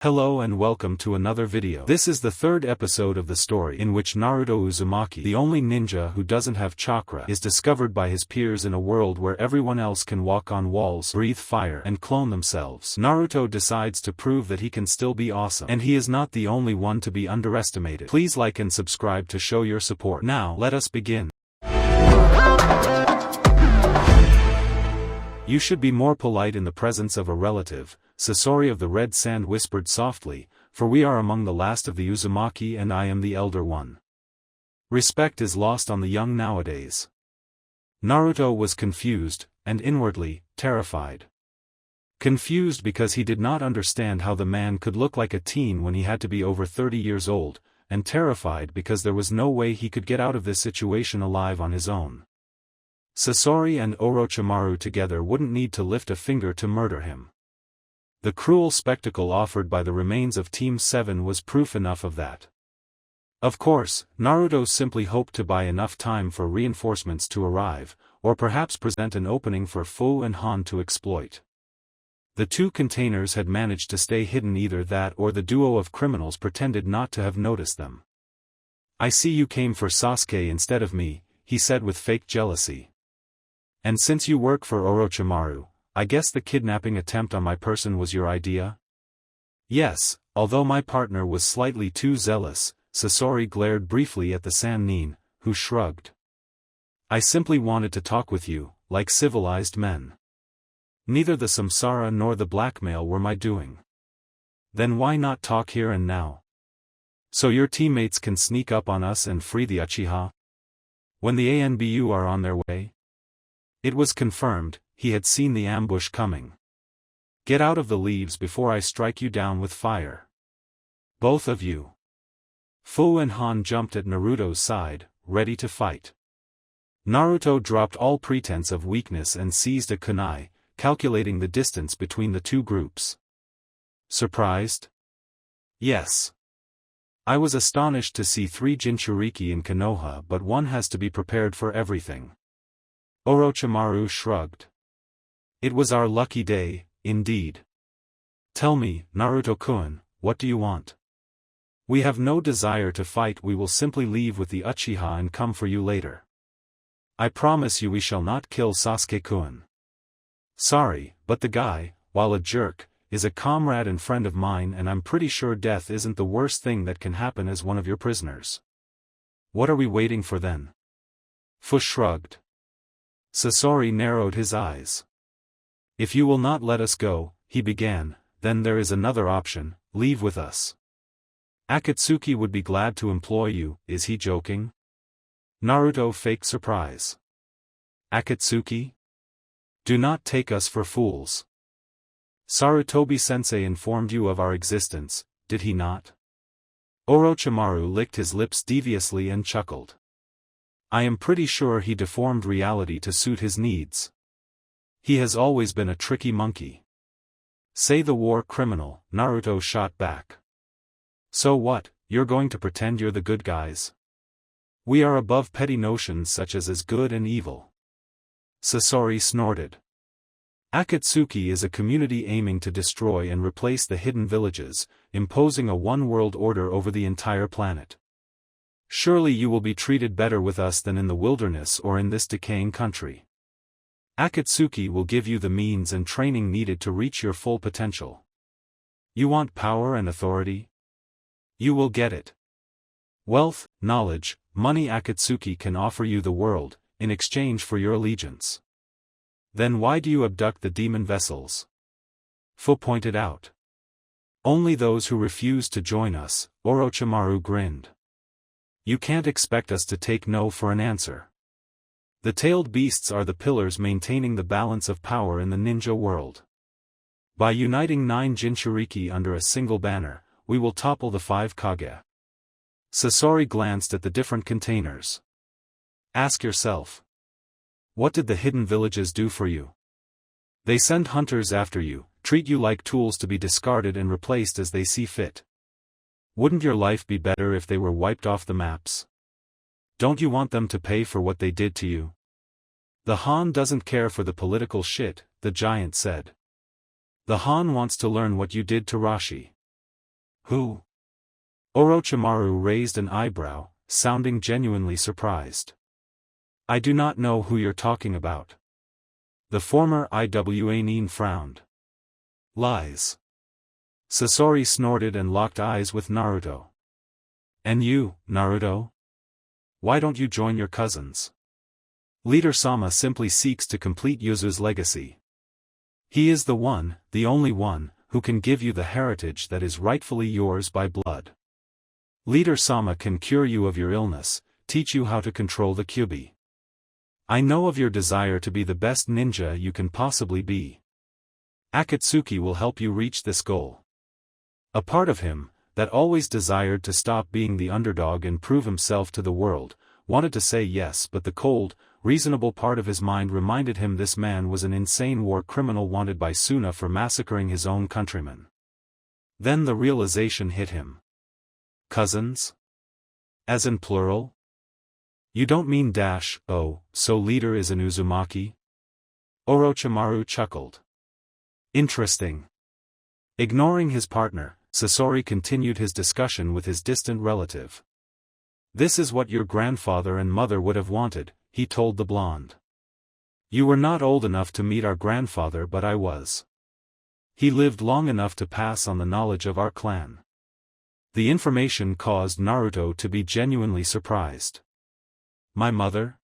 Hello and welcome to another video. This is the third episode of the story in which Naruto Uzumaki, the only ninja who doesn't have chakra, is discovered by his peers in a world where everyone else can walk on walls, breathe fire, and clone themselves. Naruto decides to prove that he can still be awesome, and he is not the only one to be underestimated. Please like and subscribe to show your support. Now, let us begin. You should be more polite in the presence of a relative, Sasori of the Red Sand whispered softly, for we are among the last of the Uzumaki and I am the elder one. Respect is lost on the young nowadays. Naruto was confused, and inwardly, terrified. Confused because he did not understand how the man could look like a teen when he had to be over 30 years old, and terrified because there was no way he could get out of this situation alive on his own. Sasori and Orochimaru together wouldn't need to lift a finger to murder him. The cruel spectacle offered by the remains of Team 7 was proof enough of that. Of course, Naruto simply hoped to buy enough time for reinforcements to arrive, or perhaps present an opening for Fu and Han to exploit. The two containers had managed to stay hidden, either that or the duo of criminals pretended not to have noticed them. "I see you came for Sasuke instead of me," he said with fake jealousy. "And since you work for Orochimaru, I guess the kidnapping attempt on my person was your idea?" "Yes, although my partner was slightly too zealous," Sasori glared briefly at the Sannin, who shrugged. "I simply wanted to talk with you, like civilized men. Neither the samsara nor the blackmail were my doing." "Then why not talk here and now? So your teammates can sneak up on us and free the Uchiha? When the ANBU are on their way?" It was confirmed, he had seen the ambush coming. "Get out of the leaves before I strike you down with fire. Both of you." Fu and Han jumped at Naruto's side, ready to fight. Naruto dropped all pretense of weakness and seized a kunai, calculating the distance between the two groups. "Surprised?" "Yes. I was astonished to see 3 Jinchuriki in Konoha, but one has to be prepared for everything." Orochimaru shrugged. "It was our lucky day, indeed. Tell me, Naruto-kun, what do you want?" "We have no desire to fight, we will simply leave with the Uchiha and come for you later. I promise you we shall not kill Sasuke-kun. Sorry, but the guy, while a jerk, is a comrade and friend of mine, and I'm pretty sure death isn't the worst thing that can happen as one of your prisoners. What are we waiting for then?" Fu shrugged. Sasori narrowed his eyes. "If you will not let us go," he began, "then there is another option, leave with us. Akatsuki would be glad to employ you." "Is he joking?" Naruto faked surprise. "Akatsuki? Do not take us for fools. Sarutobi-sensei informed you of our existence, did he not?" Orochimaru licked his lips deviously and chuckled. "I am pretty sure he deformed reality to suit his needs. He has always been a tricky monkey." "Say the war criminal," Naruto shot back. "So what, you're going to pretend you're the good guys? We are above petty notions such as good and evil." Sasori snorted. "Akatsuki is a community aiming to destroy and replace the hidden villages, imposing a one-world order over the entire planet. Surely you will be treated better with us than in the wilderness or in this decaying country. Akatsuki will give you the means and training needed to reach your full potential. You want power and authority? You will get it. Wealth, knowledge, money. Akatsuki can offer you the world, in exchange for your allegiance. Then why do you abduct the demon vessels?" Fu pointed out. "Only those who refuse to join us," Orochimaru grinned. "You can't expect us to take no for an answer. The tailed beasts are the pillars maintaining the balance of power in the ninja world. By uniting 9 Jinchuriki under a single banner, we will topple the 5 Kage." Sasori glanced at the different containers. "Ask yourself. What did the hidden villages do for you? They send hunters after you, treat you like tools to be discarded and replaced as they see fit. Wouldn't your life be better if they were wiped off the maps? Don't you want them to pay for what they did to you?" "The Han doesn't care for the political shit," the giant said. "The Han wants to learn what you did to Rashi. Who? Orochimaru raised an eyebrow, sounding genuinely surprised. I do not know who you're talking about. The former Iwa-nin frowned. Lies. Sasori snorted and locked eyes with Naruto. And you, Naruto? Why don't you join your cousins? Leader Sama simply seeks to complete Yuzu's legacy. He is the one, the only one, who can give you the heritage that is rightfully yours by blood. Leader Sama can cure you of your illness, teach you how to control the Kyuubi. I know of your desire to be the best ninja you can possibly be. Akatsuki will help you reach this goal. A part of him, that always desired to stop being the underdog and prove himself to the world, wanted to say yes, but the cold, reasonable part of his mind reminded him this man was an insane war criminal wanted by Suna for massacring his own countrymen. Then the realization hit him. Cousins? As in plural? You don't mean so leader is an Uzumaki? Orochimaru chuckled. Interesting. Ignoring his partner, Sasori continued his discussion with his distant relative. This is what your grandfather and mother would have wanted, he told the blonde. You were not old enough to meet our grandfather, but I was. He lived long enough to pass on the knowledge of our clan. The information caused Naruto to be genuinely surprised. My mother?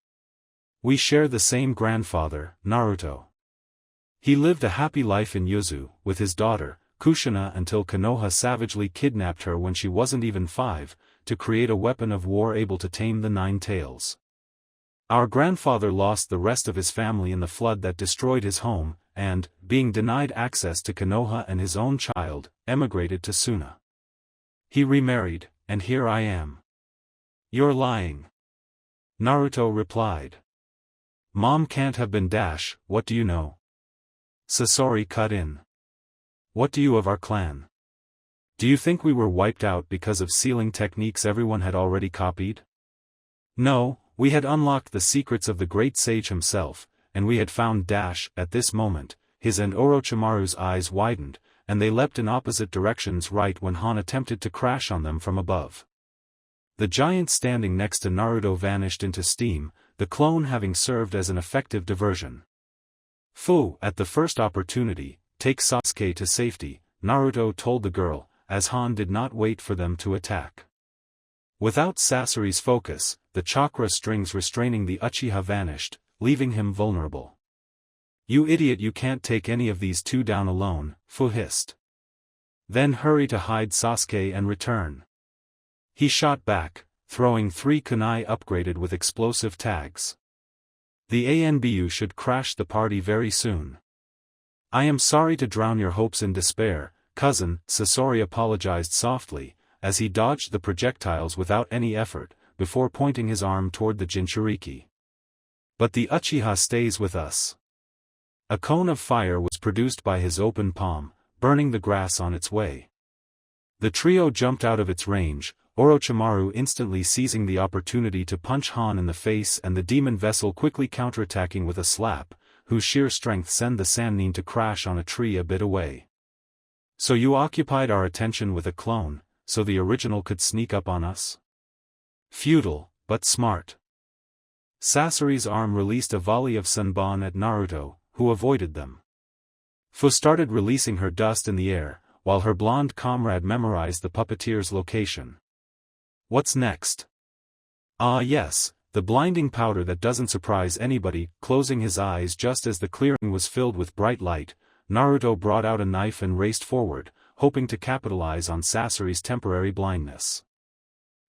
We share the same grandfather, Naruto. He lived a happy life in Yuzu, with his daughter, Kushina, until Konoha savagely kidnapped her when she wasn't even 5, to create a weapon of war able to tame the 9 tails. Our grandfather lost the rest of his family in the flood that destroyed his home, and, being denied access to Konoha and his own child, emigrated to Suna. He remarried, and here I am. You're lying. Naruto replied. Mom can't have been what do you know? Sasori cut in. What do you of our clan? Do you think we were wiped out because of sealing techniques everyone had already copied? No, we had unlocked the secrets of the great sage himself, and we had found at this moment, his and Orochimaru's eyes widened, and they leapt in opposite directions right when Han attempted to crash on them from above. The giant standing next to Naruto vanished into steam, the clone having served as an effective diversion. At the first opportunity, take Sasuke to safety, Naruto told the girl, as Han did not wait for them to attack. Without Sasori's focus, the chakra strings restraining the Uchiha vanished, leaving him vulnerable. You idiot, you can't take any of these two down alone, Fu hissed. Then hurry to hide Sasuke and return. He shot back, throwing 3 kunai upgraded with explosive tags. The ANBU should crash the party very soon. I am sorry to drown your hopes in despair, cousin, Sasori apologized softly, as he dodged the projectiles without any effort, before pointing his arm toward the Jinchuriki. But the Uchiha stays with us. A cone of fire was produced by his open palm, burning the grass on its way. The trio jumped out of its range, Orochimaru instantly seizing the opportunity to punch Han in the face and the demon vessel quickly counterattacking with a slap, whose sheer strength sent the Sannin to crash on a tree a bit away. So you occupied our attention with a clone, so the original could sneak up on us? Futile, but smart. Sasori's arm released a volley of Senbon at Naruto, who avoided them. Fu started releasing her dust in the air, while her blonde comrade memorized the puppeteer's location. What's next? Ah yes, the blinding powder that doesn't surprise anybody. Closing his eyes just as the clearing was filled with bright light, Naruto brought out a knife and raced forward, hoping to capitalize on Sasori's temporary blindness.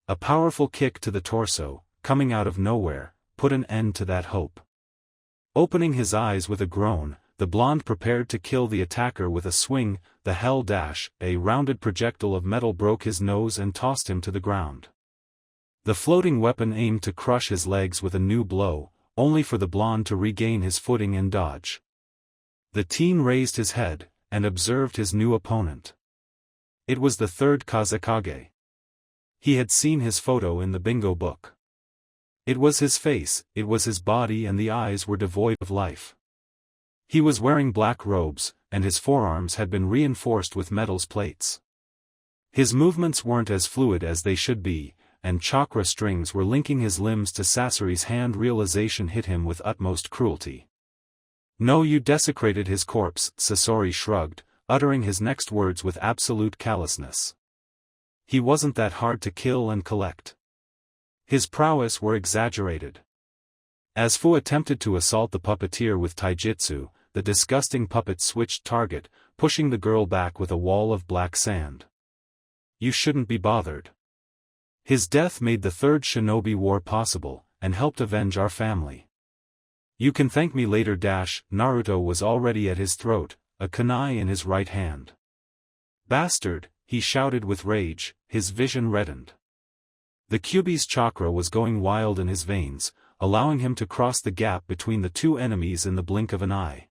A powerful kick to the torso, coming out of nowhere, put an end to that hope. Opening his eyes with a groan, the blonde prepared to kill the attacker with a swing. The hell dash, a rounded projectile of metal broke his nose and tossed him to the ground. The floating weapon aimed to crush his legs with a new blow, only for the blonde to regain his footing and dodge. The teen raised his head, and observed his new opponent. It was the third Kazekage. He had seen his photo in the bingo book. It was his face, it was his body, and the eyes were devoid of life. He was wearing black robes, and his forearms had been reinforced with metals plates. His movements weren't as fluid as they should be, and chakra strings were linking his limbs to Sasori's hand. Realization hit him with utmost cruelty. "No, you desecrated his corpse," Sasori shrugged, uttering his next words with absolute callousness. He wasn't that hard to kill and collect. His prowess were exaggerated. As Fu attempted to assault the puppeteer with taijutsu, the disgusting puppet switched target, pushing the girl back with a wall of black sand. "You shouldn't be bothered. His death made the third Shinobi War possible, and helped avenge our family. You can thank me later." Naruto was already at his throat, a kunai in his right hand. "Bastard," he shouted with rage, his vision reddened. The Kyuubi's chakra was going wild in his veins, allowing him to cross the gap between the two enemies in the blink of an eye.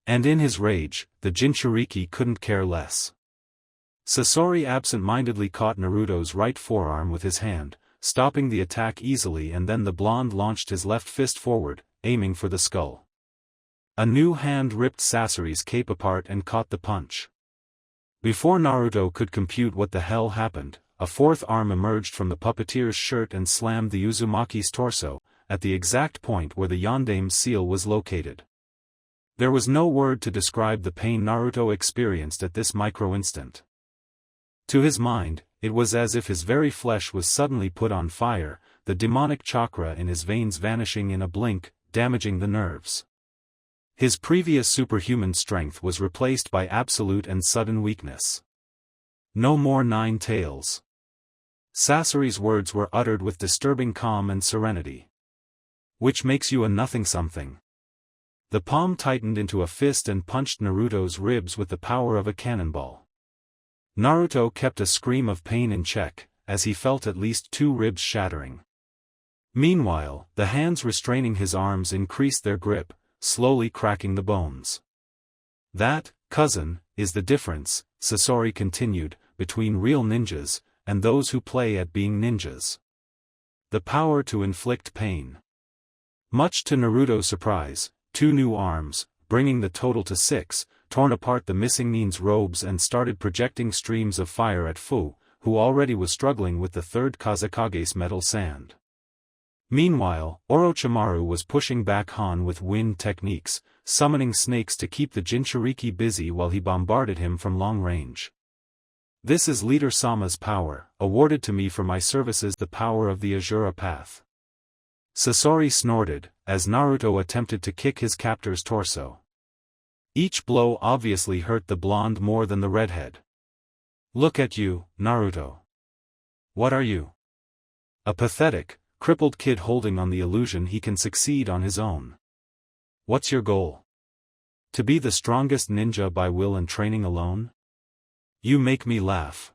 And in his rage, the Jinchuriki couldn't care less. Sasori absent-mindedly caught Naruto's right forearm with his hand, stopping the attack easily, and then the blonde launched his left fist forward, aiming for the skull. A new hand ripped Sasori's cape apart and caught the punch. Before Naruto could compute what the hell happened, a fourth arm emerged from the puppeteer's shirt and slammed the Uzumaki's torso, at the exact point where the Yondame's seal was located. There was no word to describe the pain Naruto experienced at this micro-instant. To his mind, it was as if his very flesh was suddenly put on fire, the demonic chakra in his veins vanishing in a blink, damaging the nerves. His previous superhuman strength was replaced by absolute and sudden weakness. "No more nine tails." Sasori's words were uttered with disturbing calm and serenity. "Which makes you a nothing-something." The palm tightened into a fist and punched Naruto's ribs with the power of a cannonball. Naruto kept a scream of pain in check, as he felt at least two ribs shattering. Meanwhile, the hands restraining his arms increased their grip, slowly cracking the bones. "That, cousin, is the difference," Sasori continued, "between real ninjas, and those who play at being ninjas. The power to inflict pain." Much to Naruto's surprise, two new arms, bringing the total to 6, torn apart the missing nin's robes and started projecting streams of fire at Fu, who already was struggling with the third Kazekage's metal sand. Meanwhile, Orochimaru was pushing back Han with wind techniques, summoning snakes to keep the Jinchuriki busy while he bombarded him from long range. "This is Leader Sama's power, awarded to me for my services, the power of the Azura Path." Sasori snorted, as Naruto attempted to kick his captor's torso. Each blow obviously hurt the blonde more than the redhead. "Look at you, Naruto. What are you? A pathetic, crippled kid holding on the illusion he can succeed on his own. What's your goal? To be the strongest ninja by will and training alone? You make me laugh.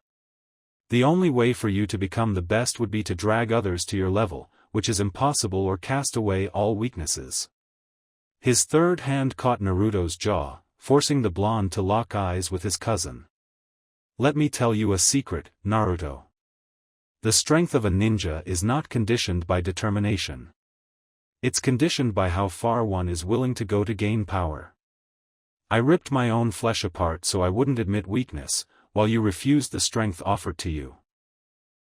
The only way for you to become the best would be to drag others to your level, which is impossible, or cast away all weaknesses." His third hand caught Naruto's jaw, forcing the blonde to lock eyes with his cousin. "Let me tell you a secret, Naruto. The strength of a ninja is not conditioned by determination. It's conditioned by how far one is willing to go to gain power. I ripped my own flesh apart so I wouldn't admit weakness, while you refused the strength offered to you.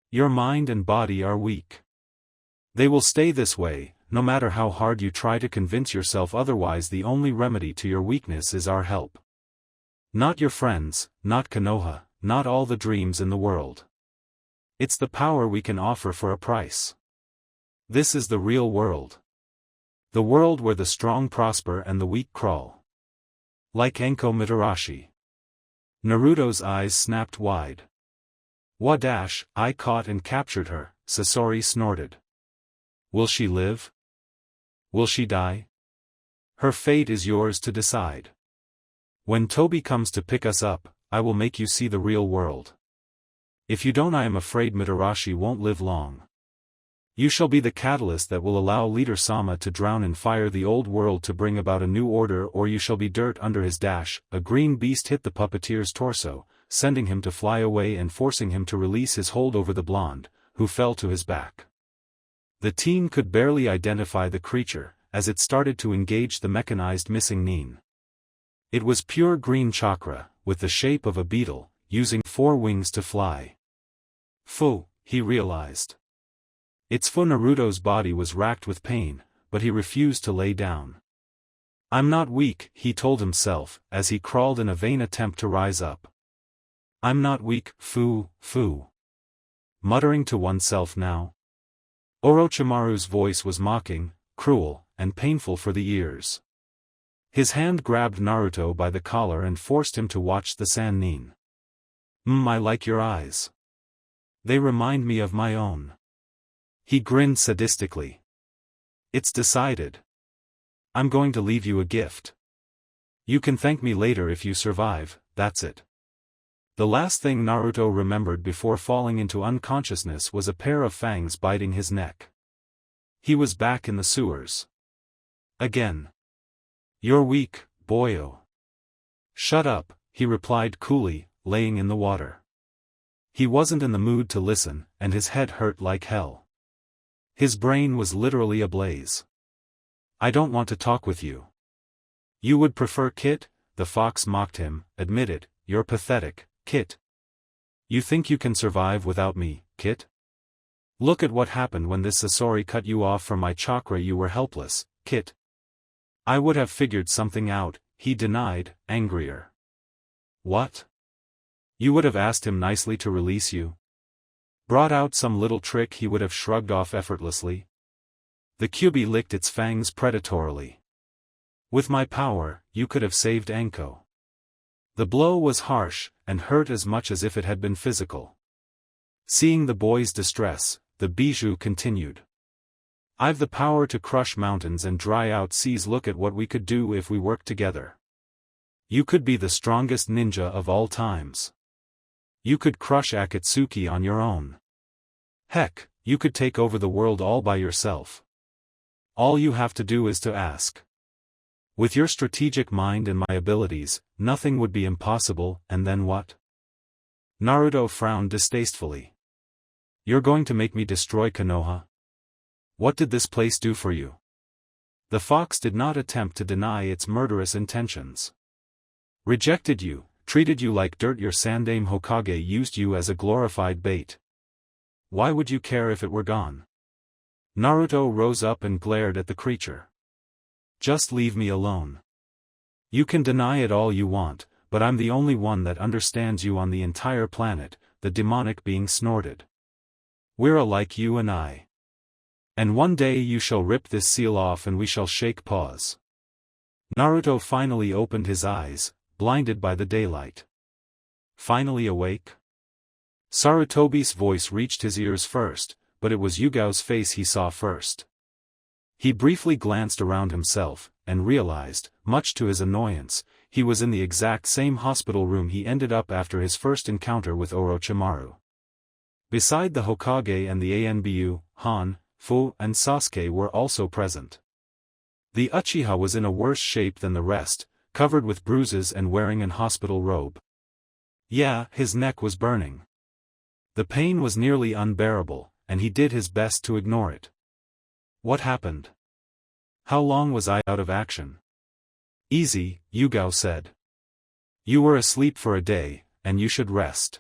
Your mind and body are weak. They will stay this way, no matter how hard you try to convince yourself otherwise. The only remedy to your weakness is our help. Not your friends, not Konoha, not all the dreams in the world. It's the power we can offer for a price. This is the real world. The world where the strong prosper and the weak crawl. Like Enko Mitarashi." Naruto's eyes snapped wide. "I caught and captured her," Sasori snorted. "Will she live? Will she die? Her fate is yours to decide. When Toby comes to pick us up, I will make you see the real world. If you don't, I am afraid Mitarashi won't live long. You shall be the catalyst that will allow Leader Sama to drown in fire the old world to bring about a new order, or you shall be dirt under his dash." A green beast hit the puppeteer's torso, sending him to fly away and forcing him to release his hold over the blonde, who fell to his back. The teen could barely identify the creature, as it started to engage the mechanized missing nin. It was pure green chakra, with the shape of a beetle, using 4 wings to fly. Fu, he realized. It's Fu. Naruto's body was racked with pain, but he refused to lay down. I'm not weak, he told himself, as he crawled in a vain attempt to rise up. I'm not weak, Fu. Muttering to oneself now. Orochimaru's voice was mocking, cruel, and painful for the ears. His hand grabbed Naruto by the collar and forced him to watch the Sannin. I like your eyes. They remind me of my own. He grinned sadistically. It's decided. I'm going to leave you a gift. You can thank me later if you survive, that's it. The last thing Naruto remembered before falling into unconsciousness was a pair of fangs biting his neck. He was back in the sewers. Again. You're weak, boyo. Shut up, he replied coolly, laying in the water. He wasn't in the mood to listen, and his head hurt like hell. His brain was literally ablaze. I don't want to talk with you. You would prefer Kit? The fox mocked him. Admit it, you're pathetic, Kit. You think you can survive without me, Kit? Look at what happened when this Sasori cut you off from my chakra. You were helpless, Kit. I would have figured something out, he denied, angrier. What? You would have asked him nicely to release you? Brought out some little trick he would have shrugged off effortlessly? The Kyuubi licked its fangs predatorily. With my power, you could have saved Anko. The blow was harsh, and hurt as much as if it had been physical. Seeing the boy's distress, the Bijou continued. I've the power to crush mountains and dry out seas. Look at what we could do if we worked together. You could be the strongest ninja of all times. You could crush Akatsuki on your own. Heck, you could take over the world all by yourself. All you have to do is to ask. With your strategic mind and my abilities, nothing would be impossible. And then what? Naruto frowned distastefully. You're going to make me destroy Konoha? What did this place do for you? The fox did not attempt to deny its murderous intentions. Rejected you, treated you like dirt. Your Sandaime Hokage used you as a glorified bait. Why would you care if it were gone? Naruto rose up and glared at the creature. Just leave me alone. You can deny it all you want, but I'm the only one that understands you on the entire planet, the demonic being snorted. We're alike, you and I. And one day you shall rip this seal off and we shall shake paws. Naruto finally opened his eyes, blinded by the daylight. Finally awake? Sarutobi's voice reached his ears first, but it was Yugao's face he saw first. He briefly glanced around himself, and realized, much to his annoyance, he was in the exact same hospital room he ended up after his first encounter with Orochimaru. Beside the Hokage and the Anbu, Han, Fu and Sasuke were also present. The Uchiha was in a worse shape than the rest, covered with bruises and wearing an hospital robe. Yeah, his neck was burning. The pain was nearly unbearable, and he did his best to ignore it. What happened? How long was I out of action? Easy, Yugao said. You were asleep for a day, and you should rest.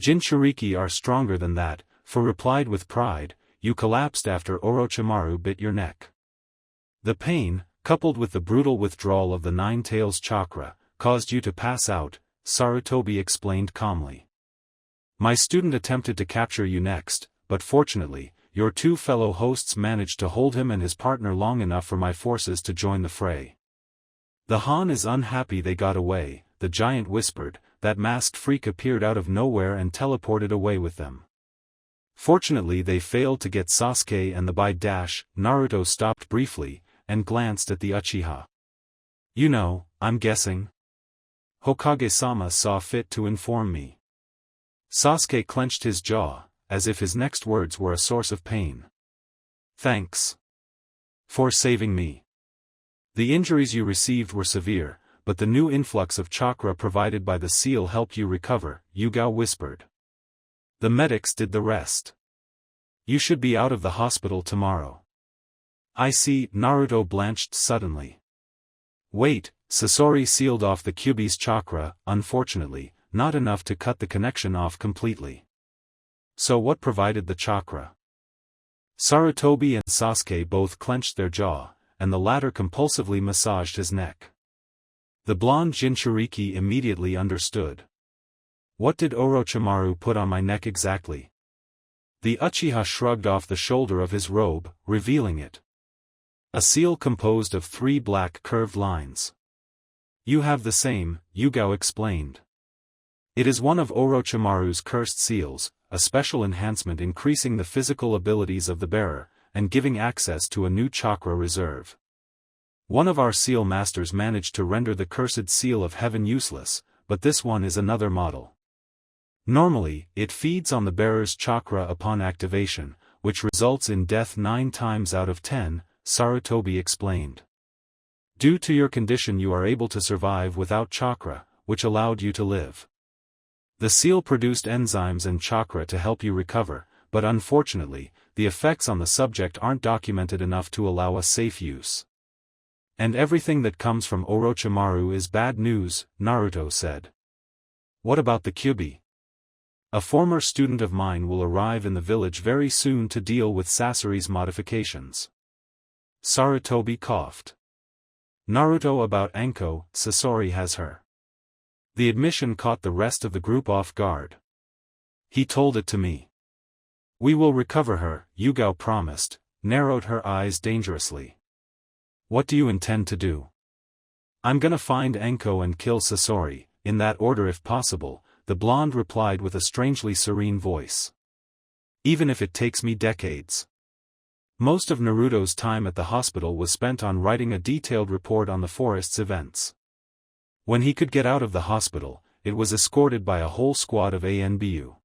Jinchuriki are stronger than that, Fu replied with pride. You collapsed after Orochimaru bit your neck. The pain, coupled with the brutal withdrawal of the Nine Tails chakra, caused you to pass out, Sarutobi explained calmly. My student attempted to capture you next, but fortunately, your 2 fellow hosts managed to hold him and his partner long enough for my forces to join the fray. The Han is unhappy they got away, the giant whispered. That masked freak appeared out of nowhere and teleported away with them. Fortunately they failed to get Sasuke and the Dash. Naruto stopped briefly, and glanced at the Uchiha. You know, I'm guessing. Hokage-sama saw fit to inform me. Sasuke clenched his jaw, as if his next words were a source of pain. Thanks. For saving me. The injuries you received were severe, but the new influx of chakra provided by the seal helped you recover, Yugao whispered. The medics did the rest. You should be out of the hospital tomorrow. I see. Naruto blanched suddenly. Wait, Sasori sealed off the Kyuubi's chakra. Unfortunately, not enough to cut the connection off completely. So what provided the chakra? Sarutobi and Sasuke both clenched their jaw, and the latter compulsively massaged his neck. The blonde Jinchuriki immediately understood. What did Orochimaru put on my neck exactly? The Uchiha shrugged off the shoulder of his robe, revealing it. A seal composed of 3 black curved lines. You have the same, Yugao explained. It is one of Orochimaru's cursed seals, a special enhancement increasing the physical abilities of the bearer, and giving access to a new chakra reserve. One of our seal masters managed to render the cursed seal of heaven useless, but this one is another model. Normally, it feeds on the bearer's chakra upon activation, which results in death 9 times out of 10, Sarutobi explained. Due to your condition you are able to survive without chakra, which allowed you to live. The seal produced enzymes and chakra to help you recover, but unfortunately, the effects on the subject aren't documented enough to allow a safe use. And everything that comes from Orochimaru is bad news, Naruto said. What about the Kyuubi? A former student of mine will arrive in the village very soon to deal with Sasori's modifications. Sarutobi coughed. Naruto about Anko, Sasori has her. The admission caught the rest of the group off guard. He told it to me. We will recover her, Yugao promised, narrowed her eyes dangerously. What do you intend to do? I'm gonna find Anko and kill Sasori, in that order if possible, the blonde replied with a strangely serene voice. Even if it takes me decades. Most of Naruto's time at the hospital was spent on writing a detailed report on the forest's events. When he could get out of the hospital, it was escorted by a whole squad of ANBU.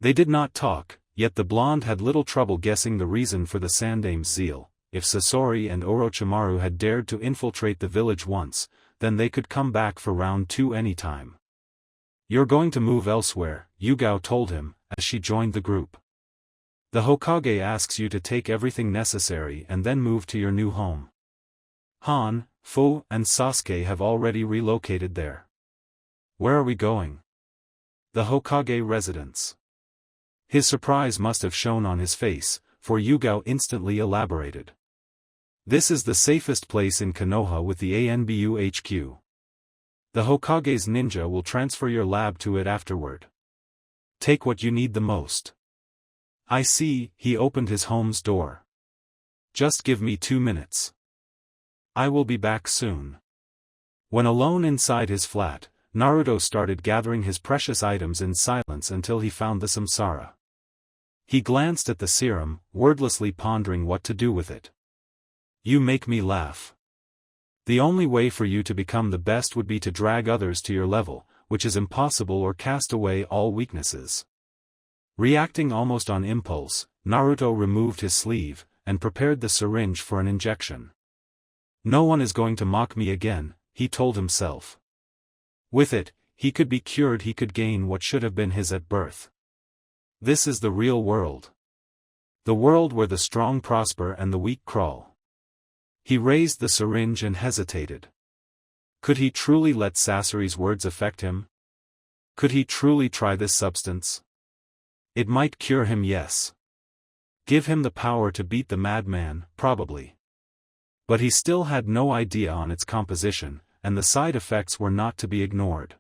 They did not talk, yet the blonde had little trouble guessing the reason for the Sandame's zeal. If Sasori and Orochimaru had dared to infiltrate the village once, then they could come back for round 2 anytime. You're going to move elsewhere, Yugao told him, as she joined the group. The Hokage asks you to take everything necessary and then move to your new home. Han, Fu, and Sasuke have already relocated there. Where are we going? The Hokage residence. His surprise must have shown on his face, for Yugao instantly elaborated. This is the safest place in Konoha with the ANBU HQ. The Hokage's ninja will transfer your lab to it afterward. Take what you need the most. I see, he opened his home's door. Just give me 2 minutes. I will be back soon. When alone inside his flat, Naruto started gathering his precious items in silence until he found the samsara. He glanced at the serum, wordlessly pondering what to do with it. You make me laugh. The only way for you to become the best would be to drag others to your level, which is impossible, or cast away all weaknesses. Reacting almost on impulse, Naruto removed his sleeve, and prepared the syringe for an injection. No one is going to mock me again, he told himself. With it, he could be cured, he could gain what should have been his at birth. This is the real world. The world where the strong prosper and the weak crawl. He raised the syringe and hesitated. Could he truly let Sasori's words affect him? Could he truly try this substance? It might cure him, yes. Give him the power to beat the madman, probably. But he still had no idea on its composition, and the side effects were not to be ignored.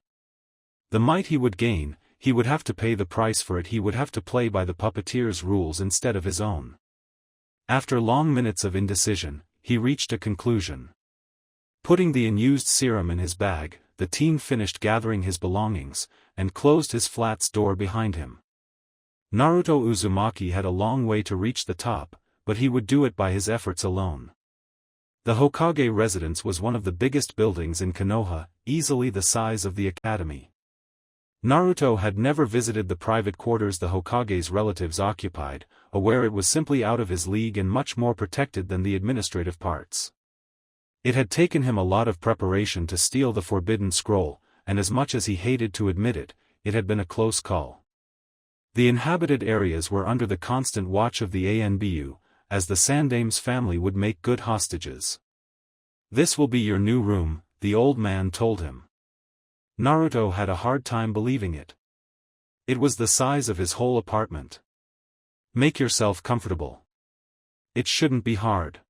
The might he would gain, he would have to pay the price for it, he would have to play by the puppeteer's rules instead of his own. After long minutes of indecision, he reached a conclusion. Putting the unused serum in his bag, the team finished gathering his belongings, and closed his flat's door behind him. Naruto Uzumaki had a long way to reach the top, but he would do it by his efforts alone. The Hokage residence was one of the biggest buildings in Konoha, easily the size of the academy. Naruto had never visited the private quarters the Hokage's relatives occupied, aware it was simply out of his league and much more protected than the administrative parts. It had taken him a lot of preparation to steal the forbidden scroll, and as much as he hated to admit it, it had been a close call. The inhabited areas were under the constant watch of the ANBU, as the Sandame's family would make good hostages. This will be your new room, the old man told him. Naruto had a hard time believing it. It was the size of his whole apartment. Make yourself comfortable. It shouldn't be hard.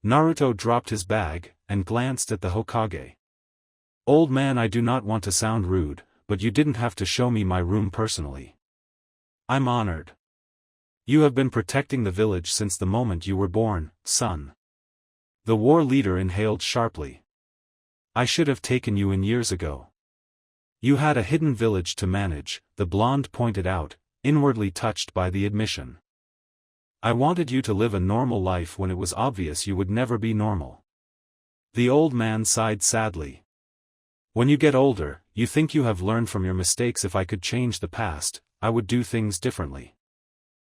Naruto dropped his bag, and glanced at the Hokage. Old man, I do not want to sound rude, but you didn't have to show me my room personally. I'm honored. You have been protecting the village since the moment you were born, son. The war leader inhaled sharply. I should have taken you in years ago. You had a hidden village to manage, the blonde pointed out, inwardly touched by the admission. I wanted you to live a normal life when it was obvious you would never be normal. The old man sighed sadly. When you get older, you think you have learned from your mistakes. If I could change the past, I would do things differently.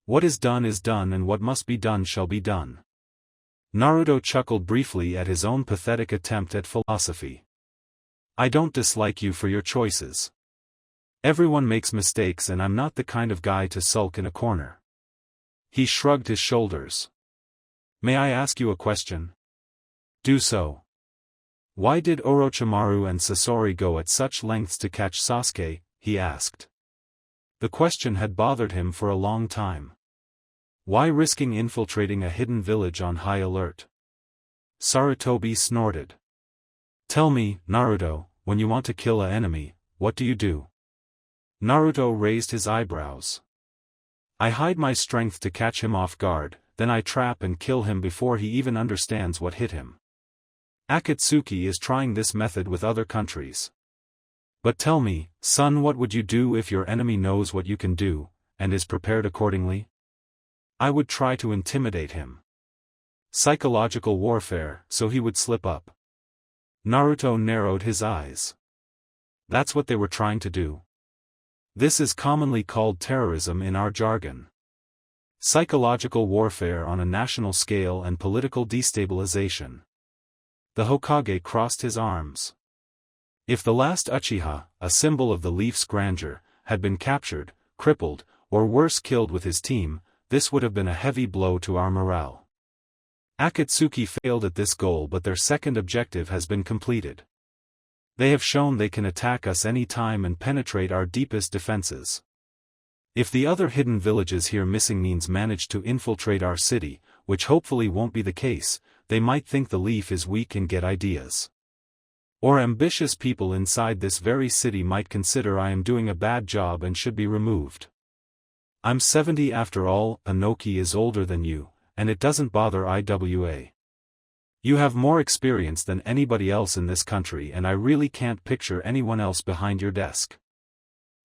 What is done, and what must be done shall be done. Naruto chuckled briefly at his own pathetic attempt at philosophy. I don't dislike you for your choices. Everyone makes mistakes, and I'm not the kind of guy to sulk in a corner. He shrugged his shoulders. May I ask you a question? Do so. Why did Orochimaru and Sasori go at such lengths to catch Sasuke? He asked. The question had bothered him for a long time. Why risking infiltrating a hidden village on high alert? Sarutobi snorted. Tell me, Naruto, when you want to kill an enemy, what do you do? Naruto raised his eyebrows. I hide my strength to catch him off guard, then I trap and kill him before he even understands what hit him. Akatsuki is trying this method with other countries. But tell me, son, what would you do if your enemy knows what you can do, and is prepared accordingly? I would try to intimidate him. Psychological warfare, so he would slip up. Naruto narrowed his eyes. That's what they were trying to do. This is commonly called terrorism in our jargon. Psychological warfare on a national scale and political destabilization. The Hokage crossed his arms. If the last Uchiha, a symbol of the leaf's grandeur, had been captured, crippled, or worse killed with his team, this would have been a heavy blow to our morale. Akatsuki failed at this goal, but their second objective has been completed. They have shown they can attack us any time and penetrate our deepest defenses. If the other hidden villages here missing means manage to infiltrate our city, which hopefully won't be the case, they might think the leaf is weak and get ideas. Or ambitious people inside this very city might consider I am doing a bad job and should be removed. I'm 70 after all. Inoki is older than you, and it doesn't bother IWA. You have more experience than anybody else in this country, and I really can't picture anyone else behind your desk.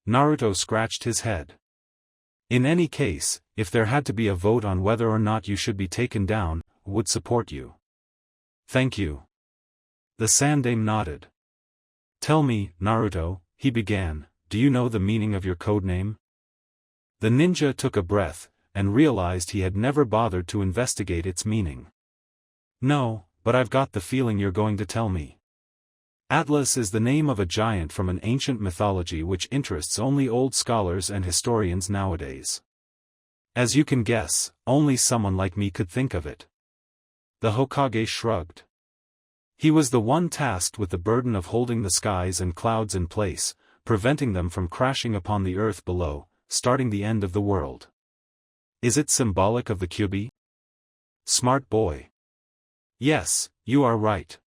Naruto scratched his head. In any case, if there had to be a vote on whether or not you should be taken down, I would support you. Thank you. The Sandaime nodded. Tell me, Naruto, he began, do you know the meaning of your code name? The ninja took a breath, and realized he had never bothered to investigate its meaning. No, but I've got the feeling you're going to tell me. Atlas is the name of a giant from an ancient mythology which interests only old scholars and historians nowadays. As you can guess, only someone like me could think of it. The Hokage shrugged. He was the one tasked with the burden of holding the skies and clouds in place, preventing them from crashing upon the earth below, starting the end of the world. Is it symbolic of the Kyuubi? Smart boy. Yes, you are right.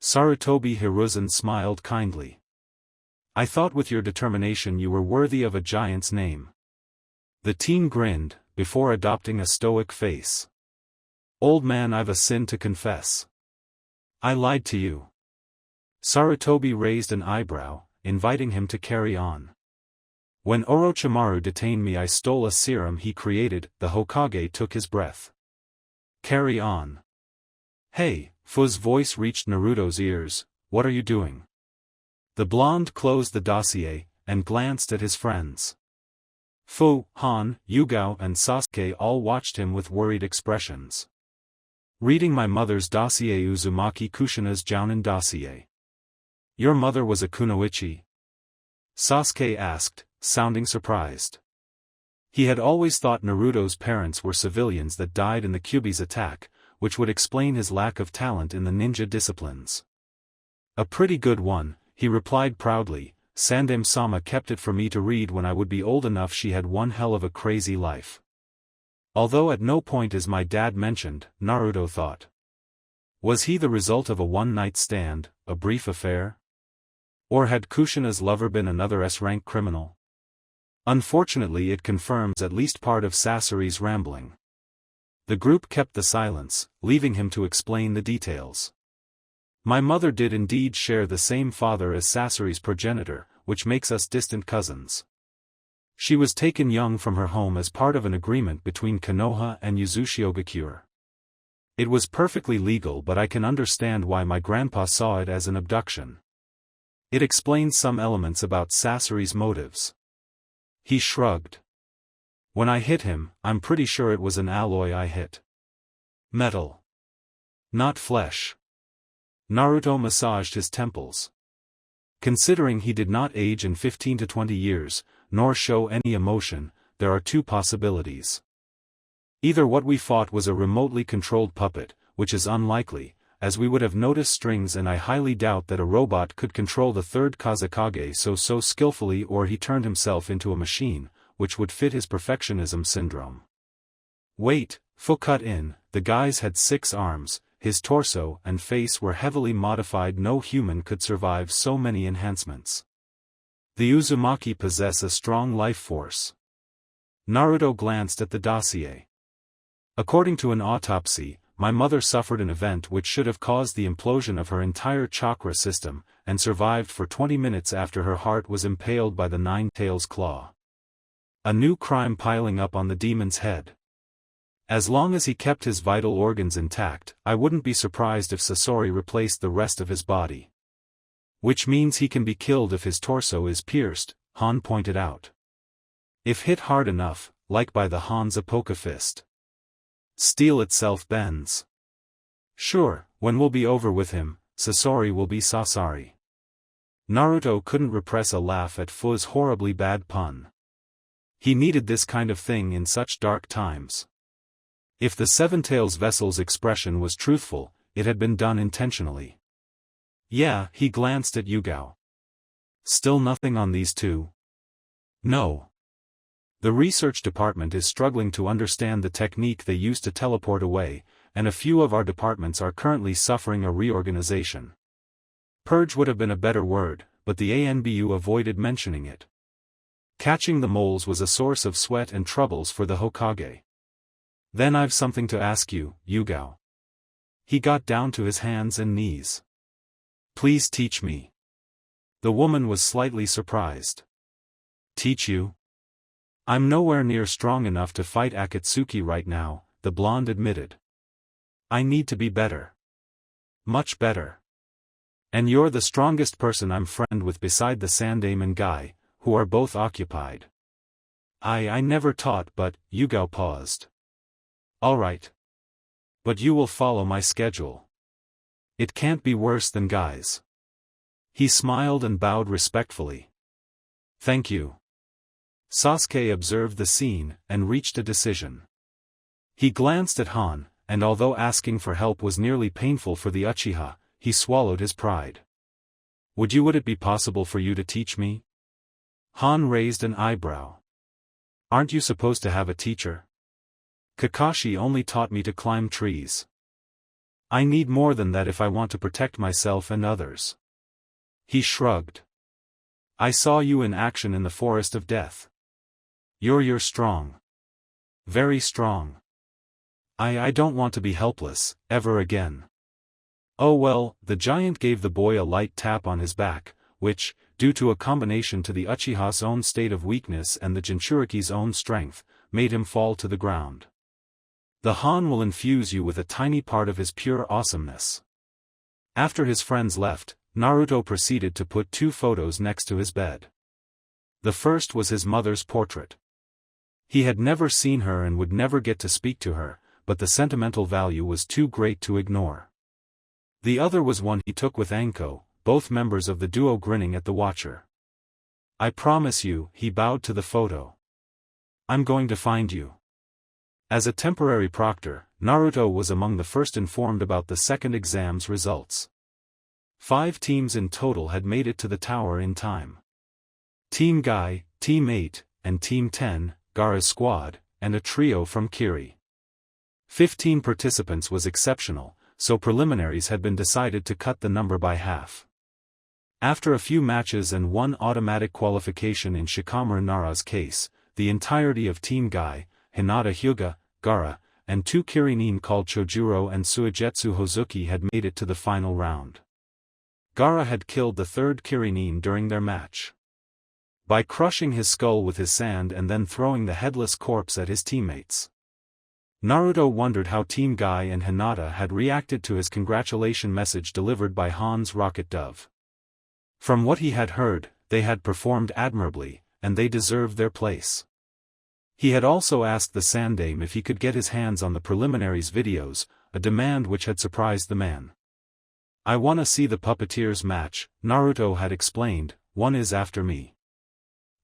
Sarutobi Hiruzen smiled kindly. I thought with your determination you were worthy of a giant's name. The teen grinned, before adopting a stoic face. Old man, I've a sin to confess. I lied to you. Sarutobi raised an eyebrow, inviting him to carry on. When Orochimaru detained me, I stole a serum he created. The Hokage took his breath. Carry on. Hey, Fu's voice reached Naruto's ears, what are you doing? The blonde closed the dossier, and glanced at his friends. Fu, Han, Yugao and Sasuke all watched him with worried expressions. Reading my mother's dossier, Uzumaki Kushina's Jounin dossier. Your mother was a kunoichi? Sasuke asked, sounding surprised. He had always thought Naruto's parents were civilians that died in the Kyuubi's attack, which would explain his lack of talent in the ninja disciplines. A pretty good one, he replied proudly. Sandame-sama kept it for me to read when I would be old enough. She had one hell of a crazy life. Although at no point is my dad mentioned, Naruto thought. Was he the result of a one-night stand, a brief affair? Or had Kushina's lover been another S-rank criminal? Unfortunately, it confirms at least part of Sasori's rambling. The group kept the silence, leaving him to explain the details. My mother did indeed share the same father as Sasori's progenitor, which makes us distant cousins. She was taken young from her home as part of an agreement between Konoha and Yuzushiogakure. It was perfectly legal, but I can understand why my grandpa saw it as an abduction. It explains some elements about Sasori's motives. He shrugged. When I hit him, I'm pretty sure it was an alloy I hit. Metal. Not flesh. Naruto massaged his temples. Considering he did not age in 15 to 20 years, nor show any emotion, there are two possibilities. Either what we fought was a remotely controlled puppet, which is unlikely, as we would have noticed strings, and I highly doubt that a robot could control the third Kazekage so skillfully, or he turned himself into a machine, which would fit his perfectionism syndrome. Wait, Fu cut in, the guy's had 6 arms, his torso and face were heavily modified. No human could survive so many enhancements. The Uzumaki possess a strong life force. Naruto glanced at the dossier. According to an autopsy, my mother suffered an event which should have caused the implosion of her entire chakra system, and survived for 20 minutes after her heart was impaled by the nine-tails claw. A new crime piling up on the demon's head. As long as he kept his vital organs intact, I wouldn't be surprised if Sasori replaced the rest of his body. Which means he can be killed if his torso is pierced, Han pointed out. If hit hard enough, like by the Han's Apoka fist. Steel itself bends. Sure, when we'll be over with him, Sasori will be Sasori. Naruto couldn't repress a laugh at Fu's horribly bad pun. He needed this kind of thing in such dark times. If the Seven-Tails vessel's expression was truthful, it had been done intentionally. Yeah, he glanced at Yugao. Still nothing on these two? No. The research department is struggling to understand the technique they used to teleport away, and a few of our departments are currently suffering a reorganization. Purge would have been a better word, but the ANBU avoided mentioning it. Catching the moles was a source of sweat and troubles for the Hokage. Then I've something to ask you, Yugao. He got down to his hands and knees. Please teach me. The woman was slightly surprised. Teach you? I'm nowhere near strong enough to fight Akatsuki right now, the blonde admitted. I need to be better. Much better. And you're the strongest person I'm friend with beside the Sandame guy, who are both occupied. I never taught, but, Yugao paused. Alright. But you will follow my schedule. It can't be worse than guys. He smiled and bowed respectfully. Thank you. Sasuke observed the scene, and reached a decision. He glanced at Han, and although asking for help was nearly painful for the Uchiha, he swallowed his pride. Would it be possible for you to teach me? Han raised an eyebrow. Aren't you supposed to have a teacher? Kakashi only taught me to climb trees. I need more than that if I want to protect myself and others. He shrugged. I saw you in action in the Forest of Death. You're strong. Very strong. I don't want to be helpless, ever again. Oh well, the giant gave the boy a light tap on his back, which, due to a combination to the Uchiha's own state of weakness and the Jinchuriki's own strength, made him fall to the ground. The Han will infuse you with a tiny part of his pure awesomeness. After his friends left, Naruto proceeded to put 2 photos next to his bed. The first was his mother's portrait. He had never seen her and would never get to speak to her, but the sentimental value was too great to ignore. The other was one he took with Anko, both members of the duo grinning at the watcher. I promise you, he bowed to the photo. I'm going to find you. As a temporary proctor, Naruto was among the first informed about the second exam's results. 5 teams in total had made it to the tower in time. Team Guy, Team 8, and Team 10, Gaara's squad, and a trio from Kiri. 15 participants was exceptional, so preliminaries had been decided to cut the number by half. After a few matches and one automatic qualification in Shikamaru Nara's case, the entirety of Team Guy, Hinata Hyuga, Gaara, and 2 Kirinin called Chojuro and Suigetsu Hozuki had made it to the final round. Gaara had killed the 3rd Kirinin during their match by crushing his skull with his sand and then throwing the headless corpse at his teammates. Naruto wondered how Team Guy and Hinata had reacted to his congratulation message delivered by Han's rocket dove. From what he had heard, they had performed admirably, and they deserved their place. He had also asked the Sandaime if he could get his hands on the preliminaries videos, a demand which had surprised the man. "I wanna see the puppeteers match," Naruto had explained, "one is after me.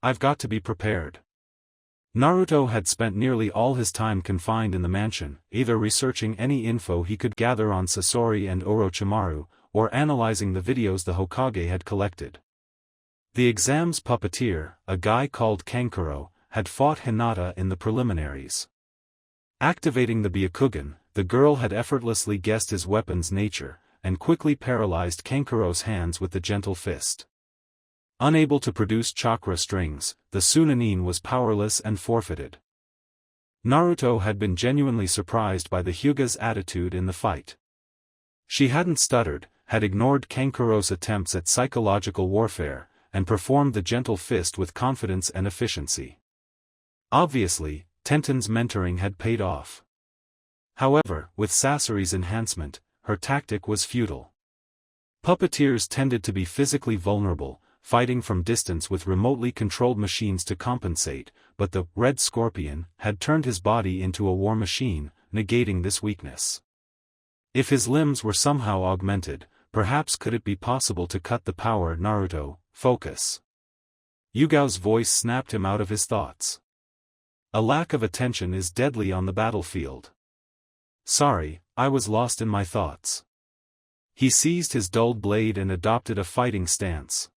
I've got to be prepared." Naruto had spent nearly all his time confined in the mansion, either researching any info he could gather on Sasori and Orochimaru, or analyzing the videos the Hokage had collected. The exam's puppeteer, a guy called Kankuro, had fought Hinata in the preliminaries. Activating the Byakugan, the girl had effortlessly guessed his weapon's nature, and quickly paralyzed Kankuro's hands with the gentle fist. Unable to produce chakra strings, the Sunanin was powerless and forfeited. Naruto had been genuinely surprised by the Hyuga's attitude in the fight. She hadn't stuttered, had ignored Kankuro's attempts at psychological warfare, and performed the gentle fist with confidence and efficiency. Obviously, Tenten's mentoring had paid off. However, with Sasori's enhancement, her tactic was futile. Puppeteers tended to be physically vulnerable, fighting from distance with remotely controlled machines to compensate, but the Red Scorpion had turned his body into a war machine, negating this weakness. If his limbs were somehow augmented, perhaps could it be possible to cut the power? Naruto, focus. Yugao's voice snapped him out of his thoughts. A lack of attention is deadly on the battlefield. Sorry, I was lost in my thoughts. He seized his dulled blade and adopted a fighting stance.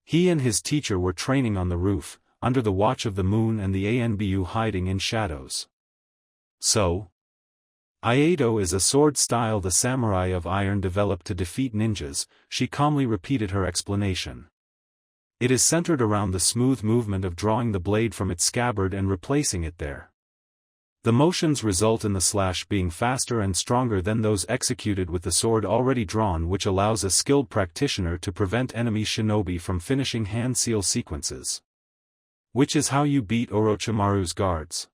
He and his teacher were training on the roof, under the watch of the moon and the Anbu hiding in shadows. So? Aido is a sword style the samurai of iron developed to defeat ninjas, she calmly repeated her explanation. It is centered around the smooth movement of drawing the blade from its scabbard and replacing it there. The motions result in the slash being faster and stronger than those executed with the sword already drawn, which allows a skilled practitioner to prevent enemy shinobi from finishing hand seal sequences. Which is how you beat Orochimaru's guards.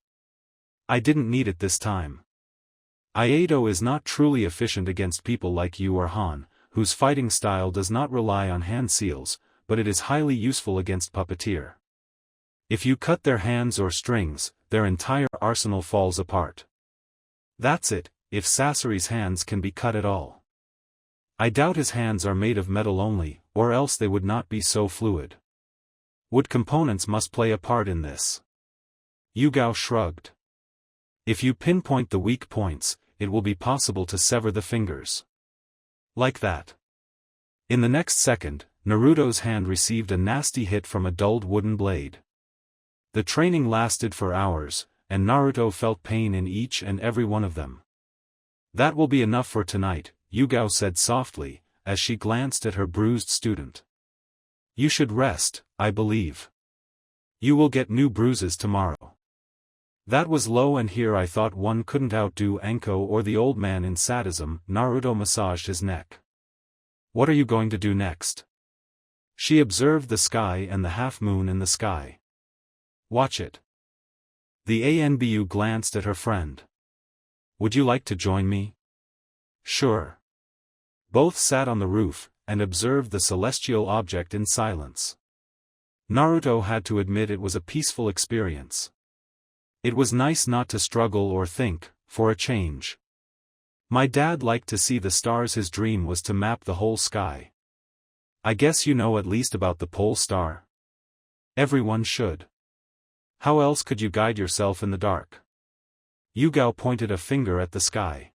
I didn't need it this time. Aido is not truly efficient against people like you or Han, whose fighting style does not rely on hand seals, but it is highly useful against puppeteer. If you cut their hands or strings, their entire arsenal falls apart. That's it, if Sasori's hands can be cut at all. I doubt his hands are made of metal only, or else they would not be so fluid. Wood components must play a part in this. Yugao shrugged. If you pinpoint the weak points, it will be possible to sever the fingers. Like that. In the next second, Naruto's hand received a nasty hit from a dulled wooden blade. The training lasted for hours, and Naruto felt pain in each and every one of them. That will be enough for tonight, Yugao said softly, as she glanced at her bruised student. You should rest, I believe. You will get new bruises tomorrow. That was low, and here I thought one couldn't outdo Anko or the old man in sadism. Naruto massaged his neck. What are you going to do next? She observed the sky and the half-moon in the sky. Watch it. The Anbu glanced at her friend. Would you like to join me? Sure. Both sat on the roof, and observed the celestial object in silence. Naruto had to admit it was a peaceful experience. It was nice not to struggle or think, for a change. My dad liked to see the stars. His dream was to map the whole sky. I guess you know at least about the pole star. Everyone should. How else could you guide yourself in the dark? Yugao pointed a finger at the sky.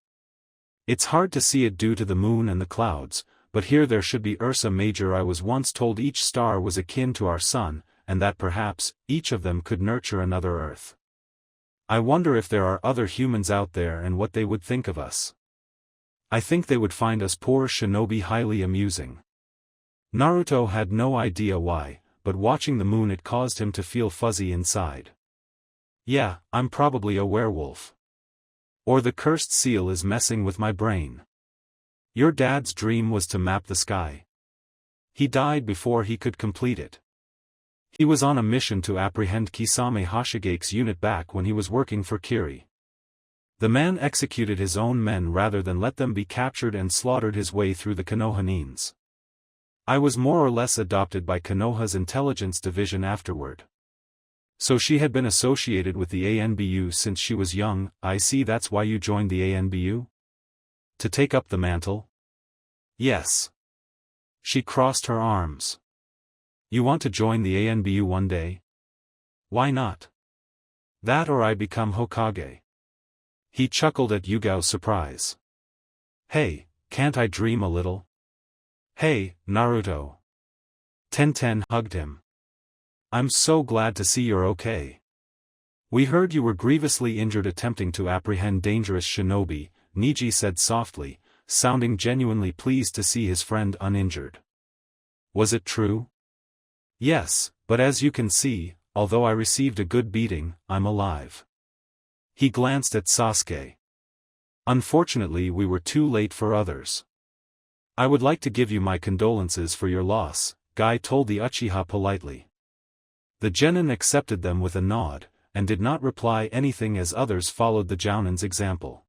It's hard to see it due to the moon and the clouds, but here there should be Ursa Major. I was once told each star was akin to our sun, and that perhaps, each of them could nurture another Earth. I wonder if there are other humans out there and what they would think of us. I think they would find us poor shinobi highly amusing. Naruto had no idea why, but watching the moon it caused him to feel fuzzy inside. Yeah, I'm probably a werewolf. Or the cursed seal is messing with my brain. Your dad's dream was to map the sky. He died before he could complete it. He was on a mission to apprehend Kisame Hoshigake's unit back when he was working for Kiri. The man executed his own men rather than let them be captured and slaughtered his way through the Konohanins. I was more or less adopted by Konoha's intelligence division afterward. So she had been associated with the ANBU since she was young. I see, that's why you joined the ANBU? To take up the mantle? Yes. She crossed her arms. You want to join the ANBU one day? Why not? That or I become Hokage. He chuckled at Yugao's surprise. Hey, can't I dream a little? Hey, Naruto. Tenten hugged him. I'm so glad to see you're okay. We heard you were grievously injured attempting to apprehend dangerous shinobi, Niji said softly, sounding genuinely pleased to see his friend uninjured. Was it true? Yes, but as you can see, although I received a good beating, I'm alive. He glanced at Sasuke. Unfortunately, we were too late for others. I would like to give you my condolences for your loss, Guy told the Uchiha politely. The genin accepted them with a nod, and did not reply anything as others followed the Jounin's example.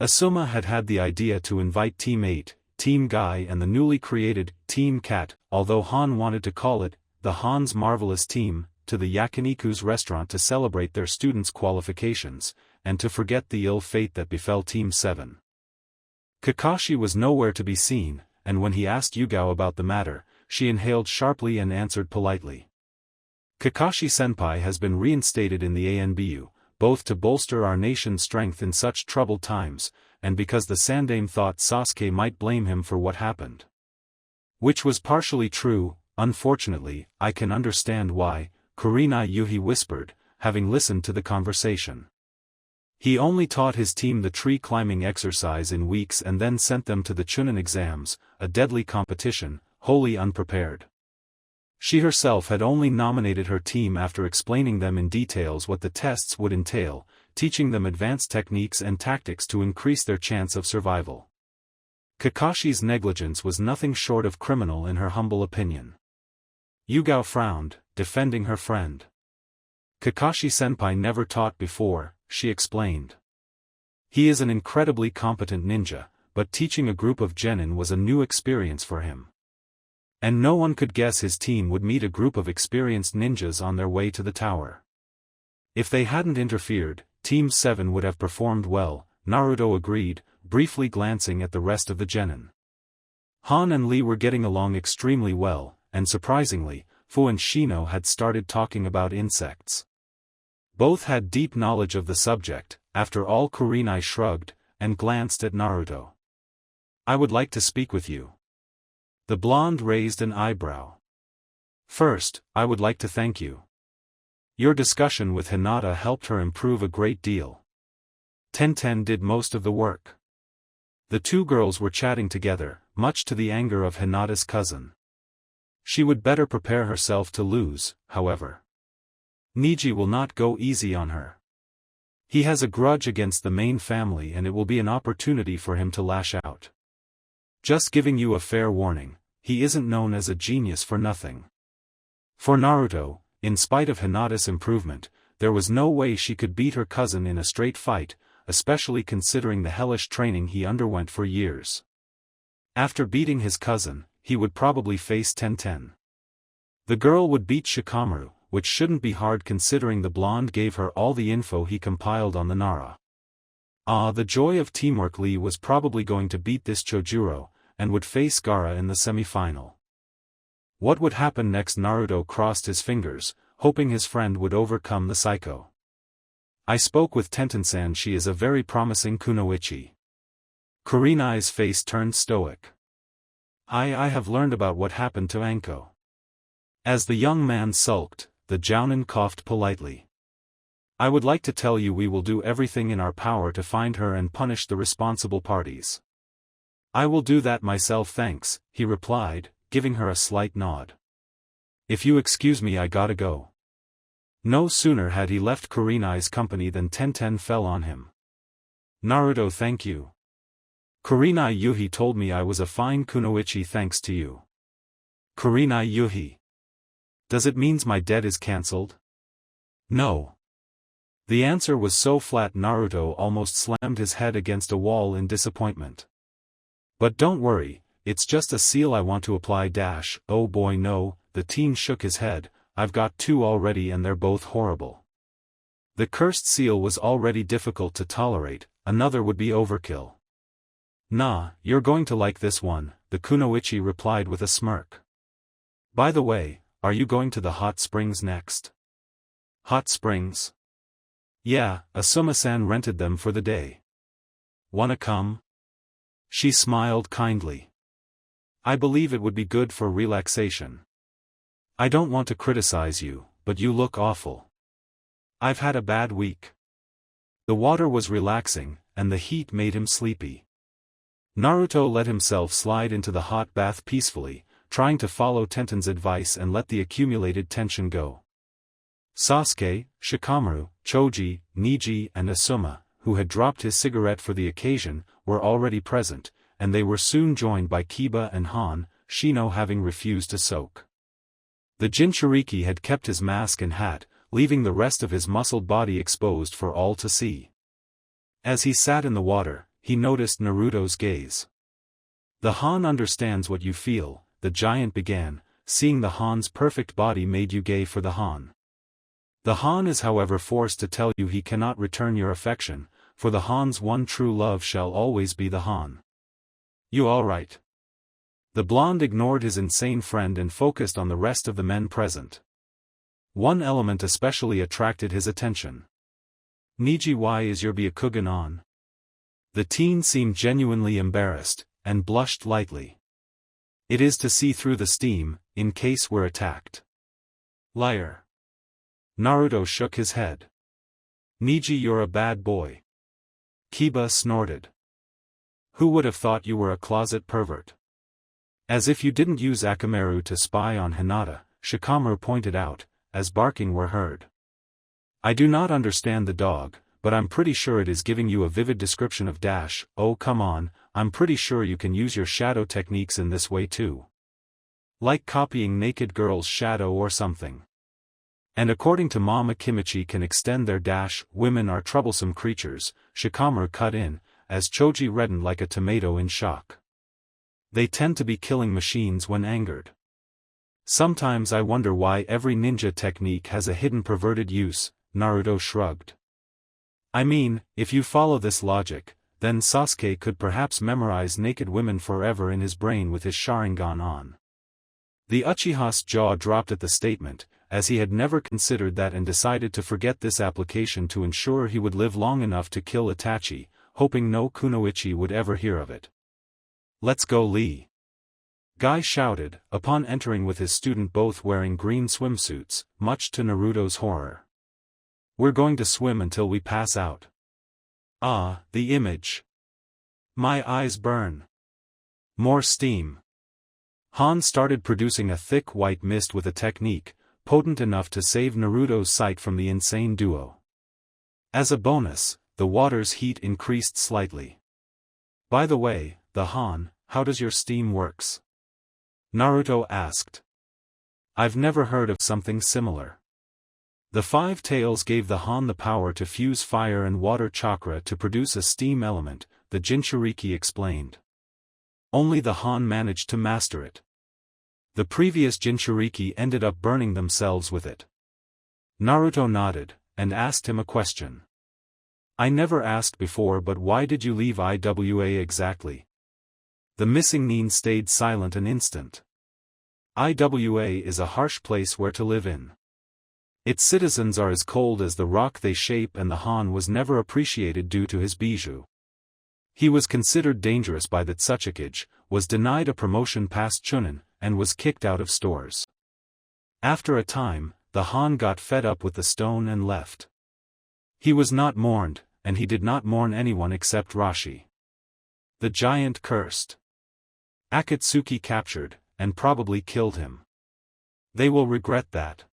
Asuma had had the idea to invite Team 8, Team Guy and the newly created Team Cat, although Han wanted to call it the Han's Marvelous Team, to the Yakiniku's restaurant to celebrate their students' qualifications, and to forget the ill fate that befell Team 7. Kakashi was nowhere to be seen, and when he asked Yugao about the matter, she inhaled sharply and answered politely. Kakashi-senpai has been reinstated in the ANBU, both to bolster our nation's strength in such troubled times, and because the Sandaime thought Sasuke might blame him for what happened. Which was partially true. Unfortunately, I can understand why, Kurenai Yuhi whispered, having listened to the conversation. He only taught his team the tree-climbing exercise in weeks and then sent them to the Chunin exams, a deadly competition, wholly unprepared. She herself had only nominated her team after explaining them in details what the tests would entail, teaching them advanced techniques and tactics to increase their chance of survival. Kakashi's negligence was nothing short of criminal in her humble opinion. Yugao frowned, defending her friend. Kakashi-senpai never taught before, she explained. He is an incredibly competent ninja, but teaching a group of genin was a new experience for him. And no one could guess his team would meet a group of experienced ninjas on their way to the tower. If they hadn't interfered, Team 7 would have performed well, Naruto agreed, briefly glancing at the rest of the genin. Han and Lee were getting along extremely well, and surprisingly, Fu and Shino had started talking about insects. Both had deep knowledge of the subject. After all, Kurenai shrugged, and glanced at Naruto. I would like to speak with you. The blonde raised an eyebrow. First, I would like to thank you. Your discussion with Hinata helped her improve a great deal. Tenten did most of the work. The two girls were chatting together, much to the anger of Hinata's cousin. She would better prepare herself to lose, however. Niji will not go easy on her. He has a grudge against the main family and it will be an opportunity for him to lash out. Just giving you a fair warning, he isn't known as a genius for nothing. For Naruto, in spite of Hinata's improvement, there was no way she could beat her cousin in a straight fight, especially considering the hellish training he underwent for years. After beating his cousin, he would probably face Tenten. The girl would beat Shikamaru, which shouldn't be hard considering the blonde gave her all the info he compiled on the Nara. The joy of teamwork. Lee was probably going to beat this Chojuro, and would face Gaara in the semi-final. What would happen next? Naruto crossed his fingers, hoping his friend would overcome the psycho. I spoke with Tenten-san. She is a very promising kunoichi. Kurenai's face turned stoic. I have learned about what happened to Anko. As the young man sulked, the Jounin coughed politely. I would like to tell you we will do everything in our power to find her and punish the responsible parties. I will do that myself, thanks, he replied, giving her a slight nod. If you excuse me, I gotta go. No sooner had he left Kurenai's company than Tenten fell on him. Naruto, thank you. Kurenai Yuhi told me I was a fine kunoichi thanks to you. Kurenai Yuhi. Does it means my debt is cancelled? No. The answer was so flat Naruto almost slammed his head against a wall in disappointment. But don't worry, it's just a seal I want to apply dash, oh boy no, the teen shook his head, I've got 2 already and they're both horrible. The cursed seal was already difficult to tolerate, another would be overkill. Nah, you're going to like this one, the kunoichi replied with a smirk. By the way, are you going to the hot springs next? Hot springs? Yeah, Asuma-san rented them for the day. Wanna come? She smiled kindly. I believe it would be good for relaxation. I don't want to criticize you, but you look awful. I've had a bad week. The water was relaxing, and the heat made him sleepy. Naruto let himself slide into the hot bath peacefully, trying to follow Tenten's advice and let the accumulated tension go. Sasuke, Shikamaru, Choji, Niji and Asuma, who had dropped his cigarette for the occasion, were already present, and they were soon joined by Kiba and Han, Shino having refused to soak. The Jinchuriki had kept his mask and hat, leaving the rest of his muscled body exposed for all to see. As he sat in the water, he noticed Naruto's gaze. The Han understands what you feel, the giant began, seeing the Han's perfect body made you gay for the Han. The Han is however forced to tell you he cannot return your affection, for the Han's one true love shall always be the Han. You alright? The blonde ignored his insane friend and focused on the rest of the men present. One element especially attracted his attention. Niji, why is your Byakugan on? The teen seemed genuinely embarrassed, and blushed lightly. It is to see through the steam, in case we're attacked. Liar. Naruto shook his head. Niji, you're a bad boy. Kiba snorted. Who would have thought you were a closet pervert? As if you didn't use Akamaru to spy on Hinata, Shikamaru pointed out, as barking were heard. I do not understand the dog, but I'm pretty sure it is giving you a vivid description of dash, oh come on, I'm pretty sure you can use your shadow techniques in this way too. Like copying naked girl's shadow or something. And according to Mama Kimichi can extend their dash, women are troublesome creatures, Shikamaru cut in, as Choji reddened like a tomato in shock. They tend to be killing machines when angered. Sometimes I wonder why every ninja technique has a hidden perverted use, Naruto shrugged. I mean, if you follow this logic, then Sasuke could perhaps memorize naked women forever in his brain with his Sharingan on. The Uchiha's jaw dropped at the statement, as he had never considered that and decided to forget this application to ensure he would live long enough to kill Itachi, hoping no kunoichi would ever hear of it. Let's go, Lee. Guy shouted, upon entering with his student both wearing green swimsuits, much to Naruto's horror. We're going to swim until we pass out. Ah, the image. My eyes burn. More steam. Han started producing a thick white mist with a technique, potent enough to save Naruto's sight from the insane duo. As a bonus, the water's heat increased slightly. By the way, the Han, how does your steam works? Naruto asked. I've never heard of something similar. The 5 tails gave the Han the power to fuse fire and water chakra to produce a steam element, the Jinchuriki explained. Only the Han managed to master it. The previous Jinchuriki ended up burning themselves with it. Naruto nodded, and asked him a question. I never asked before, but why did you leave Iwa exactly? The missing Nin stayed silent an instant. Iwa is a harsh place where to live in. Its citizens are as cold as the rock they shape, and the Han was never appreciated due to his bijou. He was considered dangerous by the Tsuchikage, was denied a promotion past Chunin, and was kicked out of stores. After a time, the Han got fed up with the stone and left. He was not mourned, and he did not mourn anyone except Rashi. The giant cursed. Akatsuki captured, and probably killed him. They will regret that.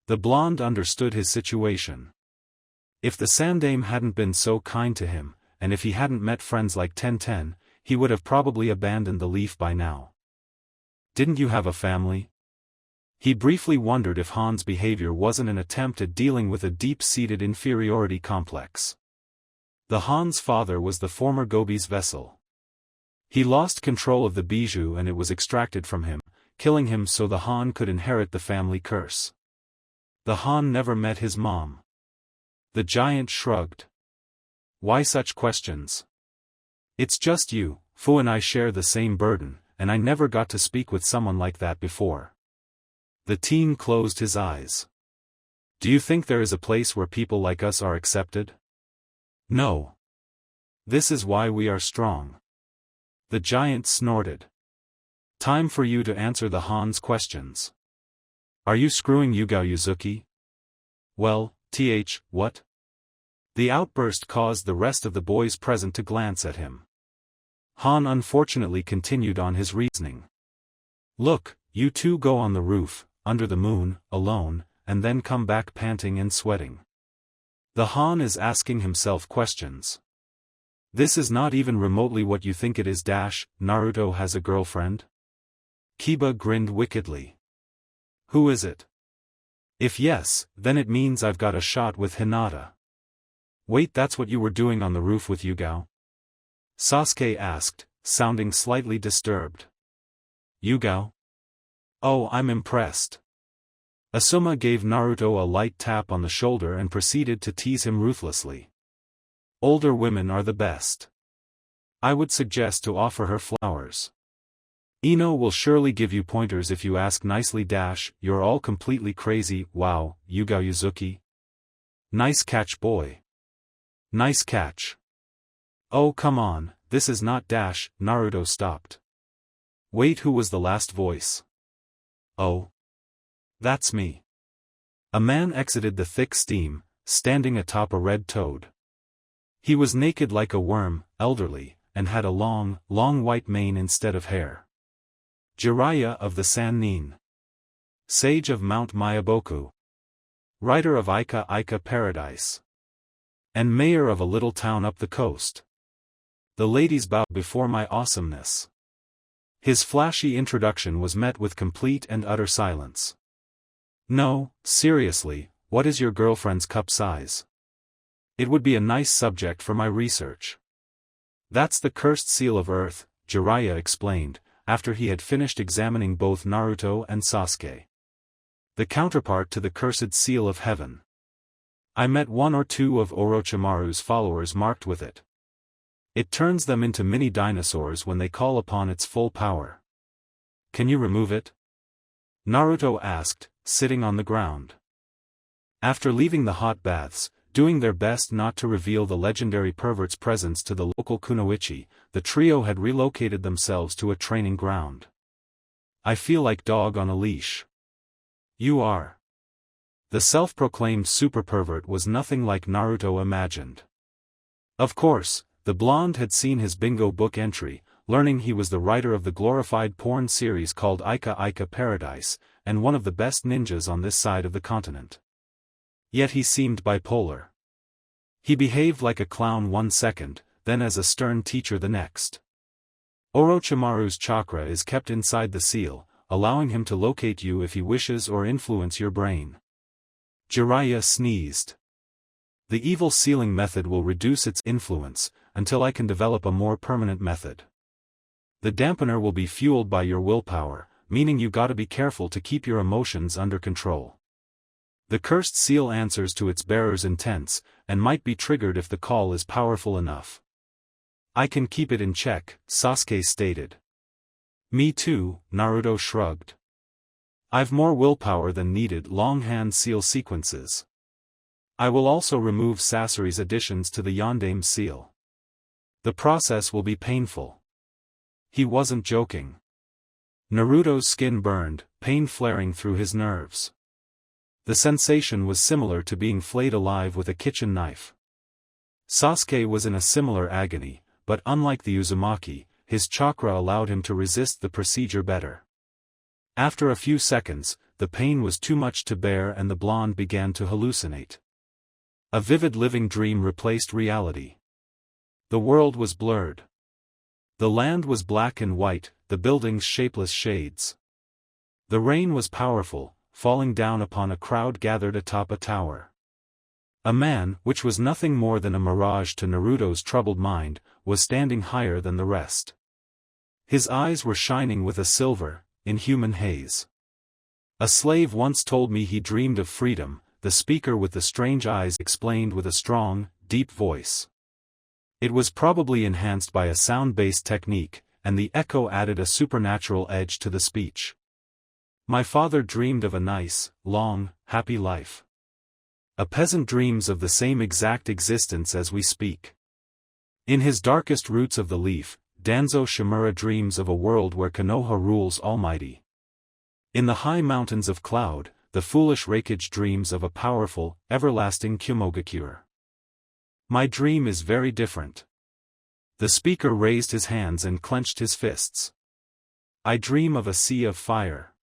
The blonde understood his situation. If the Sandaime hadn't been so kind to him, and if he hadn't met friends like Tenten, he would have probably abandoned the leaf by now. Didn't you have a family? He briefly wondered if Han's behavior wasn't an attempt at dealing with a deep-seated inferiority complex. The Han's father was the former Gobi's vessel. He lost control of the bijou and it was extracted from him, killing him so the Han could inherit the family curse. The Han never met his mom. The giant shrugged. Why such questions? It's just you, Fu and I share the same burden, and I never got to speak with someone like that before. The teen closed his eyes. Do you think there is a place where people like us are accepted? No. This is why we are strong. The giant snorted. Time for you to answer the Han's questions. Are you screwing Yugao Yuzuki? Well, what? The outburst caused the rest of the boys present to glance at him. Han unfortunately continued on his reasoning. Look, you two go on the roof, under the moon, alone, and then come back panting and sweating. The Han is asking himself questions. This is not even remotely what you think it is. Naruto has a girlfriend? Kiba grinned wickedly. Who is it? If yes, then it means I've got a shot with Hinata. Wait, that's what you were doing on the roof with Yugao? Sasuke asked, sounding slightly disturbed. Yugao? Oh, I'm impressed. Asuma gave Naruto a light tap on the shoulder and proceeded to tease him ruthlessly. Older women are the best. I would suggest to offer her flowers. Ino will surely give you pointers if you ask nicely. You're all completely crazy. Wow, Yugao Yuzuki. Nice catch, boy. Nice catch. Oh come on, this is not Naruto stopped. Wait, who was the last voice? Oh. That's me. A man exited the thick steam, standing atop a red toad. He was naked like a worm, elderly, and had a long, white mane instead of hair. Jiraiya of the Sannin. Sage of Mount Mayaboku. Writer of Ika Paradise. And mayor of a little town up the coast. The ladies bowed before my awesomeness. His flashy introduction was met with complete and utter silence. No, seriously, what is your girlfriend's cup size? It would be a nice subject for my research. That's the cursed seal of earth, Jiraiya explained, after he had finished examining both Naruto and Sasuke. The counterpart to the cursed seal of heaven. I met one or two of Orochimaru's followers marked with it. It turns them into mini dinosaurs when they call upon its full power. Can you remove it? Naruto asked, sitting on the ground. After leaving the hot baths, doing their best not to reveal the legendary pervert's presence to the local kunoichi, the trio had relocated themselves to a training ground. I feel like dog on a leash. You are. The self-proclaimed super pervert was nothing like Naruto imagined. Of course, the blonde had seen his bingo book entry, learning he was the writer of the glorified porn series called Ika Paradise, and one of the best ninjas on this side of the continent. Yet he seemed bipolar. He behaved like a clown one second, then as a stern teacher the next. Orochimaru's chakra is kept inside the seal, allowing him to locate you if he wishes or influence your brain. Jiraiya sneezed. The evil sealing method will reduce its influence, until I can develop a more permanent method. The dampener will be fueled by your willpower, meaning you gotta be careful to keep your emotions under control. The cursed seal answers to its bearer's intents, and might be triggered if the call is powerful enough. I can keep it in check, Sasuke stated. Me too, Naruto shrugged. I've more willpower than needed. Longhand seal sequences. I will also remove Sasori's additions to the Yondaime seal. The process will be painful. He wasn't joking. Naruto's skin burned, pain flaring through his nerves. The sensation was similar to being flayed alive with a kitchen knife. Sasuke was in a similar agony, but unlike the Uzumaki, his chakra allowed him to resist the procedure better. After a few seconds, the pain was too much to bear and the blonde began to hallucinate. A vivid living dream replaced reality. The world was blurred. The land was black and white, the buildings shapeless shades. The rain was powerful, falling down upon a crowd gathered atop a tower. A man, which was nothing more than a mirage to Naruto's troubled mind, was standing higher than the rest. His eyes were shining with a silver, inhuman haze. A slave once told me he dreamed of freedom, the speaker with the strange eyes explained with a strong, deep voice. It was probably enhanced by a sound-based technique, and the echo added a supernatural edge to the speech. My father dreamed of a nice, long, happy life. A peasant dreams of the same exact existence as we speak. In his darkest roots of the leaf, Danzo Shimura dreams of a world where Konoha rules almighty. In the high mountains of cloud, the foolish Raikage dreams of a powerful, everlasting Kumogakure. My dream is very different. The speaker raised his hands and clenched his fists. I dream of a sea of fire.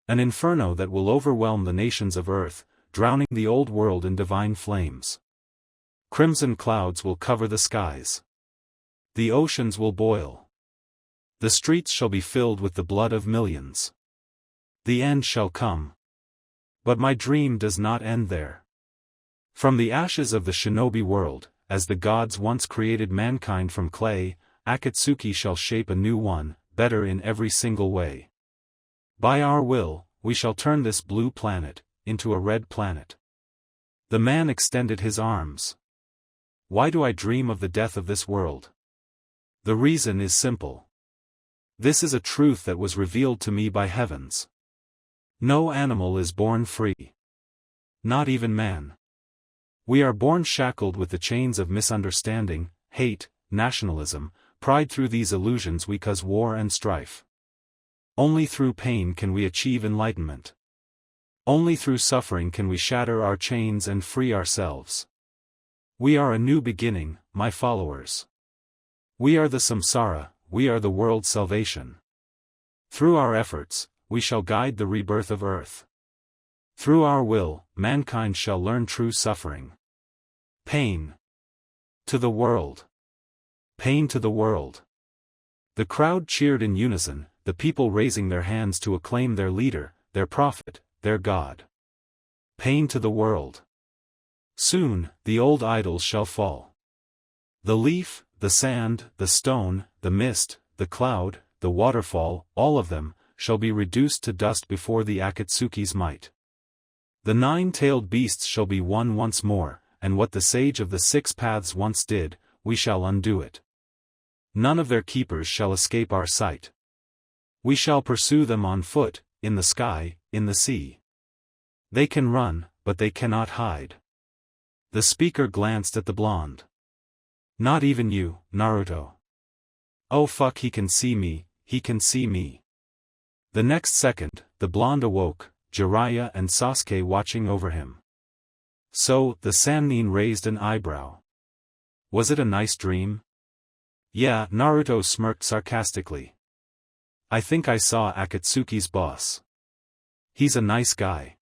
An inferno that will overwhelm the nations of earth, drowning the old world in divine flames. Crimson clouds will cover the skies. The oceans will boil. The streets shall be filled with the blood of millions. The end shall come. But my dream does not end there. From the ashes of the Shinobi world, as the gods once created mankind from clay, Akatsuki shall shape a new one, better in every single way. By our will, we shall turn this blue planet into a red planet. The man extended his arms. Why do I dream of the death of this world? The reason is simple. This is a truth that was revealed to me by heavens. No animal is born free. Not even man. We are born shackled with the chains of misunderstanding, hate, nationalism, pride. Through these illusions we cause war and strife. Only through pain can we achieve enlightenment. Only through suffering can we shatter our chains and free ourselves. We are a new beginning, my followers. We are the samsara, we are the world's salvation. Through our efforts, we shall guide the rebirth of earth. Through our will, mankind shall learn true suffering. Pain to the world. Pain to the world. The crowd cheered in unison, the people raising their hands to acclaim their leader, their prophet, their god. Pain to the world. Soon, the old idols shall fall. The leaf, the sand, the stone, the mist, the cloud, the waterfall, all of them, shall be reduced to dust before the Akatsuki's might. The nine-tailed beasts shall be one once more, and what the sage of the six paths once did, we shall undo it. None of their keepers shall escape our sight. We shall pursue them on foot, in the sky, in the sea. They can run, but they cannot hide. The speaker glanced at the blonde. Not even you, Naruto. Oh fuck, he can see me, he can see me. The next second, the blonde awoke, Jiraiya and Sasuke watching over him. So, the Sannin raised an eyebrow. Was it a nice dream? Yeah, Naruto smirked sarcastically. I think I saw Akatsuki's boss. He's a nice guy.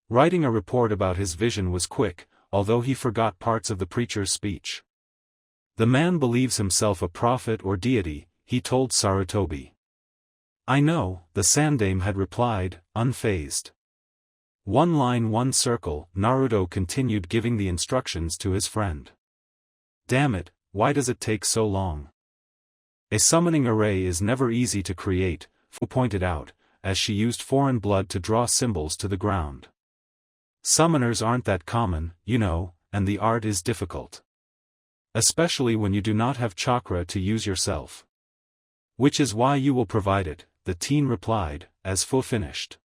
Writing a report about his vision was quick, although he forgot parts of the preacher's speech. The man believes himself a prophet or deity, he told Sarutobi. I know, the Sandaime had replied, unfazed. One line, one circle, Naruto continued giving the instructions to his friend. Damn it, why does it take so long? A summoning array is never easy to create, Fu pointed out, as she used foreign blood to draw symbols to the ground. Summoners aren't that common, you know, and the art is difficult. Especially when you do not have chakra to use yourself. Which is why you will provide it, the teen replied, as Fu finished.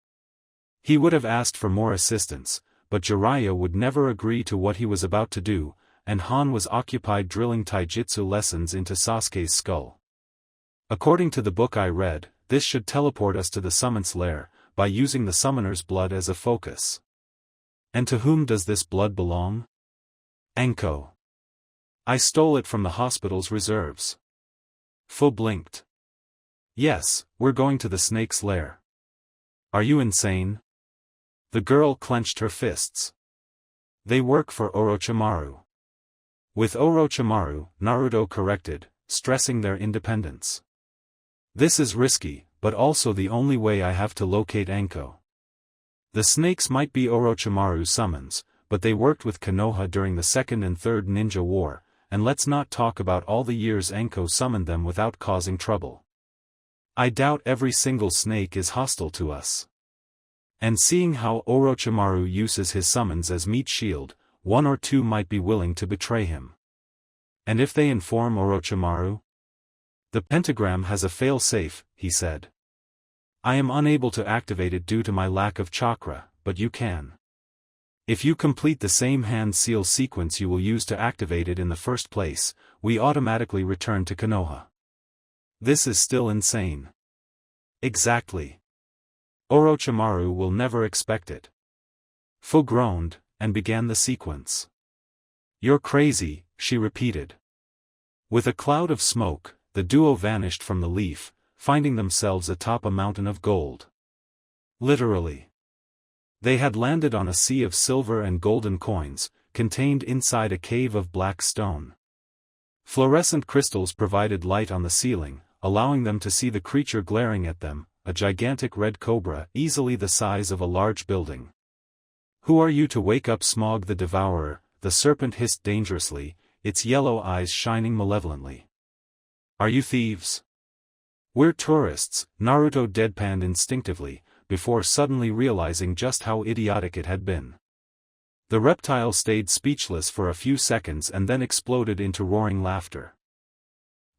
He would have asked for more assistance, but Jiraiya would never agree to what he was about to do, and Han was occupied drilling taijutsu lessons into Sasuke's skull. According to the book I read, this should teleport us to the summon's lair, by using the summoner's blood as a focus. And to whom does this blood belong? Anko. I stole it from the hospital's reserves. Fu blinked. Yes, we're going to the snake's lair. Are you insane? The girl clenched her fists. They work for Orochimaru. With Orochimaru, Naruto corrected, stressing their independence. This is risky, but also the only way I have to locate Anko. The snakes might be Orochimaru's summons, but they worked with Konoha during the Second and Third Ninja War, and let's not talk about all the years Anko summoned them without causing trouble. I doubt every single snake is hostile to us. And seeing how Orochimaru uses his summons as meat shield, one or two might be willing to betray him. And if they inform Orochimaru? The pentagram has a fail-safe, he said. I am unable to activate it due to my lack of chakra, but you can. If you complete the same hand seal sequence you will use to activate it in the first place, we automatically return to Konoha. This is still insane. Exactly. Orochimaru will never expect it. Fu groaned, and began the sequence. You're crazy, she repeated. With a cloud of smoke, the duo vanished from the leaf, finding themselves atop a mountain of gold. Literally. They had landed on a sea of silver and golden coins, contained inside a cave of black stone. Fluorescent crystals provided light on the ceiling, allowing them to see the creature glaring at them, a gigantic red cobra easily the size of a large building. Who are you to wake up Smaug the Devourer? The serpent hissed dangerously, its yellow eyes shining malevolently. Are you thieves? We're tourists, Naruto deadpanned instinctively, before suddenly realizing just how idiotic it had been. The reptile stayed speechless for a few seconds and then exploded into roaring laughter.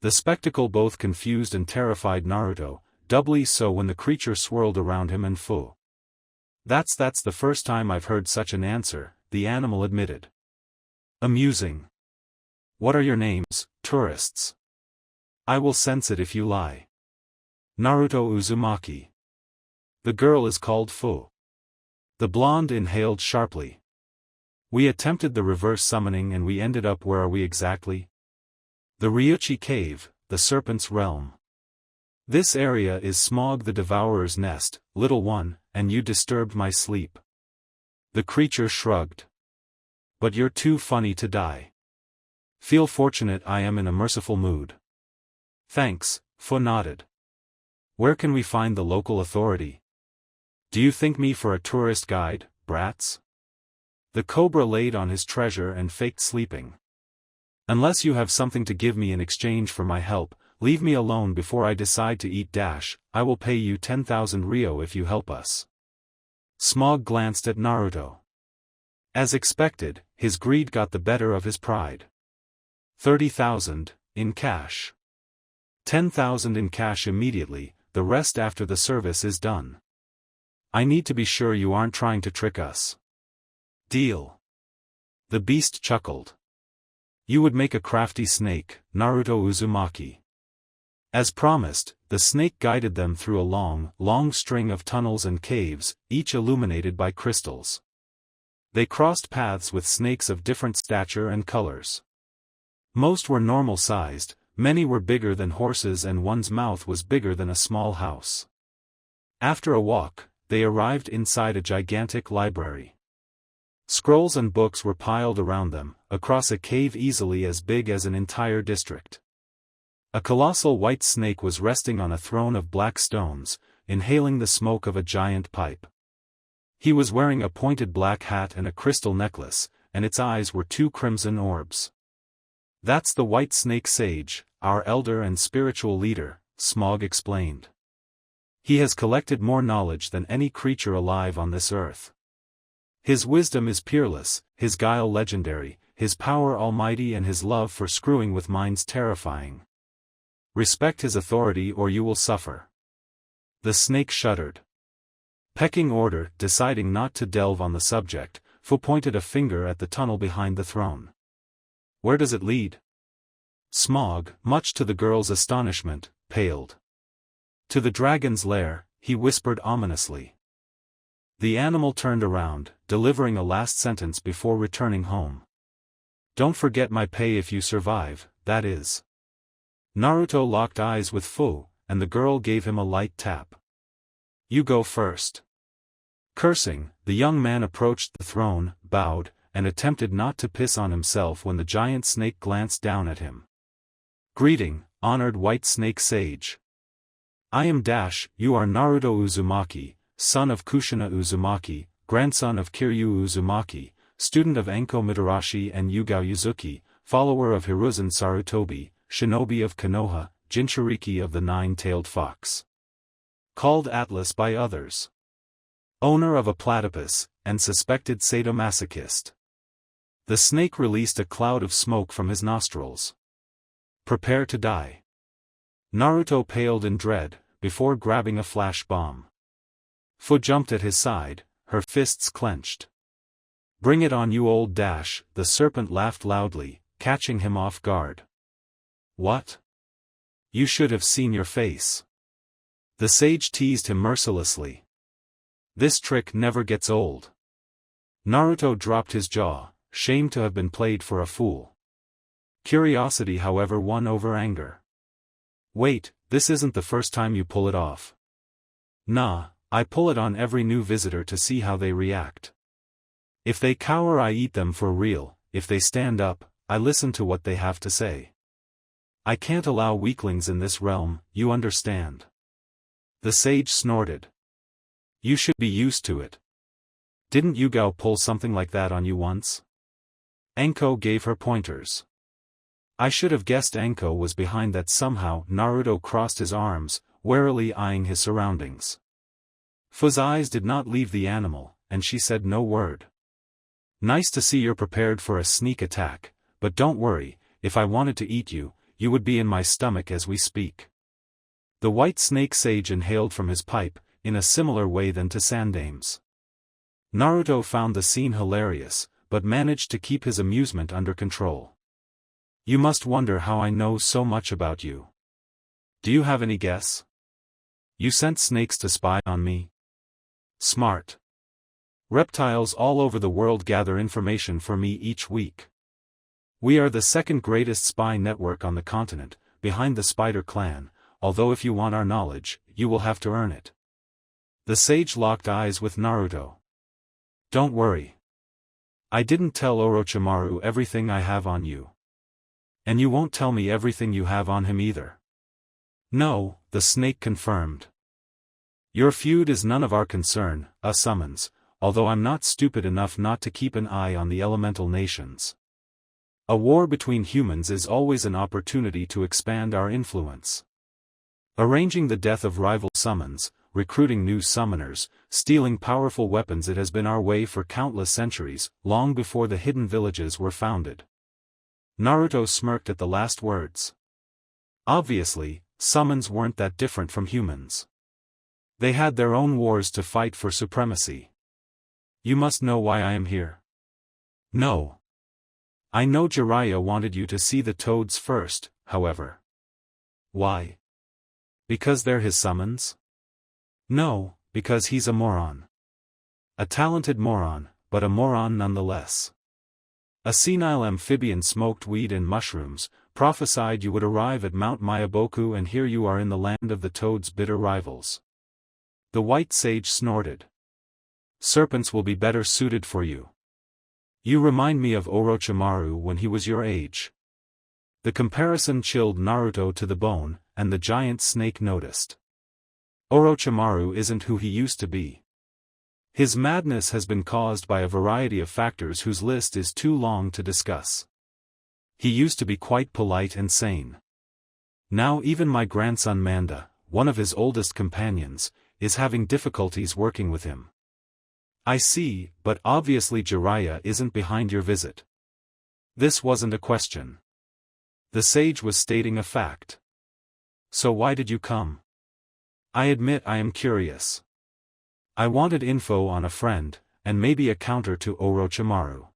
The spectacle both confused and terrified Naruto, doubly so when the creature swirled around him and Fu. That's the first time I've heard such an answer, the animal admitted. Amusing. What are your names, tourists? I will sense it if you lie. Naruto Uzumaki. The girl is called Fu. The blonde inhaled sharply. We attempted the reverse summoning and we ended up where are we exactly? The Ryuchi Cave, the Serpent's Realm. This area is Smaug the Devourer's nest, little one, and you disturbed my sleep. The creature shrugged. But you're too funny to die. Feel fortunate I am in a merciful mood. Thanks, Fu nodded. Where can we find the local authority? Do you think me for a tourist guide, brats? The cobra laid on his treasure and faked sleeping. Unless you have something to give me in exchange for my help, leave me alone before I decide to eat dash. I will pay you 10,000 Ryo if you help us. Smaug glanced at Naruto. As expected, his greed got the better of his pride. 30,000, in cash. 10,000 in cash immediately, the rest after the service is done. I need to be sure you aren't trying to trick us. Deal. The beast chuckled. You would make a crafty snake, Naruto Uzumaki. As promised, the snake guided them through a long string of tunnels and caves, each illuminated by crystals. They crossed paths with snakes of different stature and colors. Most were normal-sized, many were bigger than horses and one's mouth was bigger than a small house. After a walk, they arrived inside a gigantic library. Scrolls and books were piled around them, across a cave easily as big as an entire district. A colossal white snake was resting on a throne of black stones, inhaling the smoke of a giant pipe. He was wearing a pointed black hat and a crystal necklace, and its eyes were two crimson orbs. That's the white snake sage, our elder and spiritual leader, Smaug explained. He has collected more knowledge than any creature alive on this earth. His wisdom is peerless, his guile legendary, his power almighty and his love for screwing with minds terrifying. Respect his authority or you will suffer. The snake shuddered. Pecking order, deciding not to delve on the subject, Fu pointed a finger at the tunnel behind the throne. Where does it lead? Smog, much to the girl's astonishment, paled. To the dragon's lair, he whispered ominously. The animal turned around, delivering a last sentence before returning home. Don't forget my pay if you survive, that is. Naruto locked eyes with Fu, and the girl gave him a light tap. You go first. Cursing, the young man approached the throne, bowed, and attempted not to piss on himself when the giant snake glanced down at him. Greeting, honored white snake sage. I am you are Naruto Uzumaki, son of Kushina Uzumaki, grandson of Kiryu Uzumaki, student of Enko Mitarashi and Yugao Yuzuki, follower of Hiruzen Sarutobi, Shinobi of Konoha, Jinchuriki of the Nine-Tailed Fox. Called Atlas by others. Owner of a platypus, and suspected sadomasochist. The snake released a cloud of smoke from his nostrils. Prepare to die. Naruto paled in dread, before grabbing a flash bomb. Fu jumped at his side, her fists clenched. Bring it on you old dash, the serpent laughed loudly, catching him off guard. What? You should have seen your face. The sage teased him mercilessly. This trick never gets old. Naruto dropped his jaw, shamed to have been played for a fool. Curiosity however won over anger. Wait, this isn't the first time you pull it off. Nah, I pull it on every new visitor to see how they react. If they cower I eat them for real, if they stand up, I listen to what they have to say. I can't allow weaklings in this realm, you understand. The sage snorted. You should be used to it. Didn't Yugao pull something like that on you once? Enko gave her pointers. I should have guessed Enko was behind that somehow. Naruto crossed his arms, warily eyeing his surroundings. Fu's eyes did not leave the animal, and she said no word. Nice to see you're prepared for a sneak attack, but don't worry, if I wanted to eat you, you would be in my stomach as we speak. The white snake sage inhaled from his pipe, in a similar way than to Sandame's. Naruto found the scene hilarious, but managed to keep his amusement under control. You must wonder how I know so much about you. Do you have any guess? You sent snakes to spy on me? Smart. Reptiles all over the world gather information for me each week. We are the second greatest spy network on the continent, behind the Spider Clan, although if you want our knowledge, you will have to earn it. The sage locked eyes with Naruto. Don't worry. I didn't tell Orochimaru everything I have on you. And you won't tell me everything you have on him either. No, the snake confirmed. Your feud is none of our concern, summons, although I'm not stupid enough not to keep an eye on the elemental nations. A war between humans is always an opportunity to expand our influence. Arranging the death of rival summons, recruiting new summoners, stealing powerful weapons, it has been our way for countless centuries, long before the hidden villages were founded. Naruto smirked at the last words. Obviously, summons weren't that different from humans. They had their own wars to fight for supremacy. You must know why I am here. No. I know Jiraiya wanted you to see the toads first, however. Why? Because they're his summons? No, because he's a moron. A talented moron, but a moron nonetheless. A senile amphibian smoked weed and mushrooms, prophesied you would arrive at Mount Mayaboku, and here you are in the land of the toad's bitter rivals. The white sage snorted. Serpents will be better suited for you. You remind me of Orochimaru when he was your age. The comparison chilled Naruto to the bone, and the giant snake noticed. Orochimaru isn't who he used to be. His madness has been caused by a variety of factors whose list is too long to discuss. He used to be quite polite and sane. Now even my grandson Manda, one of his oldest companions, is having difficulties working with him. I see, but obviously Jiraiya isn't behind your visit. This wasn't a question. The sage was stating a fact. So why did you come? I admit I am curious. I wanted info on a friend, and maybe a counter to Orochimaru.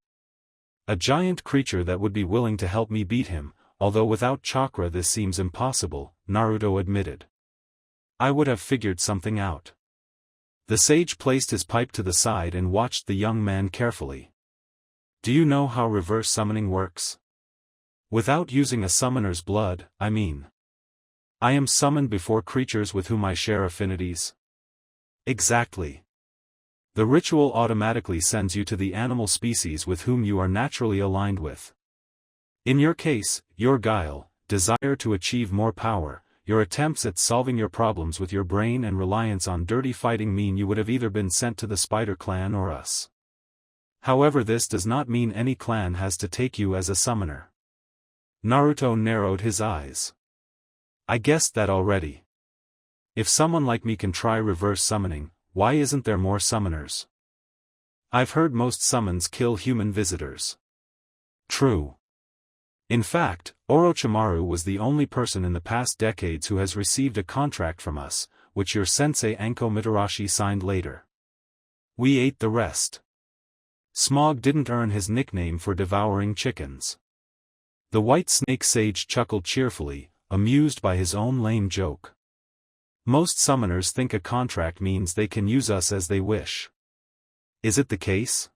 A giant creature that would be willing to help me beat him, although without chakra this seems impossible, Naruto admitted. I would have figured something out. The sage placed his pipe to the side and watched the young man carefully. Do you know how reverse summoning works? Without using a summoner's blood, I mean. I am summoned before creatures with whom I share affinities. Exactly. The ritual automatically sends you to the animal species with whom you are naturally aligned with. In your case, your guile, desire to achieve more power, your attempts at solving your problems with your brain and reliance on dirty fighting mean you would have either been sent to the Spider Clan or us. However, this does not mean any clan has to take you as a summoner. Naruto narrowed his eyes. I guessed that already. If someone like me can try reverse summoning, why isn't there more summoners? I've heard most summons kill human visitors. True. In fact, Orochimaru was the only person in the past decades who has received a contract from us, which your sensei Anko Mitarashi signed later. We ate the rest. Smog didn't earn his nickname for devouring chickens. The white snake sage chuckled cheerfully, amused by his own lame joke. Most summoners think a contract means they can use us as they wish. Is it the case?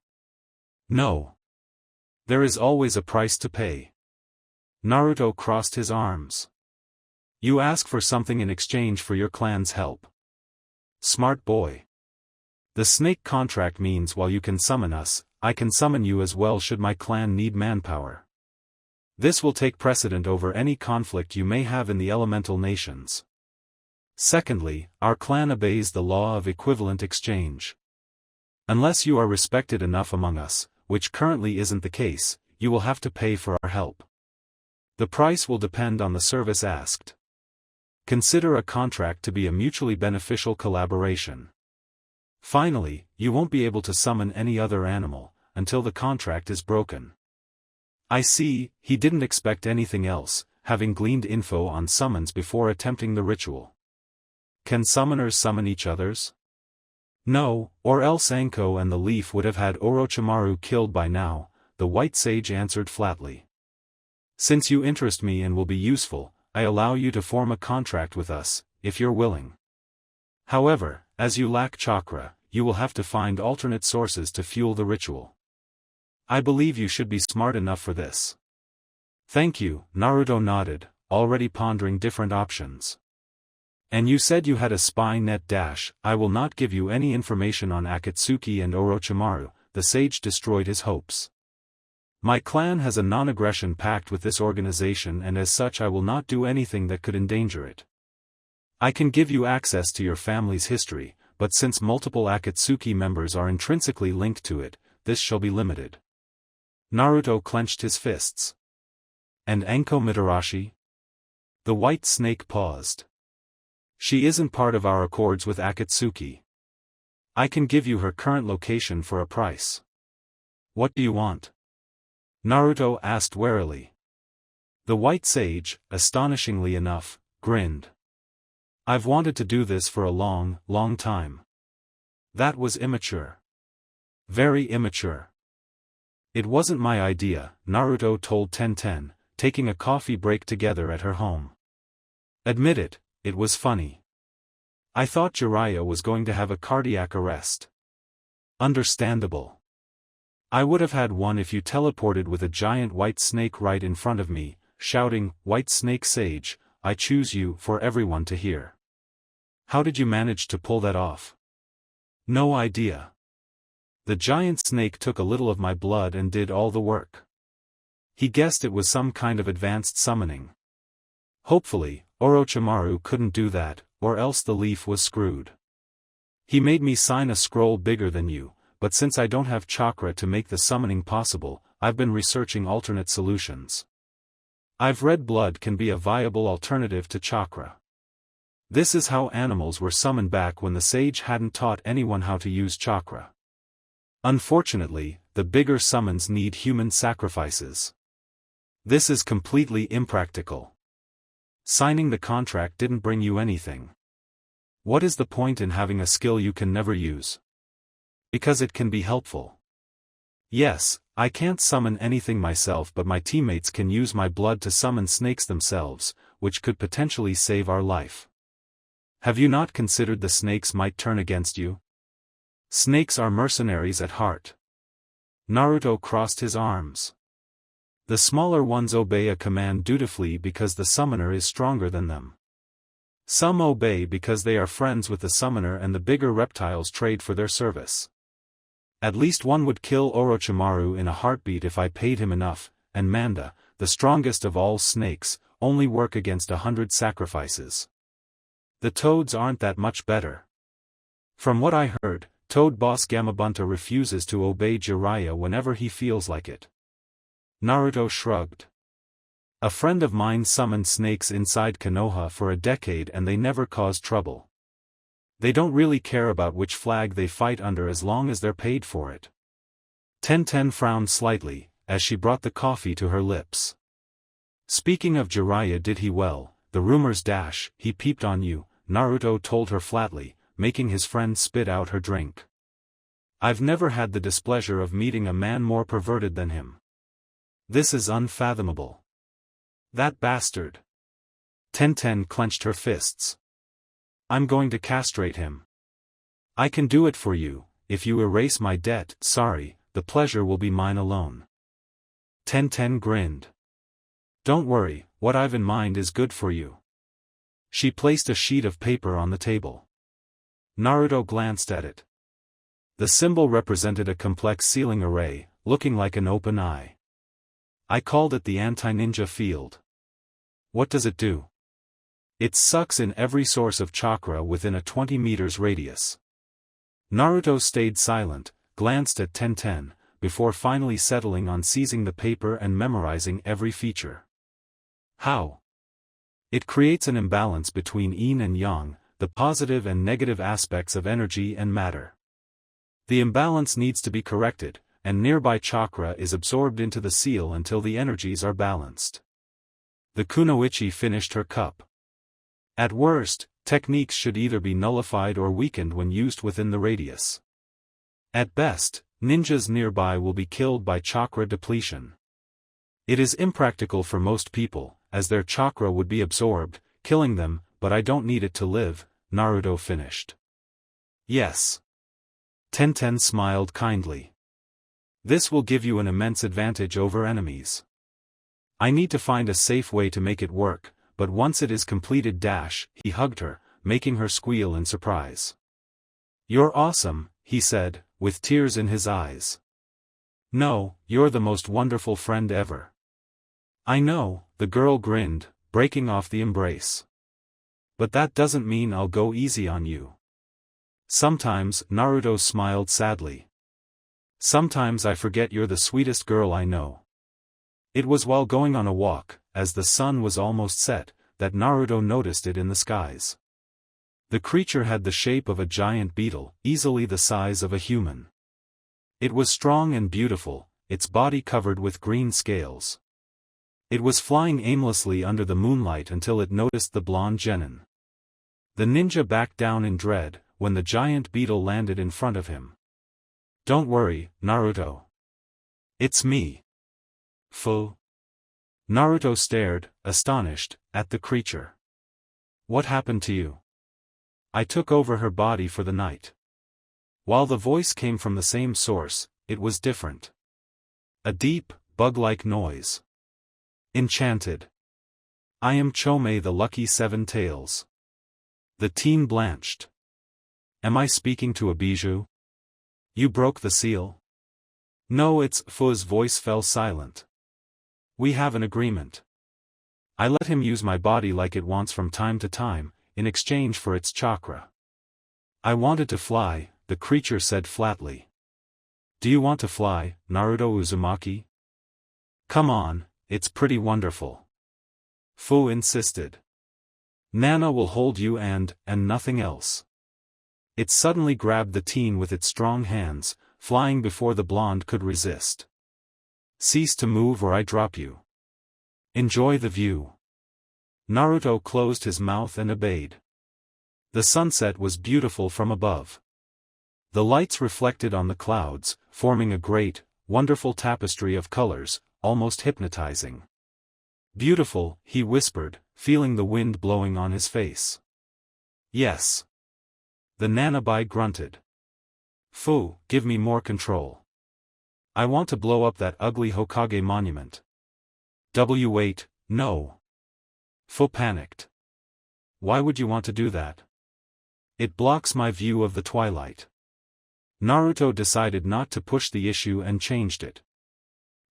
No. There is always a price to pay. Naruto crossed his arms. You ask for something in exchange for your clan's help. Smart boy. The snake contract means while you can summon us, I can summon you as well should my clan need manpower. This will take precedent over any conflict you may have in the elemental nations. Secondly, our clan obeys the law of equivalent exchange. Unless you are respected enough among us, which currently isn't the case, you will have to pay for our help. The price will depend on the service asked. Consider a contract to be a mutually beneficial collaboration. Finally, you won't be able to summon any other animal, until the contract is broken. I see, he didn't expect anything else, having gleaned info on summons before attempting the ritual. Can summoners summon each other's? No, or else Anko and the Leaf would have had Orochimaru killed by now, the white sage answered flatly. Since you interest me and will be useful, I allow you to form a contract with us, if you're willing. However, as you lack chakra, you will have to find alternate sources to fuel the ritual. I believe you should be smart enough for this. Thank you, Naruto nodded, already pondering different options. And you said you had a spy net dash. I will not give you any information on Akatsuki and Orochimaru, the sage destroyed his hopes. My clan has a non-aggression pact with this organization and as such I will not do anything that could endanger it. I can give you access to your family's history, but since multiple Akatsuki members are intrinsically linked to it, this shall be limited. Naruto clenched his fists. And Anko Mitarashi? The white snake paused. She isn't part of our accords with Akatsuki. I can give you her current location for a price. What do you want? Naruto asked warily. The white sage, astonishingly enough, grinned. I've wanted to do this for a long, long time. That was immature. Very immature. It wasn't my idea, Naruto told Tenten, taking a coffee break together at her home. Admit it, it was funny. I thought Jiraiya was going to have a cardiac arrest. Understandable. I would have had one if you teleported with a giant white snake right in front of me, shouting, "White snake sage, I choose you," for everyone to hear. How did you manage to pull that off? No idea. The giant snake took a little of my blood and did all the work. He guessed it was some kind of advanced summoning. Hopefully, Orochimaru couldn't do that, or else the Leaf was screwed. He made me sign a scroll bigger than you, but since I don't have chakra to make the summoning possible, I've been researching alternate solutions. I've read blood can be a viable alternative to chakra. This is how animals were summoned back when the sage hadn't taught anyone how to use chakra. Unfortunately, the bigger summons need human sacrifices. This is completely impractical. Signing the contract didn't bring you anything. What is the point in having a skill you can never use? Because it can be helpful. Yes, I can't summon anything myself, but my teammates can use my blood to summon snakes themselves, which could potentially save our life. Have you not considered the snakes might turn against you? Snakes are mercenaries at heart. Naruto crossed his arms. The smaller ones obey a command dutifully because the summoner is stronger than them. Some obey because they are friends with the summoner, and the bigger reptiles trade for their service. At least one would kill Orochimaru in a heartbeat if I paid him enough, and Manda, the strongest of all snakes, only work against 100 sacrifices. The toads aren't that much better. From what I heard, Toad boss Gamabunta refuses to obey Jiraiya whenever he feels like it. Naruto shrugged. A friend of mine summoned snakes inside Konoha for a decade and they never caused trouble. They don't really care about which flag they fight under as long as they're paid for it. Tenten frowned slightly, as she brought the coffee to her lips. Speaking of Jiraiya, did he well? The rumors dash, he peeped on you, Naruto told her flatly, making his friend spit out her drink. I've never had the displeasure of meeting a man more perverted than him. This is unfathomable. That bastard. Tenten clenched her fists. I'm going to castrate him. I can do it for you, if you erase my debt. Sorry, the pleasure will be mine alone. Tenten grinned. Don't worry, what I've in mind is good for you. She placed a sheet of paper on the table. Naruto glanced at it. The symbol represented a complex ceiling array, looking like an open eye. I called it the anti-ninja field. What does it do? It sucks in every source of chakra within a 20 meters radius. Naruto stayed silent, glanced at Tenten, before finally settling on seizing the paper and memorizing every feature. How? It creates an imbalance between yin and yang, the positive and negative aspects of energy and matter. The imbalance needs to be corrected, and nearby chakra is absorbed into the seal until the energies are balanced. The kunoichi finished her cup. At worst, techniques should either be nullified or weakened when used within the radius. At best, ninjas nearby will be killed by chakra depletion. It is impractical for most people, as their chakra would be absorbed, killing them, but I don't need it to live, Naruto finished. Yes. Tenten smiled kindly. This will give you an immense advantage over enemies. I need to find a safe way to make it work, but once it is completed he hugged her, making her squeal in surprise. You're awesome, he said, with tears in his eyes. No, you're the most wonderful friend ever. I know, the girl grinned, breaking off the embrace. But that doesn't mean I'll go easy on you. Sometimes, Naruto smiled sadly. Sometimes I forget you're the sweetest girl I know. It was while going on a walk, as the sun was almost set, that Naruto noticed it in the skies. The creature had the shape of a giant beetle, easily the size of a human. It was strong and beautiful, its body covered with green scales. It was flying aimlessly under the moonlight until it noticed the blonde genin. The ninja backed down in dread, when the giant beetle landed in front of him. Don't worry, Naruto. It's me. Fu. Naruto stared, astonished, at the creature. What happened to you? I took over her body for the night. While the voice came from the same source, it was different. A deep, bug-like noise. Enchanted. I am Chome the Lucky Seven Tails. The teen blanched. Am I speaking to a bijou? You broke the seal? No, it's Fu's voice fell silent. We have an agreement. I let him use my body like it wants from time to time, in exchange for its chakra. I wanted to fly, the creature said flatly. Do you want to fly, Naruto Uzumaki? Come on, it's pretty wonderful. Fu insisted. Nana will hold you and nothing else. It suddenly grabbed the teen with its strong hands, flying before the blonde could resist. Cease to move or I drop you. Enjoy the view. Naruto closed his mouth and obeyed. The sunset was beautiful from above. The lights reflected on the clouds, forming a great, wonderful tapestry of colors, almost hypnotizing. Beautiful, he whispered, feeling the wind blowing on his face. Yes. The Nanabi grunted. Fu, give me more control. I want to blow up that ugly Hokage monument. Wait, no. Fu panicked. Why would you want to do that? It blocks my view of the twilight. Naruto decided not to push the issue and changed it.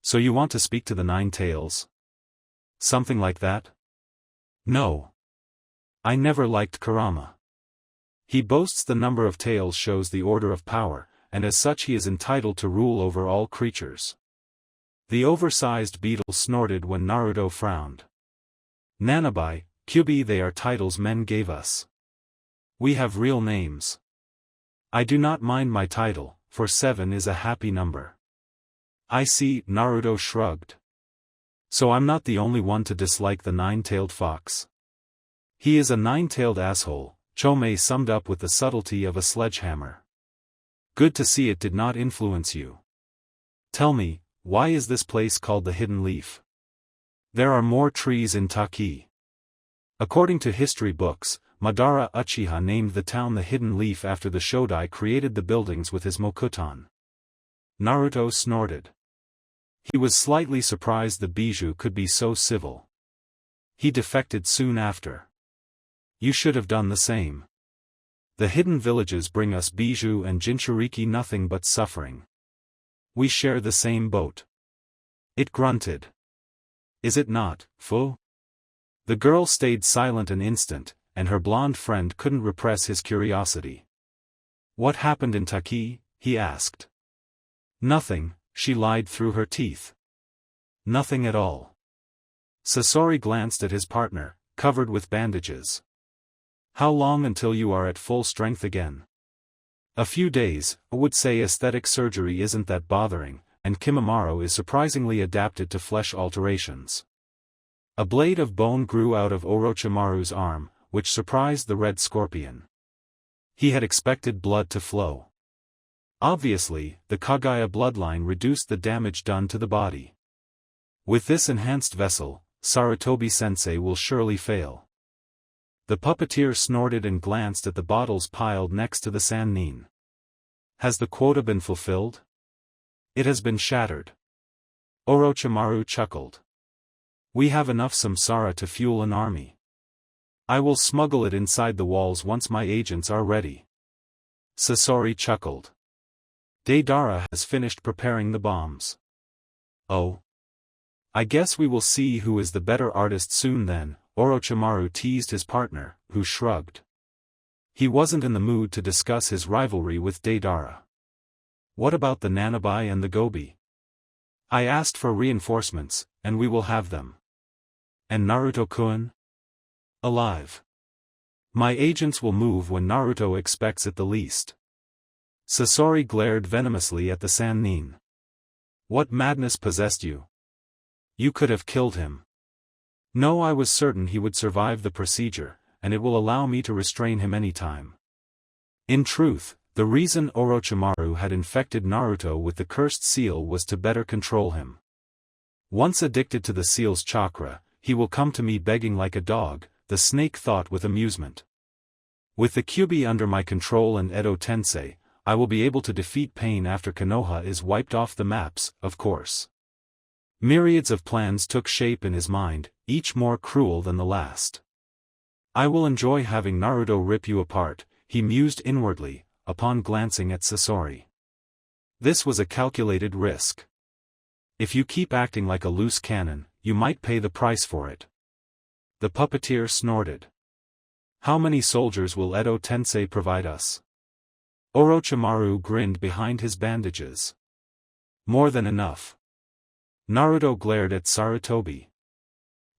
So you want to speak to the Nine Tails? Something like that? No. I never liked Kurama. He boasts the number of tails shows the order of power, and as such he is entitled to rule over all creatures. The oversized beetle snorted when Naruto frowned. Nanabi, Kyubi, they are titles men gave us. We have real names. I do not mind my title, for 7 is a happy number. I see, Naruto shrugged. So I'm not the only one to dislike the nine-tailed fox. He is a nine-tailed asshole, Chomei summed up with the subtlety of a sledgehammer. Good to see it did not influence you. Tell me, why is this place called the Hidden Leaf? There are more trees in Taki. According to history books, Madara Uchiha named the town the Hidden Leaf after the Shodai created the buildings with his Mokuton. Naruto snorted. He was slightly surprised the Bijou could be so civil. He defected soon after. You should have done the same. The hidden villages bring us Bijou and Jinchuriki nothing but suffering. We share the same boat. It grunted. Is it not, Fu? The girl stayed silent an instant, and her blonde friend couldn't repress his curiosity. What happened in Taki? He asked. Nothing, she lied through her teeth. Nothing at all. Sasori glanced at his partner, covered with bandages. How long until you are at full strength again? A few days. I would say aesthetic surgery isn't that bothering, and Kimimaro is surprisingly adapted to flesh alterations. A blade of bone grew out of Orochimaru's arm, which surprised the red scorpion. He had expected blood to flow. Obviously, the Kagaya bloodline reduced the damage done to the body. With this enhanced vessel, Sarutobi-sensei will surely fail. The puppeteer snorted and glanced at the bottles piled next to the Sannin. Has the quota been fulfilled? It has been shattered. Orochimaru chuckled. We have enough samsara to fuel an army. I will smuggle it inside the walls once my agents are ready. Sasori chuckled. Deidara has finished preparing the bombs. Oh. I guess we will see who is the better artist soon then, Orochimaru teased his partner, who shrugged. He wasn't in the mood to discuss his rivalry with Deidara. What about the Nanabi and the Gobi? I asked for reinforcements, and we will have them. And Naruto-kun? Alive. My agents will move when Naruto expects it the least. Sasori glared venomously at the Sannin. What madness possessed you? You could have killed him. No, I was certain he would survive the procedure, and it will allow me to restrain him any time. In truth, the reason Orochimaru had infected Naruto with the cursed seal was to better control him. Once addicted to the seal's chakra, he will come to me begging like a dog, the snake thought with amusement. With the Kyubi under my control and Edo Tensei, I will be able to defeat Pain after Konoha is wiped off the maps, of course. Myriads of plans took shape in his mind, each more cruel than the last. I will enjoy having Naruto rip you apart, he mused inwardly, upon glancing at Sasori. This was a calculated risk. If you keep acting like a loose cannon, you might pay the price for it. The puppeteer snorted. How many soldiers will Edo Tensei provide us? Orochimaru grinned behind his bandages. More than enough. Naruto glared at Sarutobi.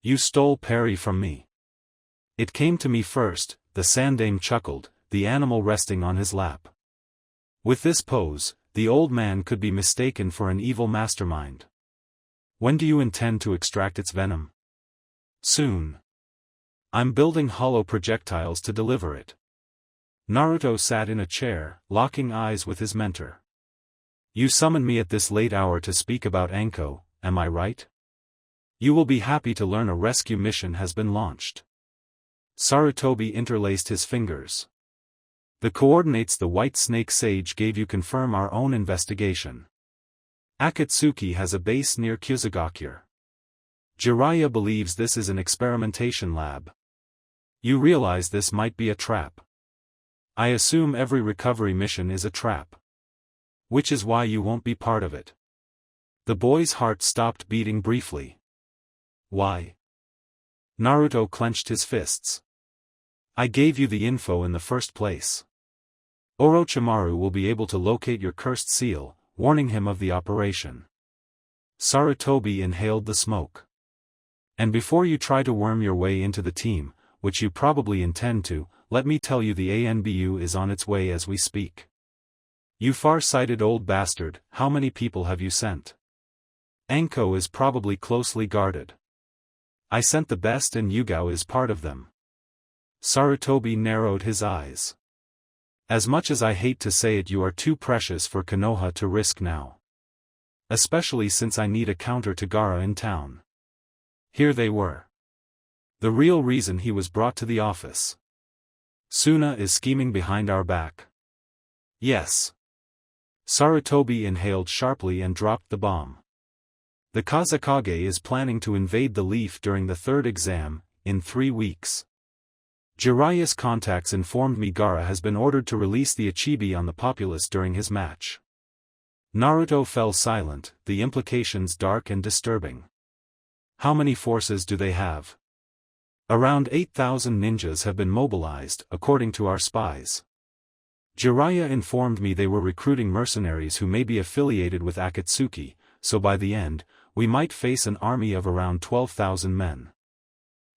You stole Perry from me. It came to me first, the Sandaime chuckled, the animal resting on his lap. With this pose, the old man could be mistaken for an evil mastermind. When do you intend to extract its venom? Soon. I'm building hollow projectiles to deliver it. Naruto sat in a chair, locking eyes with his mentor. You summoned me at this late hour to speak about Anko, am I right? You will be happy to learn a rescue mission has been launched. Sarutobi interlaced his fingers. The coordinates the White Snake Sage gave you confirm our own investigation. Akatsuki has a base near Kyusugakure. Jiraiya believes this is an experimentation lab. You realize this might be a trap. I assume every recovery mission is a trap. Which is why you won't be part of it. The boy's heart stopped beating briefly. Why? Naruto clenched his fists. I gave you the info in the first place. Orochimaru will be able to locate your cursed seal, warning him of the operation. Sarutobi inhaled the smoke. And before you try to worm your way into the team, which you probably intend to, let me tell you the ANBU is on its way as we speak. You far-sighted old bastard, how many people have you sent? Anko is probably closely guarded. I sent the best and Yugao is part of them. Sarutobi narrowed his eyes. As much as I hate to say it, you are too precious for Konoha to risk now. Especially since I need a counter to Gaara in town. Here they were. The real reason he was brought to the office. Suna is scheming behind our back. Yes. Sarutobi inhaled sharply and dropped the bomb. The Kazekage is planning to invade the Leaf during the third exam, in 3 weeks. Jiraiya's contacts informed me Gaara has been ordered to release the Ichibi on the populace during his match. Naruto fell silent, the implications dark and disturbing. How many forces do they have? Around 8,000 ninjas have been mobilized, according to our spies. Jiraiya informed me they were recruiting mercenaries who may be affiliated with Akatsuki, so by the end, we might face an army of around 12,000 men.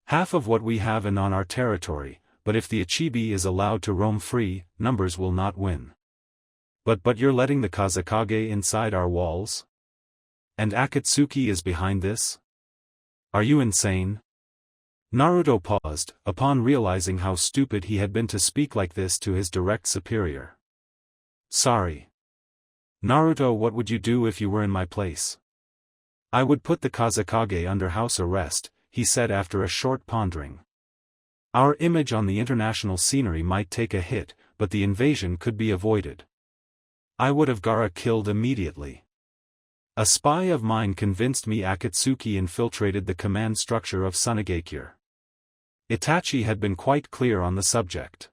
Half of what we have and on our territory, but if the Ichibi is allowed to roam free, numbers will not win. But you're letting the Kazekage inside our walls? And Akatsuki is behind this? Are you insane? Naruto paused, upon realizing how stupid he had been to speak like this to his direct superior. Sorry. Naruto, what would you do if you were in my place? I would put the Kazekage under house arrest, he said after a short pondering. Our image on the international scenery might take a hit, but the invasion could be avoided. I would have Gaara killed immediately. A spy of mine convinced me Akatsuki infiltrated the command structure of Sunagakure. Itachi had been quite clear on the subject.